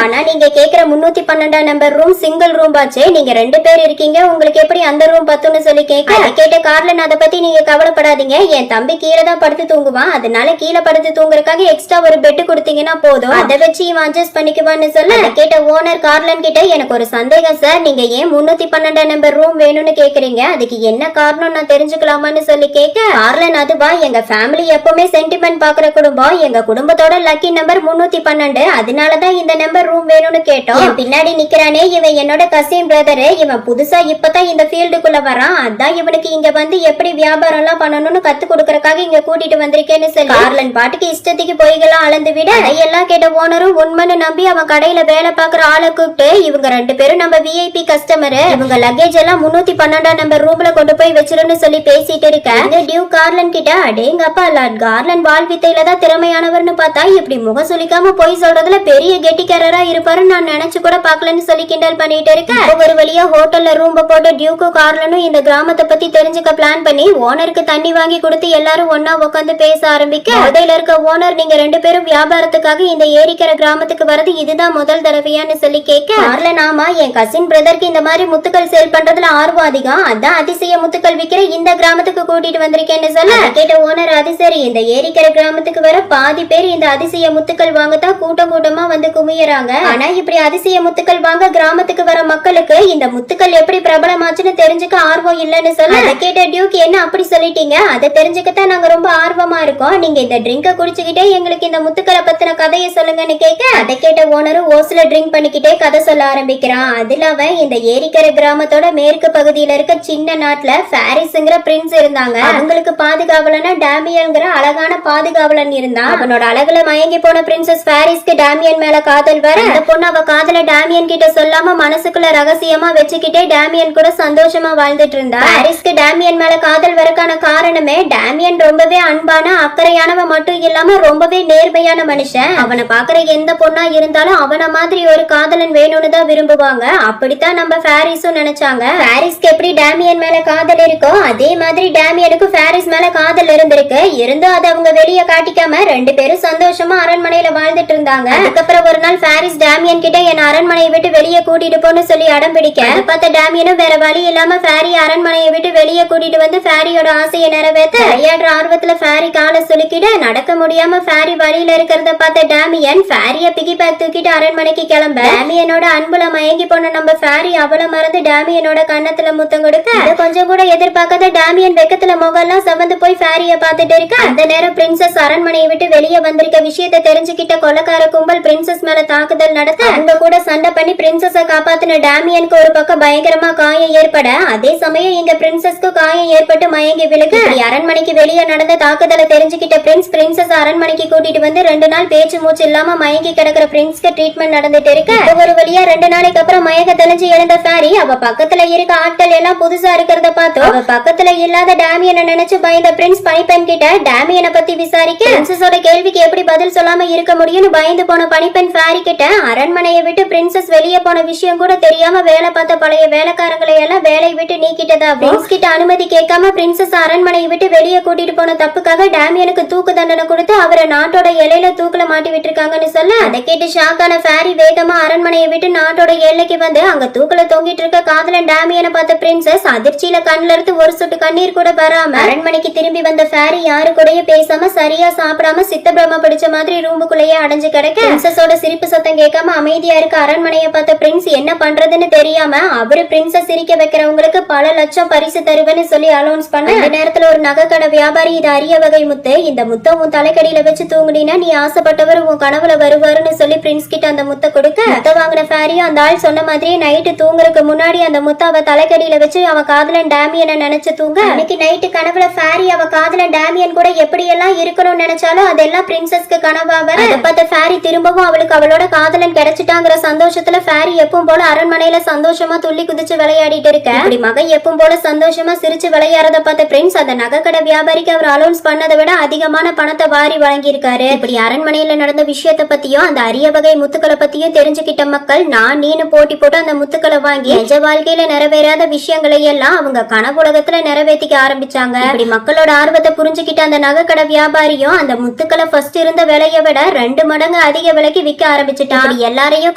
ஆனா நீங்க கேக்குற 312 நம்பர் ரூம் சிங்கிள் ரூம் ஆச்சு, நீங்க 2 பேர் இருக்கீங்க, உங்களுக்கு எப்படி அந்த ரூம் பத்துன்னு சொல்லி கேட்ட கார்லன் அதை பத்தி நீங்க கவலைப்படாதீங்க, என் தம்பி கீழே தான் படுத்து தூங்குவான், அதனால கீழே படுத்து தூங்குறதுக்காக எக்ஸ்ட்ரா ஒரு பெட் கொடுத்தீங்கன்னா போதும், அதை வச்சு இவன் அட்ஜஸ்ட் பண்ணிக்குவான்னு சொல்ல கேட்ட ஓனர் கார்லன் கிட்ட எனக்கு ஒரு சந்தேகம் சார், நீங்க ஏன் 312 நம்பர் ரூம் வேணும்னு கேக்குறீங்க, அதுக்கு என்ன காரணம் நான் தெரிஞ்சுக்கலாமான்னு சொல்லி கேட்க கார்லன் அதுவா எங்க ஃபேமிலி எப்பவுமே சென்டிமெண்ட் பாக்குற குடும்பம், எங்க குடும்பத்தோட லக்கி நம்பர் 312, அதனாலதான் இந்த நம்பர் ரூம் வேணும்னு கேட்டோம், பின்னாடி நிக்கிறானே இவன் என்னோட கசின் பிரதர், இவன் புதுசா இப்பதான் இந்த ஃபீல்டுக்குள்ள வரான், அதான் இவனுக்கு இங்க வந்து எப்படி வியாபாரம் எல்லாம் பண்ணணும்னு கத்து கொடுக்கறக்காக இங்க கூட்டிட்டு வந்திருக்கேன்னு சொல்லி கார்லன் பாட்டுக்கு இஷ்டத்துக்கு பொய்களாம் அளந்து விட அதையெல்லாம் கேட்ட ஓனரும் உண்மைன்னு நம்பி அவன் கடையில வேலை பாக்குற ஆளை கூப்பிட்டு இவங்க 2 பேரும் நம்ம விஐபி கஸ்டமர், இவங்க லக்கேஜ் எல்லாம் 312 நம்பர் ரூம்ல கொண்டு போய் வச்சிருன்னு சொல்லி பேசிட்டு இருக்க டியூ கார்லன் கிட்ட அடேங்கப்பா லார்ட் கார்லன் வால் வித்தையில தான் திறமையானவர்னு பார்த்தா இப்படி முகம் சுளிக்காம போய் சொல்றதுல பெரிய கெட்டிக்காரரா இருப்பாருன்னு நான் நினைச்சு கூட பாக்கலன்னு சொல்லி கிண்டல் பண்ணிட்டு இருக்கேன். ஒரு வழியா ஹோட்டல்ல ரூம் போட்டு டியூக்கும் கார்லனும் இந்த கிராமத்தை பத்தி தெரிஞ்சுக்க பிளான் பண்ணி ஓனருக்கு தண்ணி வாங்கி கொடுத்து எல்லாரும் ஒன்னா உட்காந்து பேச ஆரம்பிக்க முதல்ல இருக்க ஓனர் நீங்க 2 பேரும் வியாபாரத்துக்காக இந்த ஏரிக்கரை கிராமத்துக்கு வரது இதுதான் முதல் தடவையான்னு சொல்லி கேட்க கார்லன் ஆமா என் கசின் பிரதருக்கு இந்த மாதிரி முத்துக்கள் சேல் பண்றதுல ஆர்வம் அதிகம், அதான் அதிசய முத்துக்கள் விக்கிற இந்த கிராமத்துக்கு கூட்டிட்டு வந்திருக்கேன்னு சொல்ல கேட்ட ஓனர் அது சரி இந்த ஏரிக்கரை கிராமத்துக்கு வர பாதி பேர் இந்த அதிசய முத்துக்கள் வாங்கத்தான் கூட்டம் கூட்டமா வந்து குமியறாங்க, ஆனா இப்படி அதிசய முத்துக்கள் வாங்க கிராமத்துக்கு வர மக்களுக்கு இந்த முத்துக்கள் எப்படி பிரபலமாச்சுன்னு தெரிஞ்சுக்க ஆர்வம் இல்லன்னு சொல்ல அதை கேட்ட டியூக் என்ன அப்படி சொல்லிட்டீங்க, அதை தெரிஞ்சுக்கத்தான் நாங்க ரொம்ப ஆர்வமா இருக்கோம், நீங்க இந்த ட்ரிங்க குடிச்சுக்கிட்டே எங்களுக்கு இந்த முத்துக்களை பத்தின கதையை சொல்லுங்கன்னு கேட்க அதை கேட்ட ஓனரும் ஓஸ்ல ட்ரிங்க் பண்ணிக்கிட்டே கதை சொல்ல ஆரம்பிக்கிறான். அதுல அவன் இந்த ஏரிக்கரை கிராமத்தோட மேற்கு பகுதியில இருக்க சின்ன நாட்டுல பாரிஸ்ங்கிற பிரின்ஸ் இருந்தாங்க, அவங்களுக்கு பாதுகாவலனா டேமியன்ங்கிற அழகான பாதுகாவலன் இருந்தான், அவனோட அழகுல மயங்கி போன பிரின்சஸ் பாரிஸ்க்கு டேமியன் மேல காதல் வர அந்த பொண்ணு அவ காதல டேமியன் கிட்ட சொல்லாம மனசுக்குள்ள ரகசியமா வச்சுக்கிட்டே டேமியன் கூட சந்தோஷமா வாழ்ந்துட்டு இருந்தா. பாரிஸ்க்கு டேமியன் மேல காதல் வரக்கான காரணமே டேமியன் ரொம்பவே அன்பான அக்கறையானவ மட்டும் இல்லாம ரொம்பவே நேர்மையான மனுஷன், அவனை பாக்குற எந்த பொண்ணா இருந்தாலும் அவன மாதிரி ஒரு காதலன் வேணும்னு தான் விரும்புவாங்க, அப்படித்தான் நம்ம பாரிஸும் நினைச்சாங்க. பாரிஸ்க்கு எப்படி டேமியன் மேல காதல் இருக்கோ அதே மாதிரி டேமியனுக்கு பாரிஸ் மேல காதல் இருந்திருக்கு, இருந்தும் அதை அவங்க வெளியே காட்டிக்காம 2 பேரும் சந்தோஷமா அரண்மனையில வாழ்ந்துட்டு இருந்தாங்க. அதுக்கப்புறம் ஒரு நாள் பாரிஸ் டேமியன் கிட்ட என் அரண்மனையை விட்டு வெளியே கூட்டிட்டு போன்னு சொல்லி அடம் பிடிக்க பார்த்த டேமியனும் வேற வழி இல்லாம பாரி அரண்மனையை விட்டு வெளியே கூட்டிட்டு வந்து பாரியோட ஆசையை நிறைவேற்ற விளையாடுற ஆர்வத்துல பாரி காலை சுலுக்கிட நடக்க முடியாம பாரி வழியில இருக்கிறத பார்த்த டேமியன் பாரிய பிகி பேக் தூக்கிட்டு அரண்மனைக்கு கிளம்ப டேமியனோட அன்புல மயங்கி போன நம்ம பாரி அவளை மறந்து டேமியனோட கன்னத்துல முத்தம் கொடுக்க கொஞ்சம் கூட எதிர்பார்க்காத டேமியன் வெக்கத்துல முகெல்லாம் சவந்து போய் பாரிய பார்த்துட்டு இருக்க அந்த நேரம் பிரின்சஸ் அரண்மனையை விட்டு வெளியே வந்திருக்க விஷயத்தை தெரிஞ்சுக்கிட்ட கொலைக்கார கும்பல் பிரின்சஸ் மேல தாக்குதல் நடத்த அவங்க கூட சண்டை பண்ணி பிரின்சஸ காப்பாத்தின டேமியனுக்கு ஒரு பக்கம் பயங்கரமா காயம் ஏற்பட அதே சமயம் இங்க பிரின்சஸ்க்கு காயம் ஏற்பட்டு மயங்கி விழுக அரண்மனைக்கு வெளியே நடந்த தாக்குதலை தெரிஞ்சுக்கிட்ட பிரின்சஸ் அரண்மனைக்கு கூட்டிட்டு வந்து 2 நாள் பேச்சு மூச்சு இல்லாம மயங்கி கிடக்கிற பிரின்ஸ்க்கு ட்ரீட்மெண்ட் நடந்துட்டு இருக்கு. ஒரு வழியா 2 நாளைக்கு அப்புறம் மயக்க தெளிஞ்சு எழுந்த பாரி அவ பக்கத்துல இருக்க ஆட்கள் எல்லாம் புதுசா இருக்கிறத பார்த்தோம், அவ பக்கத்துல இல்லாத டேமியனை நினைச்சு பயந்த பிரின்ஸ் பனிப்பெண் கிட்ட டேமியனை பத்தி விசாரிக்க பிரின்சஸோட கேள்விக்கு எப்படி பதில் சொல்லாம இருக்க முடியும்னு பயந்து போன பனிப்பெண் பாரி கிட்ட அரண்மனையை விட்டு பிரின்சஸ் வெளியே போன விஷயம் கூட தெரியாம வேலை பார்த்த பழைய வேலைக்காரங்களை எல்லாம் வேலையை விட்டு நீக்கிட்டதா பிரின்ஸ் கிட்ட அனுமதி கேட்காம பிரின்சஸ் அரண்மனையை விட்டு வெளியே கூட்டிட்டு போன தப்புக்காக டேமியனுக்கு தூக்கு தண்டனை கொடுத்து அவரை நாட்டோட எல்லையில தூக்குல மாட்டி விட்டுருக்காங்கன்னு சொல்ல அதை கேட்டு ஷாக்கான பாரி வேகமா அரண்மனையை விட்டு நாட்டோட எல்லைக்கு வந்து அங்க தூக்குல தொங்கிட்டு இருக்க காதலன் டேமியனை பார்த்த பிரின்சஸ் அதிர்ச்சியில கண்ணுல இருந்து ஒரு சொட்டு கண்ணீர் கூட வராம அரண்மனைக்கு திரும்பி வந்த பாரி யாரு கூடயே பேசாம சரியா சாப்பிடாம சித்த பிரம்ம பிடிச்ச மாதிரி ரூமுக்குள்ளேயே அடைஞ்சு கிடக்க பிரின்சஸோட சிரிப்பு சத்தம் கேட்காம அமைதியா இருக்க அரண்மனையை பார்த்த பிரின்ஸ் என்ன பண்றதுன்னு தெரியாம அவரு பிரின்சஸ் சிரிக்க வைக்கிறவங்களுக்கு பல லட்சம் பரிசு தருவேன்னு சொல்லி அனௌன்ஸ் பண்ண அந்த நேரத்துல ஒரு நகைக்கடை வியாபாரி இது அரிய வகை முத்து, இந்த முத்தை உன் தலைக்கடியில வச்சு தூங்குனீனா நீ ஆசைப்பட்டவர் உன் கனவுல வருவாருன்னு சொல்லி பிரின்ஸ் கிட்ட அந்த முத்தை கொடுக்க முத்த வாங்கின பாரியும் அந்த ஆள் சொன்ன மாதிரியே நைட்டு தூங்குறதுக்கு முன்னாடி அந்த முத்தை அவ தலைக்கடியில வச்சு அவ காதலன் டேமியனை நினைச்சு தூங்க அன்னைக்கு நைட்டு கனவுல பாரி அவ காதலன் டேமியன் கூட எப்படி எல்லாம் இருக்கணும்னு நினைச்சாலும் அதெல்லாம் பிரின்சஸ்க்கு கனவா வர அதை பார்த்த பாரி திரும்பவும் அவளுக்கு அவளோட காதலன் கிடைச்சிட்டாங்கிற சந்தோஷத்துல பாரி எப்பவும் போல அரண்மனையில சந்தோஷமா துள்ளி குதிச்சு விளையாடிட்டு இருக்க இப்படி மகன் எப்பவும் போல சந்தோஷமா சிரிச்சு விளையாடுறத பார்த்த பிரின்ஸ் அந்த நகைக்கடை வியாபாரிக்கு அவர் அலௌன்ஸ் பண்ணதை விட அதிகமான பணத்தை வாரி வழங்கி இருக்காரு. இப்படி அரண்மனையில நடந்த விஷயத்தை பத்தியும் அந்த அரிய வகை முத்துக்களை பத்தியும் தெரிஞ்சுக்கிட்ட மக்கள் நான் நீனு போட்டி போட்டு அந்த முத்துக்களை வாங்கி நிஜ வாழ்க்கையில நிறைவேறாத விஷயங்களை எல்லாம் அவங்க கனவுலகத்துல நிறைவேற்றிக்க ஆரம்பிச்சாங்க. இப்படி மக்களோட ஆர்வத்தை புரிஞ்சுக்கிட்ட அந்த நகைக்கடை வியாபாரியும் அந்த முத்துக்களை ஃபர்ஸ்ட் இருந்த விலையை விட 2 மடங்கு அதிக விலைக்கு விற்க ஆரம்பிச்சுட்டாங்க. ஆரம்பிச்சிட்டான். எல்லாரையும்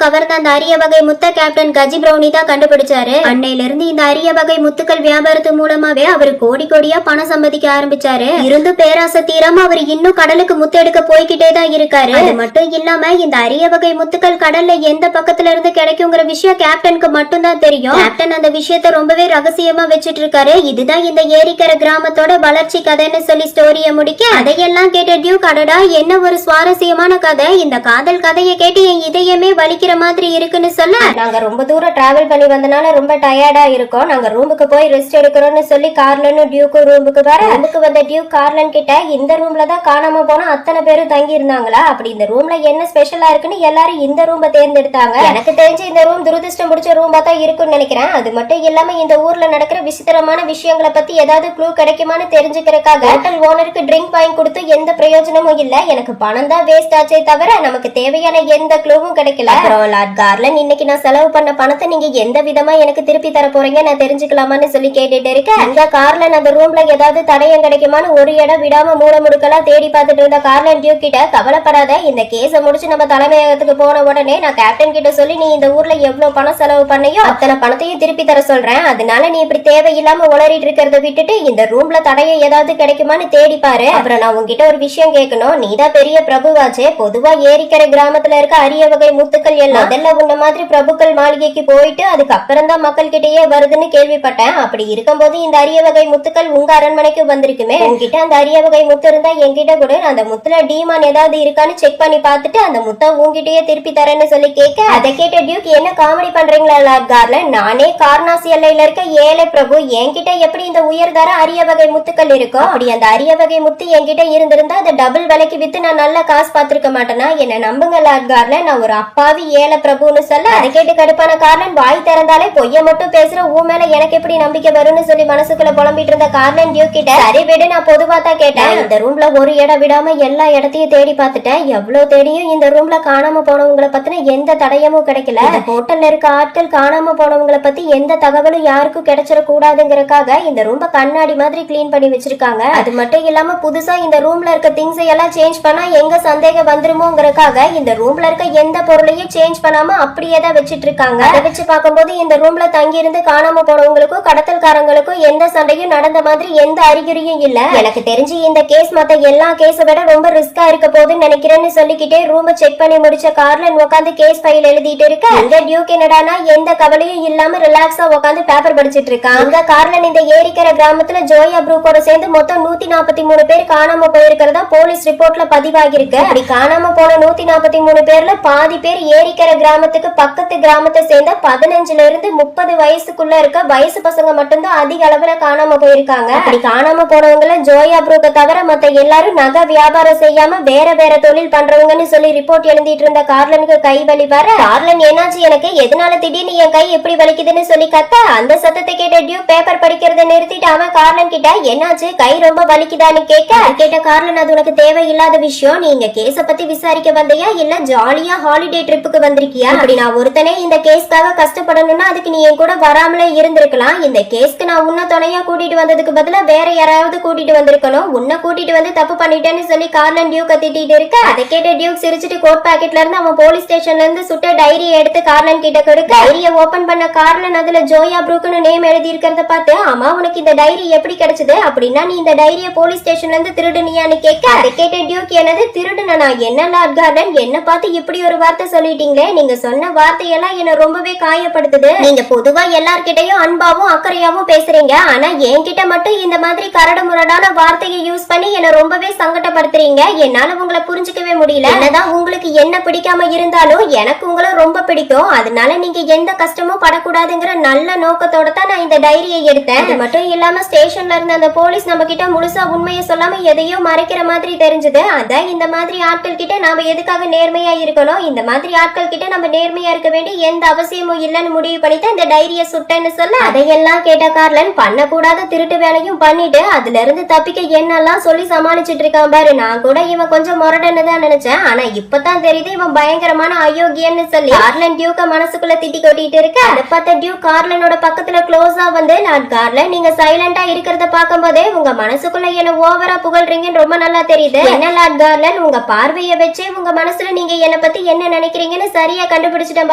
கவர்ந்த அந்த அரிய வகை முத்த கேப்டன் கஜி பிரௌனி தான் கண்டுபிடிச்சாரு. அன்னையில இருந்து இந்த அரிய வகை முத்துக்கள் வியாபாரத்து மூலமாவே அவர் கோடி கோடியா பணம் சம்பாதிக்க ஆரம்பிச்சாரு. இருந்து பேராசை தீராம அவர் இன்னும் கடலுக்கு முத்து எடுக்க போய்கிட்டே தான் இருக்காரு. அது மட்டும் இல்லாம இந்த அரிய வகை முத்துக்கள் கடல்ல எந்த பக்கத்துல இருந்து கிடைக்குங்கிற விஷயம் கேப்டனுக்கு மட்டும் தான் தெரியும். கேப்டன் அந்த விஷயத்த ரொம்பவே ரகசியமா வச்சிட்டு இருக்காரு. இதுதான் இந்த ஏரிக்கரை கிராமத்தோட வளர்ச்சி கதைன்னு சொல்லி ஸ்டோரிய முடிக்க அதையெல்லாம் கேட்ட டியூக், அடடா என்ன ஒரு சுவாரஸ்யமான கதை, இந்த காதல் கதையை கேட்டு என் இதயமே வலிக்கிற மாதிரி இருக்குன்னு சொல்ல, நாங்க ரொம்ப தூரம் டிராவல் பண்ணி வந்தனால ரொம்ப டயர்டா இருக்கோம், நாங்க ரூமுக்கு போய் ரெஸ்ட் எடுக்கிறோம்னு சொல்லி கார்லனும் டியூக்கும் ரூமுக்கு வர, ரூமுக்கு வந்த டியூக் கார்லன் கிட்ட இந்த ரூம்ல தான் காணாம போன அத்தனை பேரும் தங்கி இருந்தாங்களா, அப்படி இந்த ரூம்ல என்ன ஸ்பெஷலா இருக்குன்னு எல்லாரும் இந்த ரூமை தேர்ந்தெடுத்தாங்க. எனக்கு தெரிஞ்சு இந்த ரூம் துரதிருஷ்டம் பிடிச்ச ரூமா தான் இருக்குன்னு நினைக்கிறேன். அது மட்டும் இல்லாம இந்த ஊர்ல நடக்கிற விசித்திரமான விஷயங்களை பத்தி ஏதாவது க்ளூ கிடைக்குமான்னு தெரிஞ்சுக்கிறதுக்காக ஹோட்டல் ஓனருக்கு ட்ரிங்க் வாங்கி கொடுத்து எந்த பிரயோஜனமும் இல்ல, எனக்கு பணம் தான் வேஸ்ட் ஆச்சே தவிர நமக்கு தேவையான எந்த க்ளூவும் கிடைக்கல. அப்புறம் லார்ட் கார்லன், இன்னைக்கு நான் செலவு பண்ண பணத்தை நீங்க எந்த விதமா எனக்கு திருப்பி தர போறீங்க, நான் தெரிஞ்சுக்கலாமான்னு சொல்லி கேட்டுட்டு இருக்கேன். அந்த கார்லன் அந்த ரூம்ல ஏதாவது தடயம் கிடைக்குமான்னு ஒரு இடம் விடாம மூட முடுக்கலாம் தேடி பார்த்துட்டு இருந்த கார்லன் டியூக் கிட்ட, கவலைப்படாத, இந்த கேஸை முடிச்சு நம்ம தலைமையகத்துக்கு போன உடனே நான் கேப்டன் கிட்ட சொல்லி நீ இந்த ஊர்ல எவ்வளவு பணம் செலவு பண்ணையோ அத்தனை பணத்தையும் திருப்பி தர சொல்றேன். அதனால நீ இப்படி தேவையில்லாம உளறிட்டு இருக்கிறத விட்டுட்டு இந்த ரூம்ல தடயம் ஏதாவது கிடைக்குமான்னு தேடி பாரு. அப்புறம் நான் உங்ககிட்ட ஒரு விஷயம் கேட்கணும், நீதான் பெரிய பிரபுவாச்சே, பொதுவா ஏரிக்கரை கிராமத்துல இருக்க அரிய வகை முத்துக்கள் எல்லாம் முதல்ல உன்ன மாதிரி பிரபுக்கள் மாளிகைக்கு போயிட்டு அதுக்கப்புறம் தான் மக்கள் கிட்டயே வருதுன்னு கேள்விப்பட்டேன். அப்படி இருக்கும்போது இந்த அரிய வகை முத்துக்கள் உங்க அரண்மனைக்கு வந்திருக்குமே, உங்ககிட்ட அந்த அரிய வகை முத்து இருந்தா என்கிட்ட கூட அந்த முத்துல டீமான் ஏதாவது இருக்கான்னு செக் பண்ணி பார்த்துட்டு அந்த முத்த உங்ககிட்டயே திருப்பி தரேன்னு சொல்லி கேட்க, அதை கேட்ட டியூக், என்ன காமெடி பண்றீங்களா லார்ட் கார்லன், நானே கார்னாசி எல்லையில இருக்க ஏழை பிரபு, என்கிட்ட எப்படி இந்த உயர்தர அரிய வகை முத்துக்கள் இருக்கும், அப்படி அந்த அரிய வகை முத்து என்கிட்ட இருந்திருந்தா அதை டபுள் விலைக்கு வித்து நான் நல்ல காசு பார்த்திருக்க மாட்டேனா, என்ன நம்புங்க லார்ட் கார்லன், நான் ஒரு அப்பாவி ஏழை பிரபுன்னு சொல்ல, அதை கேட்டு கடுப்பான கார்லன், வாய் திறந்தாலே பொய்ய மட்டும் பேசுற ஊ மேல எனக்கு எப்படி நம்பிக்கை வரும்னு சொல்லி மனசுக்குள்ள புலம்பிட்டு இருந்த கார்லன் டியூக் கிட்ட, சரி விடு, நான் பொதுவா தான் கேட்டேன், இந்த ரூம்ல ஒரு இடம் விடாம எல்லா இடத்தையும் தேடி பார்த்துட்டேன், எவ்வளவு தேடியும் இந்த ரூம்ல காணாம போனவங்களை பத்தின எந்த தடயமும் கிடைக்கல, ஹோட்டல்ல இருக்க ஆட்கள் காணாம போனவங்களை பத்தி எந்த தகவலும் யாருக்கும் கிடைச்சிட கூடாதுங்கிறதுக்காக இந்த ரூம்ப கண்ணாடி மாதிரி கிளீன் பண்ணி வச்சிருக்காங்க. அது மட்டும் இல்லாம புதுசா இந்த ரூம்ல இருக்க திங்ஸ் எல்லாம் சேஞ்ச் பண்ணா எங்க சந்தேகம் வந்துருமோங்கிறதுக்காக இந்த ரூம்ல இருக்க எந்த பொருளையும் சேஞ்ச் பண்ணாம அப்படியே தான் வச்சிட்டு இருக்காங்க. அதை வச்சு பார்க்கும்போது இந்த ரூம்ல தங்கி இருந்து காணாம போனவங்களுக்கும் கடத்தல்காரங்களுக்கும் எந்த சண்டையும் நடந்த மாதிரி எந்த அறிகுறியும் இல்ல. எனக்கு தெரிஞ்சு இந்த கேஸ் மத்த எல்லா கேஸை விட ரொம்ப ரிஸ்கா இருக்க போகுதுன்னு நினைக்கிறேன்னு சொல்லிக்கிட்டே ரூம் செக் பண்ணி முடிச்ச கார்லன் உட்காந்து கேஸ் ஃபைல் எழுதிட்டு இருக்க, இந்த டியூக் என்னடானா எந்த கவலையும் இல்லாம ரிலாக்ஸா உட்காந்து பேப்பர் படிச்சிட்டு இருக்கான். அங்க கார்லன் இந்த ஏரிக்கரை கிராமத்துல ஜோயா ப்ரூக்கோட சேர்ந்து மொத்தம் 143 பேர் காணாம போயிருக்கிறதா போலீஸ் ரிப்போர்ட்ல பதிவாகிருக்கு. அப்படி காணாம போன 143 பேர்ல பாதி பேர் ஏரிக்கரை கிராமத்துக்கு பக்கத்து கிராமத்தை சேர்ந்த 15ல இருந்து 30 வயசுக்குள்ள இருக்க வயசு பசங்க மட்டும்தான் அதிக அளவுல காணாம போயிருக்காங்க. அப்படி காணாம போனவங்கள ஜோயா ப்ரூக்க தவிர மத்த எல்லாரும் நகை வியாபாரம் செய்யாம வேற வேற தொழில் பண்றவங்கன்னு சொல்லி ரிப்போர்ட் எழுதிட்டு இருந்த கார்லனுக்கு கை வலி வர, கார்லன் என்னாச்சு எனக்கு, எதனால திடீர்னு என் கை எப்படி வலிக்குதுன்னு சொல்லி கத்த, அந்த சத்தத்தை கேட்ட டியூக் பேப்பர் படிக்கிறத நிறுத்திட்டு அவன் கார்லன் கிட்ட, என்னாச்சு கை ரொம்ப வலிக்குதான்னு கேட்க, கேட்ட கார்லன், அது உனக்கு தேவையில்லாத விஷயம், நீங்க கேஸ பத்தி விசாரிக்க வந்தியா இல்ல ஜாலியா ஹாலிடே ட்ரிப்புக்கு வந்திருக்கியா, அப்படி நான் ஒருத்தனே இந்த கேஸ்க்காக கஷ்டப்படணும்னா அதுக்கு நீ என் கூட வராமலே இருந்திருக்கலாம், இந்த கேஸ்க்கு நான் உன்ன துணையா கூட்டிட்டு வந்ததுக்கு பதிலா வேற யாராவது கூட்டிட்டு வந்திருக்கணும், உன்னை கூட்டிட்டு வந்து தப்பு பண்ணிட்டேன்னு சொல்லி கார்லன் டியூக் திட்டிட்டு இருக்க, அதை கேட்ட டியூக் சிரிச்சிட்டு கோட் பாக்கெட்ல இருந்து அவன் போலீஸ் ஸ்டேஷன்ல இருந்து சுட்ட டைரியை எடுத்து கார்லன் கிட்ட கொடுக்க, டைரியை ஓபன் பண்ண கார்லன் அதுல ஜோயா ப்ரூக்னு நேம் எழுதி இருக்கிறத பார்த்து, ஆமா உனக்கு இந்த டைரி எப்படி கிடைச்சது, அப்படின்னா நீ இந்த டைரியை போலீஸ் ஸ்டேஷன்ல இருந்து திருடுனியான்னு கேட்க, அதை கேட்ட டியூக், என்னது திருடுனா, என்ன லார்ட் கார்டன் என்ன பார்த்து இப்படி ஒரு வார்த்தை சொல்லிட்டீங்களே, நீங்க சொன்ன வார்த்தையெல்லாம் என்ன ரொம்பவே காயப்படுத்துது, நீங்க பொதுவா எல்லார்கிட்டையும் அன்பாவும் அக்கறையாவும் பேசுறீங்க, ஆனா என்கிட்ட மட்டும் இந்த மாதிரி கரடு முரடான வார்த்தையை யூஸ் பண்ணி என்ன ரொம்பவே சங்கடப்படுத்துறீங்க, என்னால உங்களை புரிஞ்சுக்கவே முடியல, என்னதான் உங்களுக்கு என்ன பிடிக்காம இருந்தாலும் எனக்கு உங்களை ரொம்ப பிடிக்கும், அதனால நீங்க எந்த கஷ்டமும் படக்கூடாதுங்கிற நல்ல நோக்கத்தோட தான் நான் இந்த டைரியை எடுத்தேன். அது மட்டும் இல்லாம ஸ்டேஷன்ல இருந்த அந்த போலீஸ் நம்ம கிட்ட முழுசா உண்மையை சொல்லாம எதையோ மறைக்கிற மாதிரி தெரிஞ்சது, அதான் இந்த மாதிரி ஆட்கள் கிட்ட நாம எதுக்காக நேர்மையா இருக்கணும், இந்த மாதிரி ஆட்கள் கிட்ட நம்ம நேர்மையா இருக்க வேண்டிய எந்த அவசியமும் இல்லைன்னு முடிவு பண்ணிட்டு இந்த டைரியை சுட்டேன்னு சொல்ல, அதையெல்லாம் கேட்ட கார்லன், பண்ணக்கூடாத திருட்டு வேலையும் பண்ணிட்டு அதுல இருந்து தப்பிக்க என்னெல்லாம் சொல்லி சமாளிச்சுட்டு இருக்கான் பாரு, நான் கூட இவன் கொஞ்சம் முரடன்னு தான் நினைச்சேன், ஆனா இப்பதான் தெரியுது இவன் பயங்கரமான அயோக்கியன்னு சொல்லி கார்லன் டியூக்க மனசுக்குள்ள திட்டி கொட்டிட்டு இருக்க, அதை பார்த்த டியூக் கார்லனோட பக்கத்துல க்ளோஸா வந்து, லார்ட் கார்லன் நீங்க சைலண்டா இருக்கிறத பார்க்கும் போதே உங்க மனசுக்குள்ள என்ன ஓவரா புகழ்றீங்கன்னு ரொம்ப நல்லா தெரியுது, என்ன லார்ட் கார்லன் உங்க பார்வையை வச்சே உங்க மனசுல நீங்க என்ன பத்தி என்ன நினைக்கிறீங்கன்னு சரியா கண்டுபிடிச்சிட்டேன்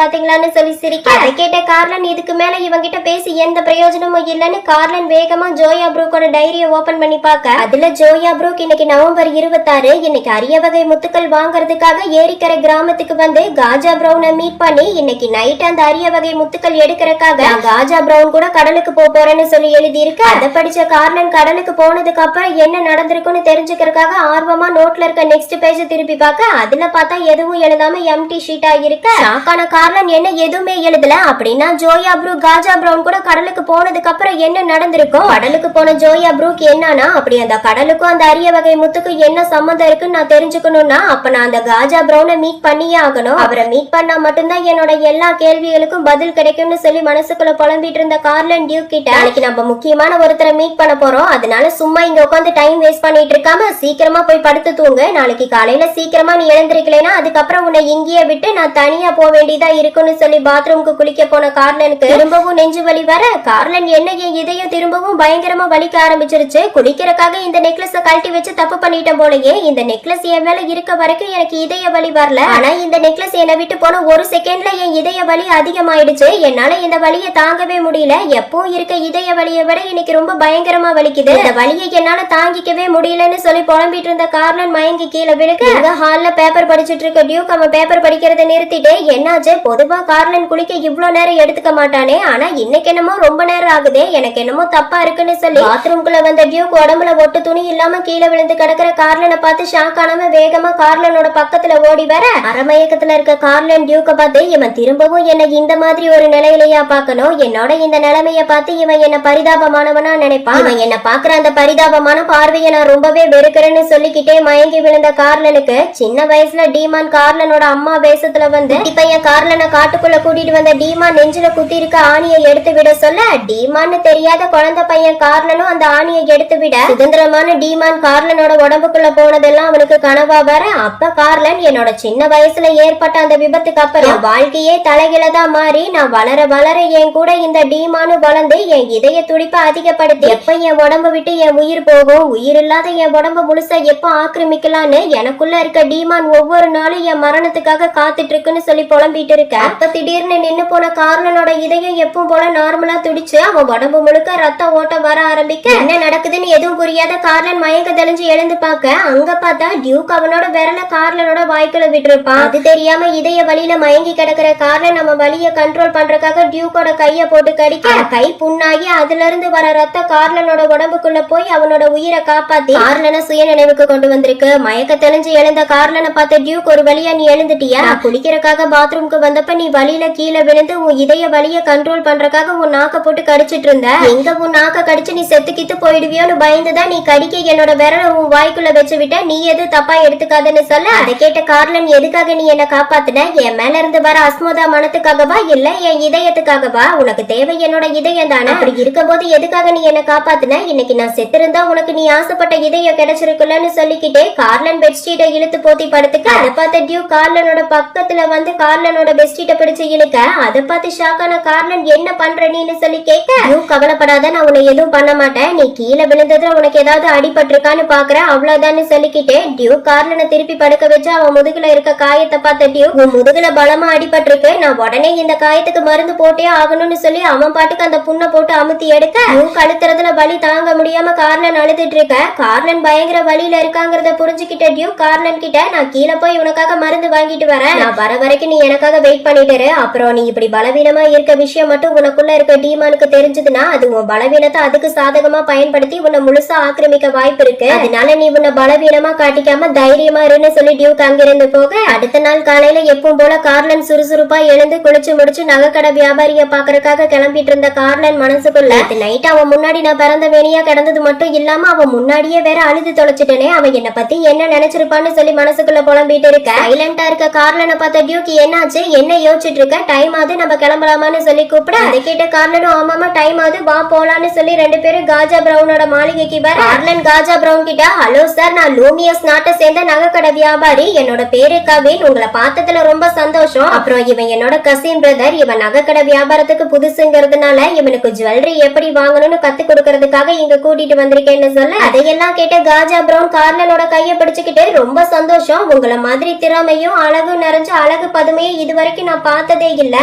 பாத்தீங்களான்னு சொல்லி சிரிக்க அதை கேட்ட கார்லன் இதுக்கு மேல இவங்கிட்ட பேசி எந்த பிரயோஜனமும் இல்லன்னு கார்லன் வேகமா ஜோயா ப்ரூக்கோட டைரியை ஓபன் பண்ணி பார்க்க அதுல ஜோயா ப்ரூக் இன்னைக்கு நவம்பர் 26 இன்னைக்கு அரிய வகை முத்துக்கள் வாங்குறதுக்காக ஏரிக்கரை கிராமத்துக்கு வந்து காஜா பிரவுனை மீட் பண்ணி இன்னைக்கு நைட் அந்த அரிய வகை முத்துக்கள் எடுக்கிறதுக்காக காஜா பிரவுன் கூட கடலுக்கு போறேன்னு சொல்லி எழுதி இருக்கு. அதை படிச்ச கார்லன் கடலுக்கு போனதுக்கு அப்புறம் என்ன நடந்திருக்குன்னு தெரிஞ்சுக்கிறதுக்காக ஆர்வமா நோட்ல இருக்க நெக்ஸ்ட் பேஜ் திருப்பி பார்க்க அதுல பார்த்தா எதுவும் எழுதாம எம்டி ஷீட்டா இருக்கு. ஷாக்கான கார்லன் என்ன எதுவுமே எழுதல அப்படின்னா ஜோயா ப்ரூக் காஜா பிரவுன் கூட கடலுக்கு போனதுக்கு அப்புறம் என்ன நடந்திருக்கும், கடலுக்கு போன ஜோயா ப்ரூக் என்னன்னா அப்படி அந்த கடலுக்கும் அந்த அரிய வகை முத்துக்கும் என்ன சம்மந்தம் இருக்குன்னு நான் தெரிஞ்சுக்கணும்னா அப்ப நான் அந்த காஜா பிரவுனை மீட் பண்ணியே ஆகணும். அவரை மீட் பண்ணா மட்டும்தான் என்னோட எல்லா கேள்விகளுக்கும் பதில் கிடைக்கும்னு சொல்லி மனசுக்குள்ள புலம்பிட்டு இருந்த கார்லன் டியூக் கிட்ட நாளைக்கு நம்ம முக்கியமான ஒருத்தரை மீட் பண்ண போறோம், அதனால சும்மா இங்க உட்காந்து டைம் வேஸ்ட் பண்ணிட்டு இருக்காம சீக்கிரமா போய் படுத்து தூங்கு, நாளைக்கு காலையில சீக்கிரமா நீ எழுந்திருக்கலைன்னா அதுக்கப்புறம் உன்னை இங்கேயே விட்டு நான் தனியா போக வேண்டியதா இருக்குன்னு சொல்லி பாத்ரூமுக்கு குளிக்க போன கார்லனுக்கு திரும்பவும் நெஞ்சு வலி வர கார்லன் என்ன என் இதயம் திரும்பவும் பயங்கரமா வலிக்க ஆரம்பிச்சிருச்சு. குளிக்கிறக்காக இந்த நெக்லஸ கழட்டி வச்சு தப்பு பண்ணிட்டேன் போலயே, இந்த நெக்லஸ் என் மேல இருக்க வரைக்கும் எனக்கு இதய வலி வரல, ஆனா இந்த நெக்லஸ் என்னை விட்டு போன ஒரு செகண்ட்ல என் இதய வலி அதிகமாயிடுச்சு. என்னால இந்த வலியை தாங்கவே முடியல, எப்பவும் இருக்க இதய வலியை விட இன்னைக்கு ரொம்ப பயங்கரமா வலிக்குது, இந்த வலியை என்னால தாங்கிக்கவே முடியலன்னு சொல்லி புலம்பிட்டு இருந்த கார்லன் மயங்கி கீழே விழுக ஹால்ல பேப்பர் படிச்சிட்டு இருக்க டியூக் அவன் பேப்பர் படிக்கிறத நிறுத்திட்டு என்னாச்சு, பொதுவா கார்லன் குளிக்க இவ்வளவு நேரம் எடுத்துக்க மாட்டானே, ஆனா இன்னைக்கு என்னமோ ரொம்ப நேரம் ஆகுதே, எனக்கு என்னமோ தப்பா இருக்குன்னு சொல்லி பாத்ரூம்குள்ள வந்த டியூக் உடம்புல ஒட்டு துணி இல்லாம கீழே விழுந்து கிடக்கிற கார்லனை பார்த்து ஷாக் ஆனவன் வேகமா கார்லனோட பக்கத்துல ஓடி வர அரமயக்கத்துல இருக்க கார்லன் டியூக்க பார்த்து இவன் திரும்பவும் என்ன இந்த மாதிரி ஒரு நிலையிலையா பாக்கணும், என்னோட இந்த நிலைமைய பார்த்து இவன் என்ன பரிதாபமானவனா நினைப்பான், இவன் என்ன பாக்குற அந்த பரிதாபமான பார்வையை நான் ரொம்பவே வெறுக்கிறேன்னு சொல்லிக்கிட்டே மயங்கி விழுந்த கார்லனுக்கு சின்ன வயசுல டீமான் கார்லனோட அம்மா வேஷத்துல வந்து பையன் கார்லனை காட்டுக்குள்ள கூட்டிட்டு வந்த டீமான் நெஞ்சில குத்தி இருக்க ஆணியை எடுத்து விட சொல்ல டீமான்னு தெரியாத குழந்தை பையன் கார்லனும் அந்த ஆணியை எடுத்து விட சுதந்திரமான டீமான் கார்லனோட உடம்புக்குள்ள போனதெல்லாம் அவனுக்கு கனவா வர அப்ப கார்லன் என்னோட சின்ன வயசுல ஏற்பட்ட அந்த விபத்துக்கு அப்புறம் வாழ்க்கையே தலைகிலதான் மாறி நான் வளர வளர என் கூட இந்த டீமானு வளர்ந்து என் இதய துடிப்பை அதிகப்படுத்தி எப்ப என் உடம்பு விட்டு என் உயிர் போகும், உயிர் இல்லாத என் உடம்பு முழுசா எப்ப ஆக்கிரமிக்கலான்னு எனக்குள்ள இருக்க டீமான் ஒவ்வொரு நாளும் என் மரணத்துக்காக காத்துட்டு இருக்குன்னு சொல்லி புலம்பிட்டு இருக்க அப்ப திடீர்னு நின்னு போன கார்லனோட இதயம் எப்பவும் போல நார்மலா துடிச்சு அவன் உடம்பு முழுக்க ரத்த ஓட்டம் வர ஆரம்பிக்க என்ன நடக்குதுன்னு எதுவும் புரியாத கார்லன் மயக்க தெளிஞ்சு எழுந்து பார்க்க அங்க பார்த்தா டியூக் அவனோட விரல கார்லனோட வாய்க்குள்ள விட்டுருப்பான். அது தெரியாம இதய வலியில மயங்கி கிடக்கிற கார்லன் நம்ம வலிய கண்ட்ரோல் பண்றதுக்காக டியூக்கோட கைய போட்டு கடிக்க கை புண்ணாகி அதுல இருந்து வர ரத்த கார்லனோட உடம்புக்குள்ள போய் அவனோட உயிரை காப்பாத்தி கார்லனை சுய நினைவுக்கு கொண்டு வந்திருக்கு. மயக்க தெளிஞ்சு எழுந்த கார்லனை பார்த்த டியூக் ஒரு வழியா நீ எழுந்துட்டியா, குளிக்கிறக்காக பாத்ரூம்க்கு வந்தப்ப நீ வலியில கீழே விழுந்து உன் இதய வலிய கண்ட்ரோல் பண்றதுக்காக உன் நாக்க போட்டு கடிச்சிட்டு இருந்த, எங்க உன் நாக்க கடிச்சு நீ செத்து கித்து போயிடுவியோன்னு பயந்துதான் நீ கடிக்க என்னோட விரல உன் வாய்க்குள்ள வச்சு விட்ட, நீ எது தப்பா எடுத்துக்காதுன்னு சொல்ல அதை கேட்ட கார்லன் எதுக்காக நீ என்ன காப்பாத்துன, என் மேல இருந்து வர அஸ்மோதா மனத்துக்காகவா இல்ல என் இதயத்துக்காகவா, உனக்கு தேவை என்னோட இதயம் தானே, அப்படி இருக்கும் போது எதுக்காக நீ என்ன காப்பாத்துன, இன்னைக்கு நான் செத்திருந்தா உனக்கு நீ ஆசைப்பட்ட இதயம் கிடைச்சிருக்குல்லன்னு சொல்லிக்கிட்டே கார்லன் பெட்ஷீட்டை இழுத்து போத்தி படுத்துக்க அதை பார்த்த டியூக் கார்லனோட பக்கத்துல வந்து கார்லனோட பெட்ஷீட்டை பிடிச்சு இழுக்க அதை பார்த்து ஷாக்கான கார்லன் என்ன பண்ற நீன்னு சொல்லி கேட்க டியூக் கவலைப்படாத நான் உன்னை எதுவும் பண்ண மாட்டேன், நீ கீழே விழுந்ததுல உனக்கு ஏதாவது அடிபட்டிருக்கான்னு பாக்குற அவ்வளவுதான்னு சொல்லிக்கிட்டே டியூக் கார்லனை திருப்பி படுக்க வச்சு அவன் முதுகுல இருக்க காயத்தை பார்த்த டியூக் உன் முதுகுல பலமா அடிபட்டிருக்கு, நான் உடனே இந்த காயத்துக்கு மருந்து போட்டே ஆகணும்னு சொல்லி அவன் பாட்டுக்கு அந்த புண்ணை போட்டு அமுத்தி எடுக்க டியூக் அழுத்துறதுல வலி தாங்க முடியாம கார்லன் அழுதுட்டு இருக்க கார்லன் பயங்கர வலியில இருக்காங்கிறத புரிஞ்சுக்கிட்ட டியூக் கார்லன் கிட்ட நான் கீழே போய் உனக்காக மருந்து வாங்கிட்டு வரேன், நான் வர வரைக்கும் நீ எனக்காக வெயிட் பண்ணிட்டு அப்புறம் நீ இப்படி பலவீனமா இருக்க விஷயம் மட்டும் உனக்குள்ள இருக்க டீமானுக்கு தெரிஞ்சதுன்னா அது உன் பலவீனத்தை அதுக்கு சாதகமா பயன்படுத்தி உன்னை முழுசா ஆக்கிரமிக்க வாய்ப்பு இருக்கு, அதனால நீ உன்னை பலவீனமா காட்டிக்காம தைரியமா இருன்னு சொல்லி டியூக் அங்கிருந்து போக அடுத்த நாள் காலையில எப்பவும் போல கார்லன் சுறுசுறுப்பா எழுந்து குளிச்சு முடிச்சு நகைக்கடை வியாபாரிய பாக்குறதுக்காக கிளம்பிட்டு இருந்த கார்லன் மனசுக்குள்ள நைட் அவன் முன்னாடி நான் பிறந்த வேணியா கிடந்தது மட்டும் இல்லாம அவன் முன்னாடியே வேற அழுது தொலைச்சிட்டேனே, அவன் என்ன பத்தி என்ன நினைச்சிருப்பான்னு சொல்லி மனசுக்குள்ள புலம்பிட்டு இருக்க சைலண்டா இருக்க கார்லனை பார்த்த டியூக் என்னாச்சு என்ன யோசிச்சுட்டு இருக்க, டைம் ஆகுது நம்ம கிளம்பலாமான்னு சொல்லி கூப்பிட அதை கேட்ட கார்லனும் ஆமாமா டைம் ஆகுது வா போலான்னு சொல்லி ரெண்டு பேரும் காஜா பிரவுனோட மாளிகைக்கு வர கார்லன் காஜா பிரவுன் கிட்ட ஹலோ சார் நான் லூமியஸ் நாட்டை சேர்ந்த நகைக்கடை வியாபாரி, என்னோட பேரு கவின், உங்களை பார்த்ததுல ரொம்ப சந்தோஷம், அப்புறம் இவன் என்னோட கசின் பிரதர், இவன் நகைக்கடை வியாபாரத்துக்கு புதுசுங்கிறதுனால இவனுக்கு ஜுவல்லரி எப்படி வாங்கணும்னு கத்து கொடுக்கறதுக்காக இங்க கூட்டிட்டு வந்திருக்கேன்னு சொல்ல அதையெல்லாம் கேட்ட காஜா பிரவுன் கார்லனோட கைய பிடிச்சுக்கிட்டு ரொம்ப சந்தோஷம், உங்களை மாதிரி திறமையும் அழகு நிறைஞ்ச அழகு பதுமையை இதுவரைக்கும் நான் பார்த்ததே இல்ல.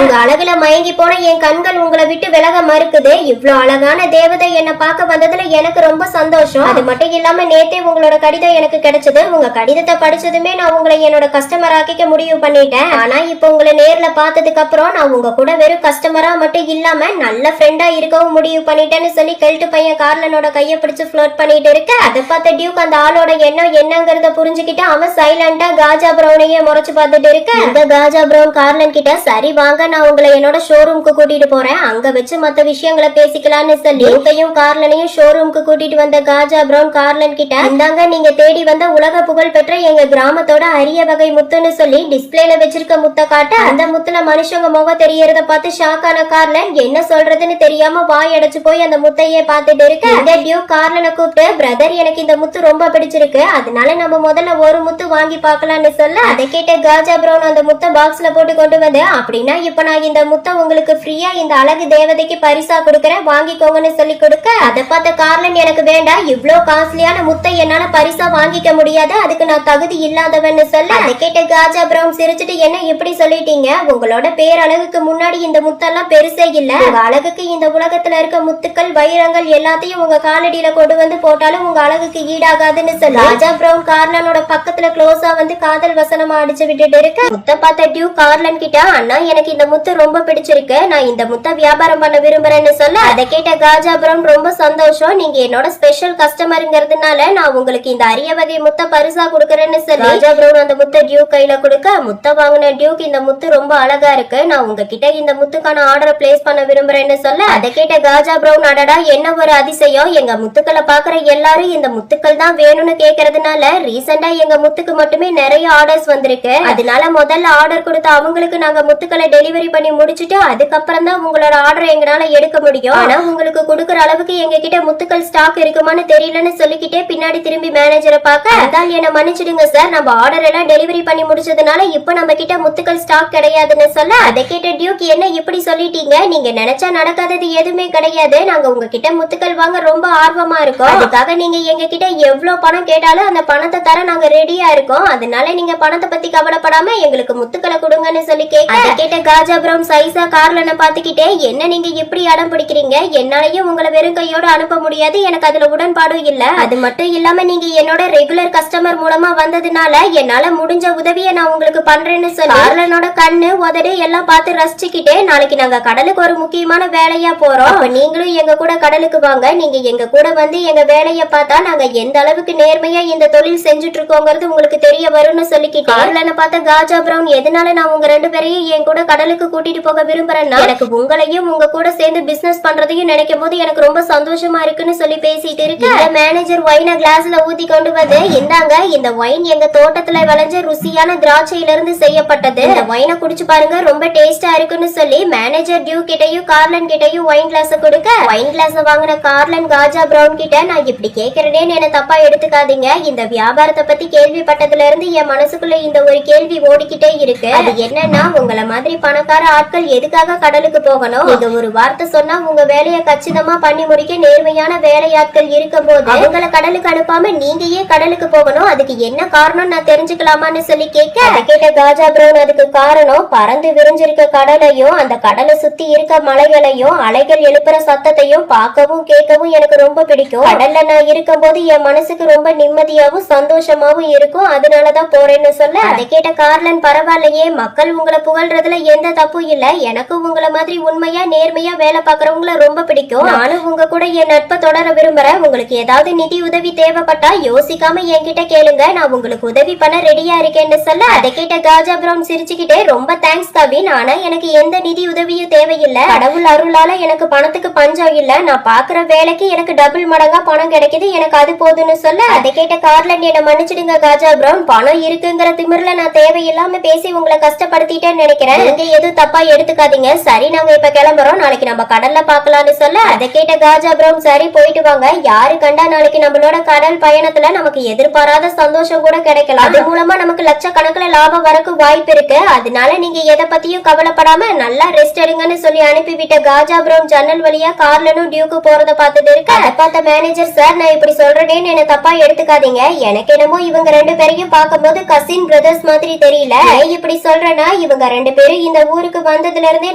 உங்க அழகுல மயங்கி போன என் கண்கள் உங்களை விட்டு விலக மறுக்குது. இவ்வளவு அழகான தேவதை என்ன பார்க்க வந்ததுல எனக்கு ரொம்ப சந்தோஷம். அது மட்டும் இல்லாம நேத்தே உங்களோட கடிதம் எனக்கு கிடைச்சது. உங்க கடிதத்தை படிச்சதுமே நான் உங்களை என்னோட கஸ்டமர் ஆக்கிக்க முடிவு பண்ணிட்டேன். ஆனா இப்ப உங்களை நேர்ல பார்த்ததுக்கு அப்புறம் நான் உங்க கூட வெறும் கஸ்டமரா மட்டும் இல்லாம நல்ல ஃப்ரெண்டா இருக்கவும் முடிவு பண்ணிட்டேன்னு சொல்லி கெல்ட்டு பையன் கார்லனோட கைய பிடிச்சு ஃப்ளோட் பண்ணிட்டு இருக்க. அதை பார்த்த டியூக் அந்த ஆளோட எண்ணம் என்னங்கறத புரிஞ்சுக்கிட்டு அவன் சைலண்டா காஜா பிரவுனையே முறைச்சு பார்த்துட்டு இருக்க. இந்த காஜா பிரவுன் கார்லன் கிட்ட சரி வாங்க நான் உங்களை என்னோட ஷோரூம்க்கு கூட்டிட்டு போறேன், அங்க வச்சு மத்த விஷயங்களை பேசிக்கலாம்னு சொல்லி டியூக்கையும் கார்லனையும் ஷோரூம்க்கு கூட்டிட்டு வந்த காஜா பிரவுன் கார்லன் கிட்ட இந்தாங்க நீங்க தேடி வந்த உலக புகழ் பெற்ற எங்க கிராமத்தோட அரிய வகை முத்துன்னு சொல்லி டிஸ்பிளேல வச்சிருக்க முத்த காட்ட அந்த முத்துல மனுஷங்க முகம் தெரியறத பார்த்து ஷாக்கான கார்லன் என்ன சொல்றதுன்னு தெரியாம வாய் அடைச்சு போய் அந்த முத்தையே பார்த்துட்டு இருக்க. இந்த டியூக் கார்லனை கூப்பிட்டு பிரதர் எனக்கு இந்த முத்து ரொம்ப பிடிச்சிருக்கு, அதனால நம்ம முதல்ல ஒரு முத்து வாங்கி பார்க்கலாம்னு சொல்ல அதை கேட்ட காஜா பிரவுன் அந்த முத்த பாக்ஸ்ல போட்டு கொண்டு வந்து அப்படின்னா இப்ப நான் இந்த முத்த உங்களுக்கு ஃப்ரீயா இந்த அழகு தேவதைக்கு பரிசா கொடுக்கறேன் வாங்கிக்கோங்கன்னு சொல்லி கொடுக்க அதை பார்த்த கார்லன் எனக்கு வேண்டாம், இவ்ளோ காஸ்ட்லியான முத்தை என்னால பரிசா வாங்கிக்க முடியாது, அதுக்கு நான் தகுதி இல்லாதவன்னு சொல்ல அதை கேட்ட காஜா பிரவுன் சிரிச்சுட்டு என்ன இப்படி சொல்லிட்டீங்க, உங்களோட பேரழகுக்கு முன்னாடி இந்த முத்தெல்லாம் பெருசே இல்ல, உங்க அழகுக்கு இந்த உலகத்துல இருக்க முத்துக்கள் வைரங்கள் எல்லாத்தையும் உங்க காலடியில கொண்டு வந்து போட்டாலும் உங்க அழகுக்கு ஈடாகாதுன்னு சொல்ல காஜா பிரவுன் கார்லனோட பக்கத்துல க்ளோஸா வந்து காதல் வசனமா அடிச்சு விட்டுட்டு இருக்க. முத்த பார்த்த டியூக் கார்லன் கிட்ட அண்ணா எனக்கு இந்த முத்து ரொம்ப பிடிச்சிருக்கு, நான் இந்த முத்த வியாபாரம் பண்ண விரும்புறேன்னு சொல்ல அதை கேட்ட காஜா பிரவுன் ரொம்ப சந்தோஷம், நீங்க என்னோட ஸ்பெஷல் கஸ்டமருங்கிறதுனால நான் உங்களுக்கு இந்த அரிய வகை முத்த பரிசா கொடுக்கறேன்னு சொல்லி காஜா பிரவுன் அந்த முத்த டியூக் கையில கொடுக்க முத்த வாங்கின டியூக் இந்த முத்து ரொம்ப அழகா இருக்கு, நான் உங்ககிட்ட இந்த முத்துக்கான ஆர்டர் பிளேஸ் பண்ண விரும்புறேன்னு சொல்ல அதை கேட்ட காஜா பிரவுன் அடடா என்ன ஒரு அதிசயம், எங்க முத்துக்களை பாக்குற எல்லாரும் இந்த முத்துக்கள் தான் வேணும்னு கேக்குறதுனால ரீசெண்டா எங்க முத்துக்கு மட்டுமே நிறைய ஆர்டர்ஸ் வந்திருக்கு, அதனால முதல்ல ஆர்டர் கொடுத்த அவங்களுக்கு நாங்க முத்துக்களை டெலிவரி பண்ணி முடிச்சுட்டு அதுக்கப்புறம் தான் உங்களோட ஆர்டர் எங்களால எடுக்க முடியும், ஆனா உங்களுக்கு கொடுக்கற அளவுக்கு எங்க கிட்ட முத்துக்கள் ஸ்டாக் இருக்குமான்னு தெரியலன்னு சொல்லிக்கிட்டே பின்னாடி திரும்பி மேனேஜரை பார்க்க அதால் என்ன மன்னிச்சிடுங்க சார், நம்ம ஆர்டர் எல்லாம் டெலிவரி பண்ணி முடிச்சதுனால இப்ப நம்ம கிட்ட முத்துக்கள் ஸ்டாக் கிடையாதுன்னு சொல்ல அதை கேட்ட டியூக் என்ன இப்படி சொல்லிட்டீங்க, நீங்க நினைச்சா நடக்காதது எதுவுமே கிடையாது, நாங்க உங்ககிட்ட முத்துக்கள் வாங்க ரொம்ப ஆர்வமா இருக்கோம், அதுக்காக நீங்க எங்க கிட்ட எவ்வளவு பணம் கேட்டாலும் அந்த பணத்தை தர நாங்க ரெடியா இருக்கோம், அதனால நீங்க பணத்தை பத்தி கவலைப்படாம எங்களுக்கு முத்துக்களை கொடுங்கன்னு சொல்லி கேட்ட காஜா பிரவுன் சைஸா கார்லனை பாத்துக்கிட்டே என்ன நீங்க இப்படி அடம் பிடிக்கிறீங்க, என்னாலயும் உங்களை வெறும் கையோட அனுப்ப முடியாது, எனக்கு அதுல உடன்பாடும் இல்ல, அது மட்டும் இல்லாம நீங்க என்னோட ரெகுலர் கஸ்டமர் மூலமா வந்ததுனால என்னால முடிஞ்ச உதவியை நான் உங்களுக்கு பண்றேன்னு சொல்லி கார்லனோட கண்ணு உதடு எல்லாம் பார்த்து ரசிச்சுக்கிட்டே நாளைக்கு நாங்க கடலுக்கு ஒரு முக்கியமான வேலையா போறோம், நீங்களும் எங்க கூட கடலுக்கு வாங்க, நீங்க எங்க கூட வந்து எங்க வேலைய பார்த்தா நாங்க எந்த அளவுக்கு நேர்மையா இந்த தொழில் செஞ்சுட்டு இருக்கோங்கிறது உங்களுக்கு தெரிய வரும்னு சொல்லிக்கிட்டு கார்லனை பார்த்த காஜா பிரவுன் எதனால நான் உங்க ரெண்டு பேரையும் என் கூட கடலுக்கு கூட்டிட்டு போக விரும்புறேன்னா எனக்கு உங்களையும் உங்க கூட சேர்ந்து பிசினஸ் பண்றதையும் நினைக்கும் போது எனக்கு ரொம்ப சந்தோஷமா இருக்குன்னு சொல்லி பேசிட்டு இருக்கு. மேனேஜர் ஒயினை கிளாஸ்ல ஊத்தி கொண்டு வந்து இந்தாங்க இந்த ஒயின் எங்க தோட்டத்துல விளைஞ்ச ருசியான திராட்சையில இருந்து செய்யப்பட்டது, இந்த ஒயினை குடிச்சு பாருங்க ரொம்ப டேஸ்டா இருக்குன்னு சொல்லி மேனேஜர் டியூ கிட்டையும் கார்லன் கிட்டையும் ஒயின் கிளாஸ் கொடுக்க ஒயின் கிளாஸ் வாங்கின கார்லன் காஜா பிரவுன் கிட்ட நான் இப்படி கேக்குறேன்னு என்ன தப்பா எடுத்துக்காதீங்க, இந்த வியாபாரத்தை பத்தி கேள்விப்பட்டதுல இருந்து என் மனசுக்குள்ள இந்த ஒரு கேள்வி ஓடிக்கிட்டே இருக்கு, அது என்னன்னா உங்களை மாதிரி பணக்கார ஆட்கள் எதுக்காக கடலுக்கு போகணும், நீங்க ஒரு வார்த்தை சொன்னா உங்க வேலையை கச்சிதமா பண்ணி முடிக்க நேர்மையான வேலையாட்கள் இருக்கும் போது அவங்களை கடலுக்கு அனுப்பாம நீங்க ஏன் கடலுக்கு போகணும், அதுக்கு என்ன காரணம் நான் தெரிஞ்சுக்கலாமான்னு சொல்லி கேட்க அதை கேட்ட காஜா பிரவுன் அதுக்கு காரணம் பறந்து விரிஞ்சிருக்க கடலையும் அந்த கடலை சுத்தி இருக்க மலைகளையும் அலைகள் எழுப்புற சத்தத்தையும் பார்க்கவும் கேட்கவும் எனக்கு ரொம்ப பிடிக்கும், கடல்ல நான் இருக்கும் போது என் மனசுக்கு ரொம்ப நிம்மதியாவும் சந்தோஷமாவும் இருக்கும், அதனாலதான் போறேன்னு சொல்ல அதை கேட்ட கார்லன் பரவாயில்லையே மக்கள் உங்களை புகழ்றதுல எந்த தப்பும் இல்ல, எனக்கும் உங்களை மாதிரி உண்மையா நேர்மையா வேலை பாக்குறவங்கள ரொம்ப பிடிக்கும், நானும் உங்க கூட என் நட்பை தொடர விரும்புறேன், உங்களுக்கு ஏதாவது நிதி உதவி தேவைப்பட்டா யோசிக்காம என்கிட்ட கேளுங்க, நான் உங்களுக்கு உதவி பண்ண ரெடியா இருக்கேன்னு சொல்ல அதை கேட்ட காஜா பிரவுன் சிரிச்சுக்கிட்டே ரொம்ப தேங்க்ஸ் கவின், ஆனா எனக்கு எந்த நிதி உதவியும் தேவையில்லை, கடவுள் அருளால எனக்கு பணத்துக்கு பஞ்சம் இல்ல, நான் பாக்குற வேலைக்கு எனக்கு டபுள் மடங்கா பணம் கிடைக்குது, எனக்கு அது போதுன்னு சொல்ல அதை கேட்ட கார்லன் என்ன மன்னிச்சிடுங்க காஜா பிரவுன், பணம் இருக்குங்கிற திமிர்ல நான் தேவையில்லாம பேசி உங்களை கஷ்டப்படுத்திட்டேன்னு நினைக்கிறேன், நீங்க எதுவும் தப்பா எடுத்துக்காதீங்க, சரி நாங்க இப்ப கிளம்புறோம், நாளைக்கு நம்ம கடல்ல பாக்கலாம்னு சொல்ல அதை கேட்ட காஜா பிரவுன் சரி போயிட்டு வாங்க, யாரு கண்டா நாளைக்கு நம்மளோட கடல் பயணத்துல நமக்கு எதிர்பாராத சந்தோஷம் கூட கிடைக்கலாம், அது மூலமா நமக்கு லட்சக்கணக்கில் லாபம் வரக்கு வாய்ப்பு இருக்கு, அதனால நீங்க எதை பத்தியும் கவலைப்படாம நல்லா ரெஸ்ட் எடுங்கன்னு சொல்லி அனுப்பிவிட்ட காஜா பிரவுன் ஜன்னல் வழியா கார்லனும் டியூக்கு போறத பார்த்துட்டு இருக்கு. அதை பார்த்த மேனேஜர் சார் நான் இப்படி சொல்றேன்னு என்ன தப்பா எடுத்துக்காதீங்க, எனக்கு என்னமோ இவங்க ரெண்டு பேரையும் பார்க்கும்போது கசின் பிரதர்ஸ் ப்ராசஸ் மாதிரி தெரியல. இப்படி சொல்றேன்னா இவங்க 2 பேரும் இந்த ஊருக்கு வந்ததுல இருந்தே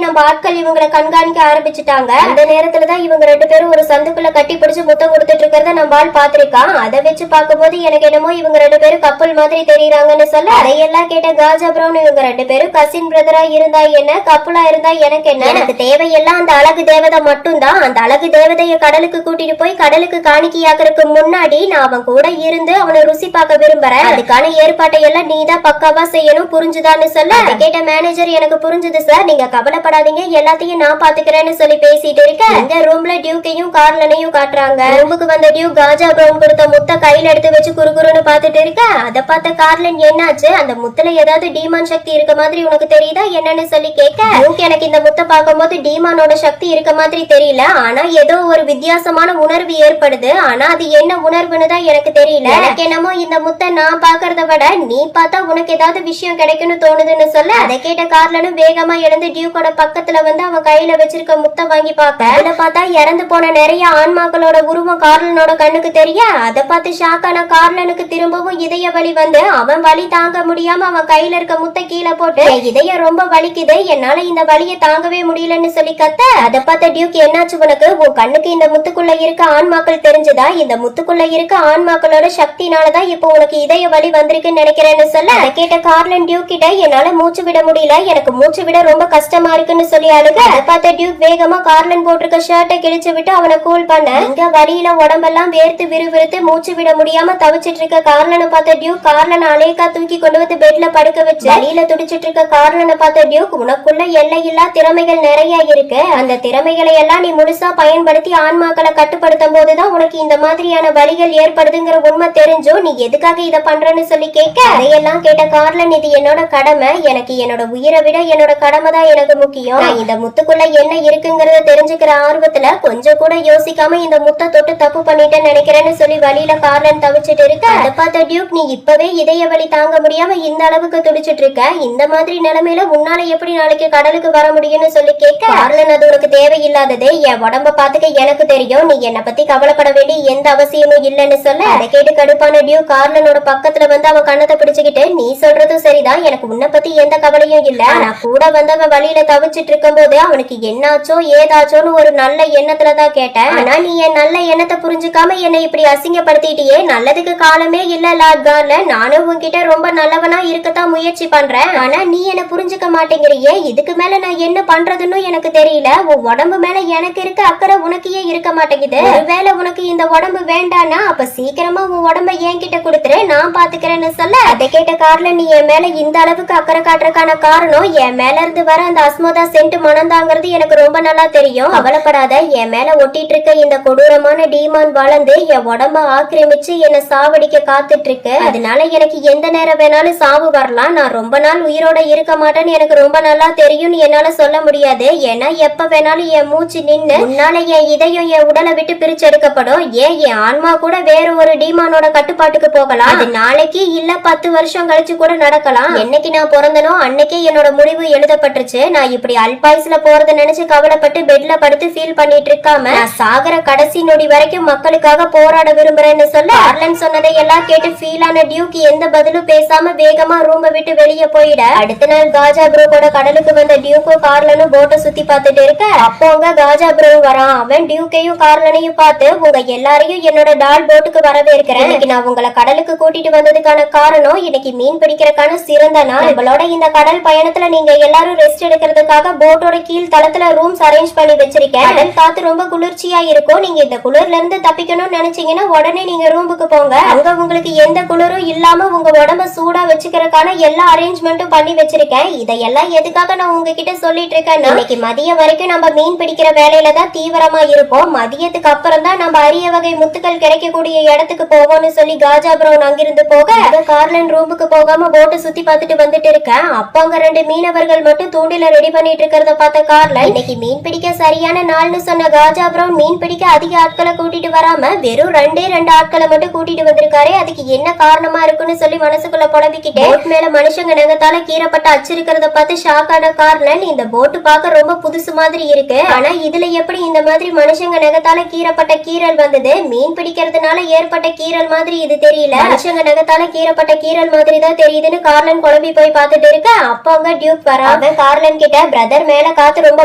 நம்ம ஆட்கள் இவங்களை கண்காணிக்க ஆரம்பிச்சுட்டாங்க. அந்த நேரத்துலதான் இவங்க 2 பேரும் ஒரு சந்துக்குள்ள கட்டி பிடிச்சு முத்தம் கொடுத்துட்டு இருக்கிறத நம்ம ஆள் பாத்திருக்கான். அதை வச்சு பார்க்கும்போது எனக்கு என்னமோ இவங்க 2 பேரும் கப்பல் மாதிரி தெரியுறாங்கன்னு சொல்ல அதையெல்லாம் கேட்ட காஜா பிரவுன் இவங்க 2 பேரும் கசின் பிரதரா இருந்தா என்ன, கப்பலா இருந்தா எனக்கு என்ன, எனக்கு தேவையெல்லாம் அந்த அழகு தேவதை மட்டும் தான். அந்த அழகு தேவதைய கடலுக்கு கூட்டிட்டு போய் கடலுக்கு காணிக்கையாக்குறதுக்கு முன்னாடி நான் அவன் கூட இருந்து அவனை ருசி பார்க்க விரும்புறேன். அதுக்கான ஏற்பாட்டை எல்லாம் நீ தான் பக்காவா செய்யணும், புரிஞ்சுதான்னு சொல்ல அதை கேட்ட மேனேஜர் எனக்கு புரிஞ்சுது சார், நீங்க கவலைப்படாதீங்க, எல்லாத்தையும் நான் பாத்துக்கிறேன்னு சொல்லி பேசிட்டு இருக்க இந்த ரூம்ல டியூக்கையும் கார்லனையும் காட்டுறாங்க. ரூமுக்கு வந்த டியூக் காஜா பிரவுன் கொடுத்த முத்த கையில எடுத்து வச்சு குறுகுறுன்னு பாத்துட்டு இருக்க அதை பார்த்த கார்லன் என்னாச்சு, அந்த முத்துல ஏதாவது டீமான் சக்தி இருக்க மாதிரி உனக்கு தெரியுதா என்னன்னு சொல்லி கேட்க டியூக் எனக்கு இந்த முத்த பார்க்கும்போது டீமானோட சக்தி இருக்க மாதிரி தெரியல, ஆனா ஏதோ ஒரு வித்தியாசமான உணர்வு ஏற்படுது, ஆனா அது என்ன உணர்வுன்னு தான் எனக்கு தெரியல, எனக்கு என்னமோ இந்த முத்த நான் பாக்குறத விட நீ பார்த்தா உனக்கு ஏதாவது விஷயம் கிடைக்கும்னு தோணுதுன்னு சொல்ல அதை கேட்ட கார்லனும் வேகமா எழுந்து டியூக்கோட பக்கத்துல வந்து அவன் கையில வச்சிருக்க முத்த வாங்கி பார்க்க அதுல பார்த்தா இறந்து போன நிறைய ஆன்மாக்களோட உருவம் கார்லனோட கண்ணுக்கு தெரிய அதை பார்த்து ஷாக்கான கார்லனுக்கு திரும்பவும் இதய வலி வந்து அவன் வலி தாங்க முடியாம அவன் கையில இருக்க முத்த கீழே போட்டு இதயம் ரொம்ப வலிக்குது, என்னால இந்த வலியை தாங்கவே முடியலன்னு சொல்லி கத்த அதை பார்த்த டியூக் என்னாச்சு உனக்கு, உன் கண்ணுக்கு இந்த முத்துக்குள்ள இருக்க ஆன்மாக்கள் தெரிஞ்சுதா, இந்த முத்துக்குள்ள இருக்க ஆன்மாக்களோட சக்தினாலதான் இப்போ உனக்கு இதய வலி வந்திருக்குன்னு நினைக்கிறேன்னு சொல்ல அதை கேட்ட கார்லன் டியூக் கிட்ட என்னால மூச்சு விட முடியல, எனக்கு மூச்சு விட ரொம்ப கஷ்டமா இருக்குன்னு சொல்லி அழுக அதை பார்த்த டியூக் வேகமா கார்லன் போட்டிருக்க ஷர்ட்டை கிழிச்சு விட்டு அவனை கூல் பண்ண இங்க வலியில உடம்பெல்லாம் வேர்த்து விறுவிறுத்து மூச்சு விட முடியாம தவிச்சிட்டு இருக்க கார்லனை பார்த்த டியூக் கார்லனை அலேக்கா தூக்கி கொண்டு வந்து பெட்ல படுக்க வச்சு வலியில துடிச்சிட்டு இருக்க கார்லனை பார்த்த டியூக் உனக்குள்ள எல்லையில்லா திறமைகள் நிறைய இருக்கு, அந்த திறமைகளை எல்லாம் நீ முழுசா பயன்படுத்தி ஆன்மாக்களை கட்டுப்படுத்தும் போதுதான் உனக்கு இந்த மாதிரியான வலிகள் ஏற்படுதுங்கிற உண்மை தெரிஞ்சும் நீ எதுக்காக இதை பண்றன்னு சொல்லி கேட்க அதையெல்லாம் கேட்ட கார்லன் இது என்னோட கடமை, எனக்கு என்னோட உயிரை விட என்னோட கடமை தான் எனக்கு முக்கியம், நான் இந்த முத்துக்குள்ள என்ன இருக்குங்கிறத தெரிஞ்சுக்கிற ஆர்வத்துல கொஞ்சம் கூட யோசிக்காம இந்த முத்த தொட்டு தப்பு பண்ணிட்டேன்னு நினைக்கிறேன்னு சொல்லி வழியில கார்லன் தவிச்சிட்டு இருக்க அதை பார்த்த டியூக் நீ இப்பவே இதய வலி தாங்க முடியாம இந்த அளவுக்கு துடிச்சிட்டு இருக்க, இந்த மாதிரி நிலைமையில உன்னால எப்படி நாளைக்கு கடலுக்கு வர முடியும்னு சொல்லி கேட்க கார்லன் அது உனக்கு தேவையில்லாதது, என் உடம்ப பாத்துக்க எனக்கு தெரியும், நீ என்னை பத்தி கவலைப்பட வேண்டிய எந்த அவசியமும் இல்லைன்னு சொல்ல அதை கேட்டு கடுப்பான டியூக் கார்லனோட பக்கத்துல வந்து அவன் கண்ணத்தை பிடிச்சுக்கிட்டு நீ சொல்றதும் சரிதான், எனக்கு உன்னை பத்தி எந்த கவலையும் இல்ல, நான் கூட வந்தவன் வழியில தவிச்சிட்டு இருக்கும் போது அவனுக்கு என்னாச்சோ ஏதாச்சோன்னு ஒரு நல்ல எண்ணத்துலதான் கேட்டேன், ஆனா நீ என் நல்ல எண்ணத்தை புரிஞ்சுக்காம என்னை இப்படி அசிங்கப்படுத்திட்டியே, நல்லதுக்கு காலமே இல்ல லார்ட் கார்லன், நானும் உன்கிட்ட ரொம்ப நல்லவனா இருக்கத்தான் முயற்சி பண்றேன், ஆனா நீ என்ன புரிஞ்சுக்க மாட்டேங்கிறியே, இதுக்கு மேல நான் என்ன பண்றதுன்னு எனக்கு தெரியல, உன் உடம்பு மேல எனக்கு இருக்க அக்கறை உனக்கு ஏன் இருக்க மாட்டேங்குது, ஒருவேளை உனக்கு இந்த உடம்பு வேண்டானா அப்ப சீக்கிரமா உன் உடம்ப என்கிட்ட கொடுத்துரு, நான் பாத்துக்கிறேன்னு சொல்ல அதை கேட்ட கார்லன் நீ என் மேல இந்த அளவுக்கு அக்கறை காட்டுறதுக்கான காரணம் என் மேல இருந்து வர அந்த அஸ்மோதா சென்ட் மனந்தாங்கிறது எனக்கு ரொம்ப நல்லா தெரியும், கவலைப்படாத, என் மேல ஒட்டிட்டு இருக்க இந்த கொடூரமான டீமான் வளர்ந்து என் உடம்ப ஆக்கிரமிச்சு என்ன சாவடிக்க காத்துட்டு இருக்கு, அதனால எனக்கு எந்த நேரம் வேணாலும் சாவு வரலாம், நான் ரொம்ப நாள் உயிரோட இருக்க மாட்டேன்னு எனக்கு ரொம்ப நல்லா தெரியும்னு என்னால சொல்ல முடியாது, ஏன்னா எப்ப வேணாலும் என் மூச்சு நின்னு உன்னால என் இதயம் என் உடலை விட்டு பிரிச்சு எடுக்கப்படும், ஏன் என் ஆன்மா கூட வேற ஒரு டீமானோட கட்டுப்பாட்டுக்கு போகலாம், அது நாளைக்கு இல்ல 10 வருஷம் கழிச்சு கூட நடக்கலாம், என்னைக்கு நான் பிறந்தனோ அன்னைக்கே என்னோட முடிவு எழுதப்பட்டுருச்சு, நான் இப்படி அல்பாயுஸ்ல போறத நினைச்சு கவலைப்பட்டு பெட்ல படுத்து ஃபீல் பண்ணிட்டு இருக்காம நான் சாகர கடைசி நொடி வரைக்கும் மக்களுக்காக போராட விரும்புறேன்னு சொல்ல கார்லன் சொன்னதை எல்லாம் கேட்டு ஃபீல் ஆன டியூக் எந்த பதிலும் பேசாம வேகமா ரூமை விட்டு வெளியே போயிட அடுத்த நாள் காஜா ப்ரோவோட கடலுக்கு வந்த டியூக்கும் கார்லனும் போட்டை சுத்தி பார்த்துட்டு இருக்க அப்போ அங்க காஜா ப்ரோ வரான், அவன் டியூக்கையும் கார்லனையும் பார்த்து உங்க எல்லாரையும் என்னோட டால் போட்டுக்கு வரவேற்கிறேன், இன்னைக்கு நான் உங்களை கடலுக்கு கூட்டிட்டு வந்ததுக்கான காரணம் இன்னைக்கு மீன் பிடிக்கிறதுக்கான சிறந்த நாள், நம்மளோட இந்த கடல் பயணத்துல நீங்க எல்லாரும் ரெஸ்ட் எடுக்கிறதுக்காக போட்டோட கீழ் தளத்துல ரூம்ஸ் அரேஞ்ச் பண்ணி வச்சிருக்கேன், கடல் காத்து ரொம்ப குளிர்ச்சியா இருக்கும், நீங்க இந்த குளிர்ல இருந்து தப்பிக்கணும்னு நினைச்சீங்கன்னா உடனே நீங்க ரூமுக்கு போங்க, அங்க உங்களுக்கு எந்த குளிரும் இல்லாம உங்க உடம்ப சூடா வச்சுக்கிறதுக்கான எல்லா அரேஞ்ச்மெண்ட்டும் பண்ணி வச்சிருக்கேன், இதையெல்லாம் எதுக்காக நான் உங்ககிட்ட சொல்லிட்டு இருக்கேன், இன்னைக்கு மதியம் வரைக்கும் நம்ம மீன் பிடிக்கிற வேலையில தான் தீவிரமா இருப்போம், மதியத்துக்கு அப்புறம் தான் நம்ம அரிய வகை முத்துக்கள் கிடைக்கக்கூடிய இடத்துக்கு போவோம்னு சொல்லி காஜா பிரவுன் அங்கிருந்து போக கார்லன் ரூமுக்கு போகாம போட்டை சுத்தி பார்த்துட்டு வந்துட்டு இருக்கேன், அப்ப அங்க 2 மீனவர்கள் மட்டும் தூண்டில ரெடி பண்ணிட்டு இருக்கிறத பார்த்த கார்லன் இன்னைக்கு மீன் பிடிக்க சரியான நாள்னு சொன்ன காஜா பிரவுன் மீன் பிடிக்க அதிக ஆட்களை கூட்டிட்டு வராம வெறும் 2 ஆட்களை மட்டும் கூட்டிட்டு வந்திருக்காரு, அதுக்கு என்ன காரணமா இருக்குன்னு சொல்லி மனசுக்குள்ள புலம்பிக்கிட்டே போட் மேல மனுஷங்க நகத்தால கீறப்பட்ட அச்சிருக்கிறத பார்த்து ஷாக்கான கார்லன் இந்த போட்டு பார்க்க ரொம்ப புதுசு மாதிரி இருக்கு, ஆனா இதுல எப்படி இந்த மாதிரி மனுஷங்க நகத்தால கீறப்பட்ட கீறல் வந்தது, மீன் பிடிக்கிறதுனால ஏற்பட்ட கீறல் மாதிரி இது தெரியல, மனுஷங்க நகத்தால கீறப்பட்ட கீறல் மாதிரி தான் தெரியுதுன்னு கார்லன் குழம்பி போய் பார்த்துட்டு இருக்க. அப்ப அங்க டியூக் வரா. அவன் கார்லன் கிட்ட, பிரதர் மேல காத்து ரொம்ப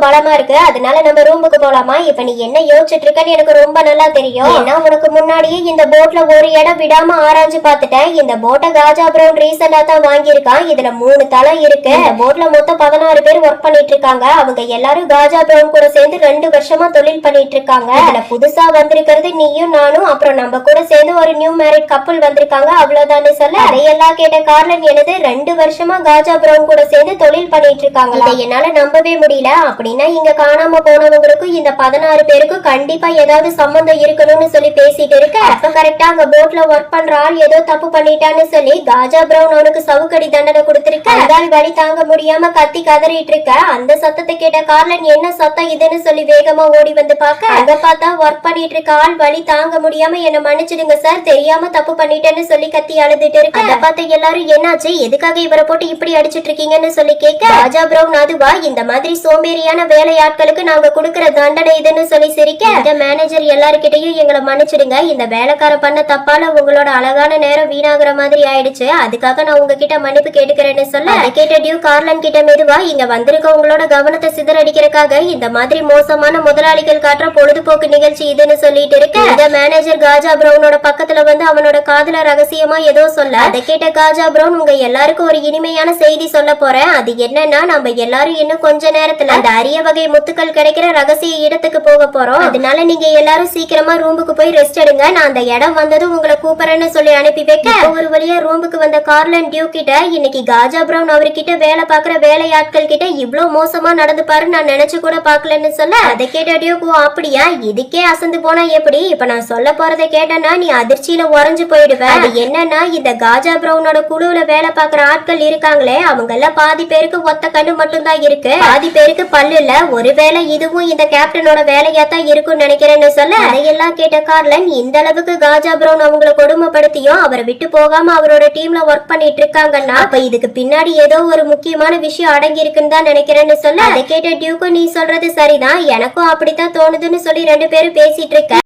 பலமா இருக்கு, அதனால நம்ம ரூமுக்கு போலாமா? இப்ப நீ என்ன யோசிச்சுட்டு இருக்கன்னு எனக்கு ரொம்ப நல்லா தெரியும். ஏன்னா உனக்கு முன்னாடியே இந்த போட்ல ஒரு இடம் விடாம ஆராய்ஞ்சு பார்த்துட்டேன். இந்த போட்டை காஜா பிரவுன் ரீசெண்டா தான் வாங்கியிருக்கான். இதுல 3 தலை இருக்கு. இந்த போட்ல மொத்தம் 16 பேர் ஒர்க் பண்ணிட்டு இருக்காங்க. அவங்க எல்லாரும் காஜா பிரவுன் கூட சேர்ந்து 2 வருஷமா தொழில் பண்ணிட்டு இருக்காங்க. இதுல புதுசா வந்திருக்கிறது நீயும் நானும், அப்புறம் நம்ம கூட சேர்ந்து ஒரு நியூ மேரிட் கப்பல் வந்திருக்காங்க, அவ்வளவுதானே சொல்ல. அதையெல்லாம் கேட்ட கார்லன், எனது 2 வருஷமா காஜா பிரவுன் கூட சேர்ந்து தொழில் பண்ணிட்டு இருக்காங்க, இதை என்னால நம்பவே முடியல. அப்படின்னா இங்க காணாம போனவங்களுக்கும் இந்த 16 பேருக்கும் கண்டிப்பா ஏதாவது சம்பந்தம் இருக்கணும்னு சொல்லி பேசிட்டு இருக்க. அப்ப கரெக்டா அங்க போட்ல ஒர்க் பண்ற ஆள் ஏதோ தப்பு பண்ணிட்டான்னு சொல்லி காஜா பிரவுன் அவனுக்கு சவுக்கடி தண்டனை கொடுத்திருக்க. அதால் வலி தாங்க முடியாம கத்தி கதறிட்டு இருக்க. அந்த சத்தத்தை கேட்ட கார்லன், என்ன சத்தம் இதுன்னு சொல்லி வேகமா ஓடி வந்து பார்க்க, அங்க பார்த்தா ஒர்க் பண்ணிட்டு இருக்க ஆள் வலி தாங்க முடியாம என்ன மன்னிச்சிடுங்க சார், தெரியாம தப்பு பண்ணிட்டேன்னு சொல்லி கத்தி அழுதுட்டு இருக்கு. அதை பார்த்த எல்லாரும், என்னாச்சு, எதுக்காக இவரை போட்டு இப்படி அடிச்சிட்டு இருக்கீங்கன்னு சொல்லி கேட்க, காஜா பிரவுன், அதுவா, இந்த மாதிரி சோம்பேறியான வேலையாட்களுக்கு நாங்க கொடுக்கற தண்டனை இதுன்னு சொல்லி சிரிக்க, இந்த மேனேஜர் எல்லாருக்கிட்டையும் எங்களை மன்னிச்சிடுங்க, இந்த வேலைக்கார பண்ண தப்பால உங்களோட அழகான நேரம் வீணாகிற மாதிரி ஆயிடுச்சு, அதுக்காக நான் உங்ககிட்ட மன்னிப்பு கேட்டுக்கிறேன்னு சொல்ல, அதை கேட்ட டியூக் கார்லன் கிட்ட, மெதுவா, இங்க வந்திருக்க உங்களோட கவனத்தை சிதறடிக்கிறதுக்காக இந்த மாதிரி மோசமான முதலாளிகள் காட்டுற பொழுதுபோக்கு நிகழ்ச்சி இதுன்னு சொல்லிட்டு இருக்கு. இந்த மேனேஜர் காஜா பிரவுனோட பக்கத்துல வந்து அவனோட காதுல ரகசியமா ஏதோ சொல்ல, அதை கேட்ட காஜா பிரவுன், உங்க எல்லாருக்கும் ஒரு இனிமையான செய்தி சொல்ல போறேன். அது என்னன்னா, நம்ம எல்லாரும் இன்னும் கொஞ்ச நேரத்துல அந்த அரிய வகை முத்துக்கள் கிடைக்கிற ரகசிய இடத்துக்கு போக போறோம். அதனால நீங்க எல்லாரும் சீக்கிரமா ரூமுக்கு போய் ரெஸ்ட் எடுங்க, நான் அந்த இடம் வந்ததும் உங்களை கூப்பிடுறேன்னு சொல்லி அனுப்பி வைக்க, ஒரு வழியா ரூமுக்கு வந்த கார்லன் டியூக் கிட்ட, இன்னைக்கு காஜா பிரவுன் அவர்கிட்ட வேலை பாக்குற வேலையாட்கள் கிட்ட இவ்வளவு மோசமா நடந்து பாரு, நான் நினைச்சு கூட பாக்கலன்னு சொல்ல, அதை கேட்ட டியூக், அப்படியா, இதுக்கே அசந்து போனா எப்படி, இப்ப நான் சொல்ல போறதை கேட்டனா நீ அதிர்ச்சியில உறைஞ்சு போயிடுவ. அது என்னன்னா, இந்த காஜா பிரவுனோட குழுவுல வேலை பாக்குற ஆட்கள் இருக்காங்களே, அவங்க எல்லாம் பாதி பேருக்கு ஒத்த கண்ணு மட்டும் தான் இருக்கு, பாதி பேருக்கு பல்லு இல்ல. ஒருவேளை இதுவும் இந்த கேப்டனோட வேலையா தான் இருக்கும்னு நினைக்கிறேன்னு சொல்ல, அதையெல்லாம் கேட்ட கார்லன், இந்த அளவுக்கு காஜா பிரவுன் அவங்கள கொடுமைப்படுத்தியும் அவரை விட்டு போகாம அவரோட டீம்ல ஒர்க் பண்ணிட்டு இருக்காங்கன்னா, அப்ப இதுக்கு பின்னாடி ஏதோ ஒரு முக்கியமான விஷயம் அடங்கி இருக்குன்னு தான் நினைக்கிறேன்னு சொல்ல, அதை கேட்ட டியூக்கும், நீ சொல்றது சரிதான், எனக்கும் அப்படித்தான் தோணுதுன்னு சொல்லி 2 பேரும் பேசிட்டு இருக்க.